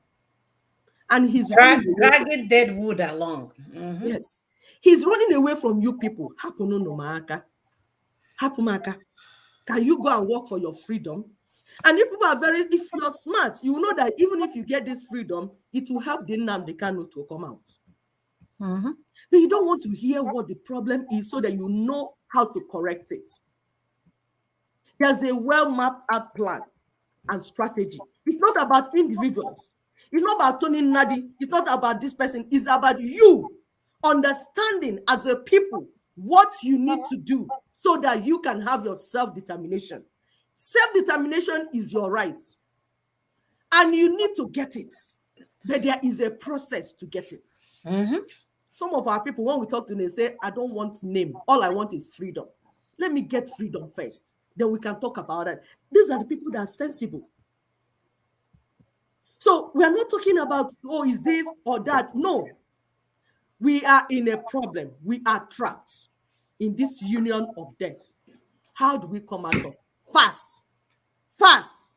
And he's dragging dead wood along. Mm-hmm. Yes. He's running away from you people. Hapumaka. Can you go and work for your freedom? And if people are if you're smart, you know that even if you get this freedom, it will help the Nnamdi Kanu to come out. Mm-hmm. But you don't want to hear what the problem is so that you know how to correct it. There's a well-mapped out plan and strategy. It's not about individuals. It's not about Tony Nadi. It's not about this person. It's about you understanding as a people what you need to do so that you can have your self-determination. Self-determination is your right. And you need to get it. But there is a process to get it. Mm-hmm. Some of our people, when we talk to them, they say, I don't want name. All I want is freedom. Let me get freedom first. Then we can talk about it. These are the people that are sensible. So we're not talking about, oh, is this or that? No. We are in a problem. We are trapped in this union of death. How do we come out of fast? Fast.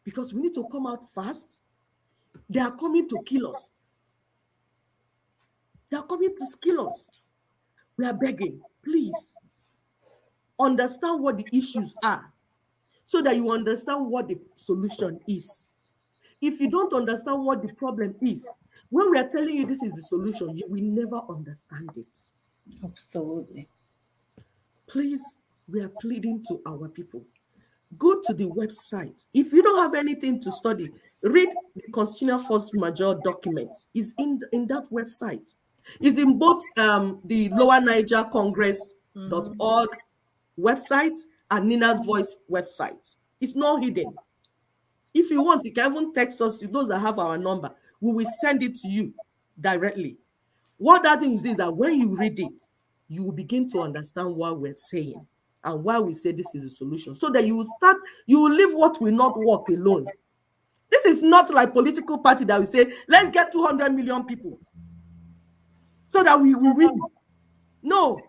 Because we need to come out fast. They are coming to kill us. They are coming to kill us. We are begging, please, understand what the issues are so that you understand what the solution is. If you don't understand what the problem is, when we are telling you this is the solution, you will never understand it. Absolutely. Please, we are pleading to our people. Go to the website. If you don't have anything to study, read the Constitutional Force Majeure document. It's in that website. It's in both the Lower Niger Congress.org website and Nina's Voice website. It's not hidden. If you want, you can even text us, those that have our number. We will send it to you directly. What that is that when you read it, you will begin to understand what we're saying and why we say this is a solution. So that you will leave what will not work alone. This is not like political party that we say, let's get 200 million people so that we will win. No.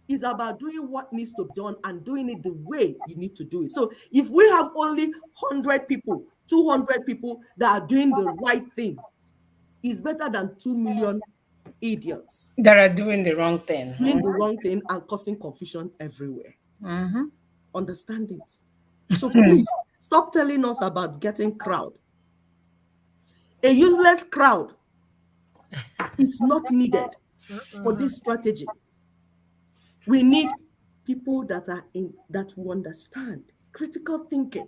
It's about doing what needs to be done and doing it the way you need to do it. So if we have only 100 people, 200 people that are doing the right thing, it's better than 2 million idiots that are doing the wrong thing. Doing the wrong thing and causing confusion everywhere. Mm-hmm. Understand it. So please stop telling us about getting crowd. A useless crowd is not needed for this strategy. We need people that will understand critical thinking.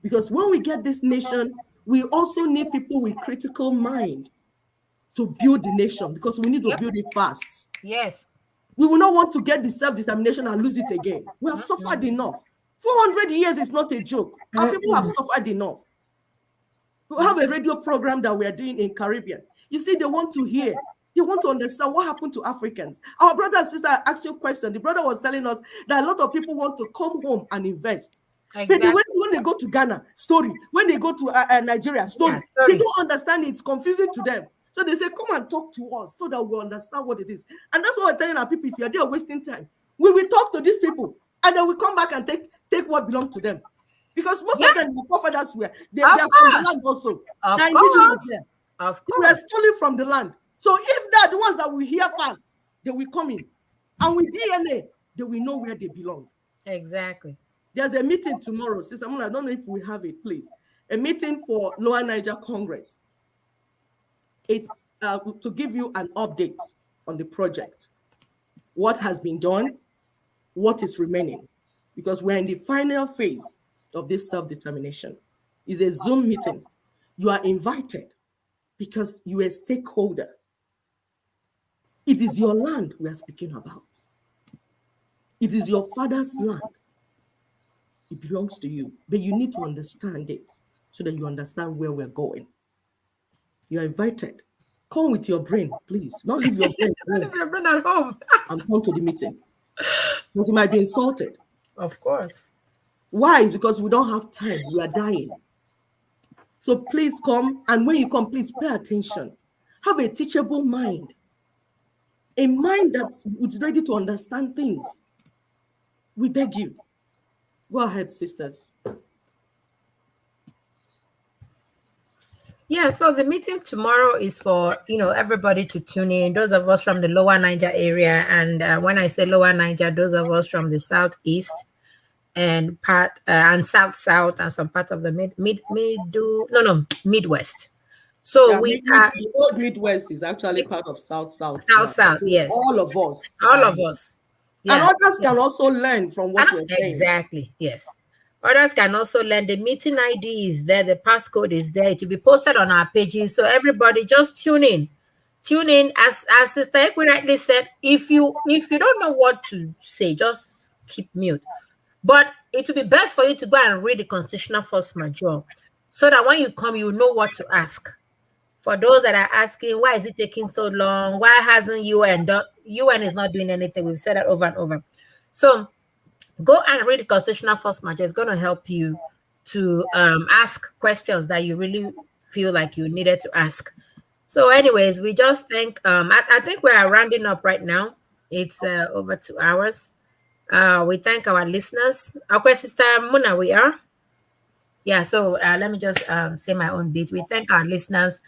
Because when we get this nation, we also need people with critical mind to build the nation, because we need to build it fast. Yes. We will not want to get the self-determination and lose it again. We have suffered enough. 400 years is not a joke. Our people have suffered enough. We have a radio program that we are doing in Caribbean. You see, they want to hear. They want to understand what happened to Africans. Our brother and sister asked you a question. The brother was telling us that a lot of people want to come home and invest. Exactly. But when they go to Ghana, story. When they go to Nigeria, story. They don't understand it. It's confusing to them. So they say, come and talk to us so that we understand what it is. And that's what we're telling our people. If you're there wasting time, we will talk to these people and then we come back and take what belongs to them. Because most of them, the forefathers were, they are from the land also. Of course. Of course. We are stolen from the land. So if they are the ones that will hear fast, they will come in. And with DNA, they will know where they belong. Exactly. There's a meeting tomorrow. Sister Mona, I don't know if we have it, please. A meeting for Lower Niger Congress. It's to give you an update on the project. What has been done, what is remaining. Because we're in the final phase of this self-determination. It's a Zoom meeting. You are invited because you are a stakeholder. It is your land we are speaking about. It is your father's land. It belongs to you, but you need to understand it. so that you understand where we're going. You're invited. Come with your brain, please. Don't leave your brain at home. Leave your brain at home. And come to the meeting. Because you might be insulted. Of course. Why? It's because we don't have time. We are dying. So please come. And when you come, please pay attention. Have a teachable mind. A mind that is ready to understand things. We beg you. Go ahead, sisters. Yeah, so the meeting tomorrow is for, everybody to tune in. Those of us from the Lower Niger area, and when I say Lower Niger, those of us from the southeast and south and some part of the Midwest. So the old Midwest is actually part of South now. South, yes. All of us. All of us. Yeah. And others can also learn from what we're saying. Exactly, yes. Others can also learn. The meeting ID is there. The passcode is there. It will be posted on our pages. So everybody just tune in. Tune in. As Sister Ekwe rightly said, if you don't know what to say, just keep mute. But it will be best for you to go and read the constitutional force majeure so that when you come, you know what to ask. For those that are asking, why is it taking so long? Why hasn't UN done? UN is not doing anything. We've said that over and over. So go and read the constitutional force majeure. It's going to help you to ask questions that you really feel like you needed to ask. So anyways, we just think, I think we are rounding up right now. It's over 2 hours. We thank our listeners. Okay, Sister Muna, we are. Yeah, so let me just say my own bit. We thank our listeners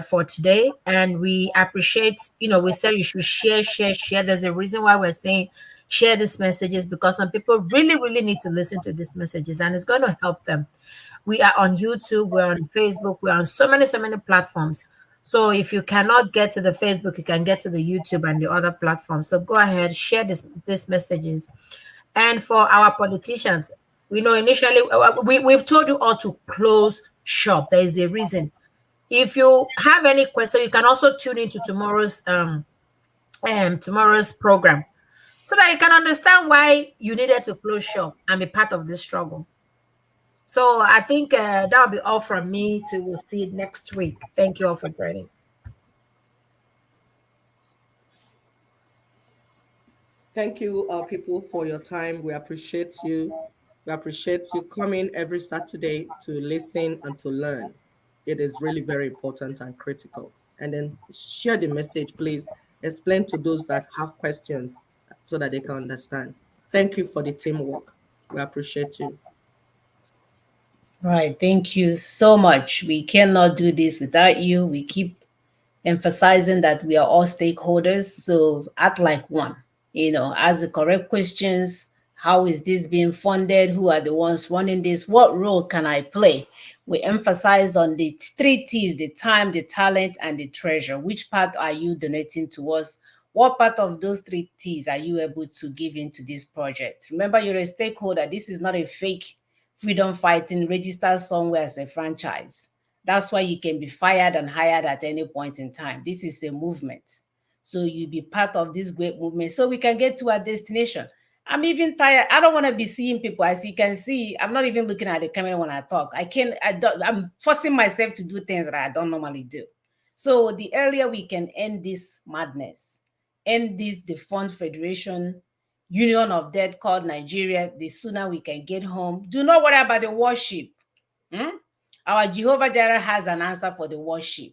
for today, and we appreciate, we said you should share. There's a reason why we're saying share these messages, because some people really, really need to listen to these messages, and it's going to help them. We are on YouTube, we're on Facebook, we're on so many platforms. So if you cannot get to the Facebook, you can get to the YouTube and the other platforms. So go ahead, share these messages. And for our politicians, we know initially we've told you all to close shop. There is a reason. If you have any question, you can also tune into tomorrow's program, so that you can understand why you needed to close shop and be part of this struggle. So I think that'll be all from me. We'll see you next week. Thank you all for joining. Thank you, people, for your time. We appreciate you. We appreciate you coming every Saturday to listen and to learn. It is really very important and critical. And then share the message, please. Explain to those that have questions so that they can understand. Thank you for the teamwork. We appreciate you. Right. Thank you so much. We cannot do this without you. We keep emphasizing that we are all stakeholders. So act like one, ask the correct questions. How is this being funded? Who are the ones running this? What role can I play? We emphasize on the 3 T's: the time, the talent, and the treasure. Which part are you donating to us? What part of those 3 T's are you able to give into this project? Remember, you're a stakeholder. This is not a fake freedom fighting registered somewhere as a franchise. That's why you can be fired and hired at any point in time. This is a movement. So you be part of this great movement so we can get to our destination. I'm even tired. I don't want to be seeing people. As you can see, I'm not even looking at the camera when I talk. I'm forcing myself to do things that I don't normally do. So the earlier we can end this madness, end this defunct federation, union of death called Nigeria, the sooner we can get home. Do not worry about the worship. Our Jehovah Jireh has an answer for the worship.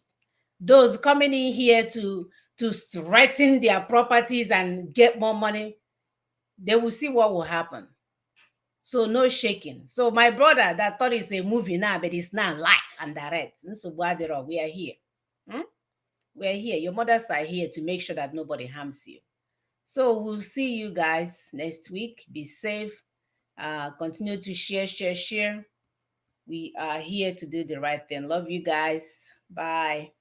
Those coming in here to threaten their properties and get more money, they will see what will happen. So no shaking. So my brother that thought it's a movie now, but it's not live and direct. So we are here. We are here. Your mothers are here to make sure that nobody harms you. So we'll see you guys next week. Be safe. Continue to share. We are here to do the right thing. Love you guys. Bye.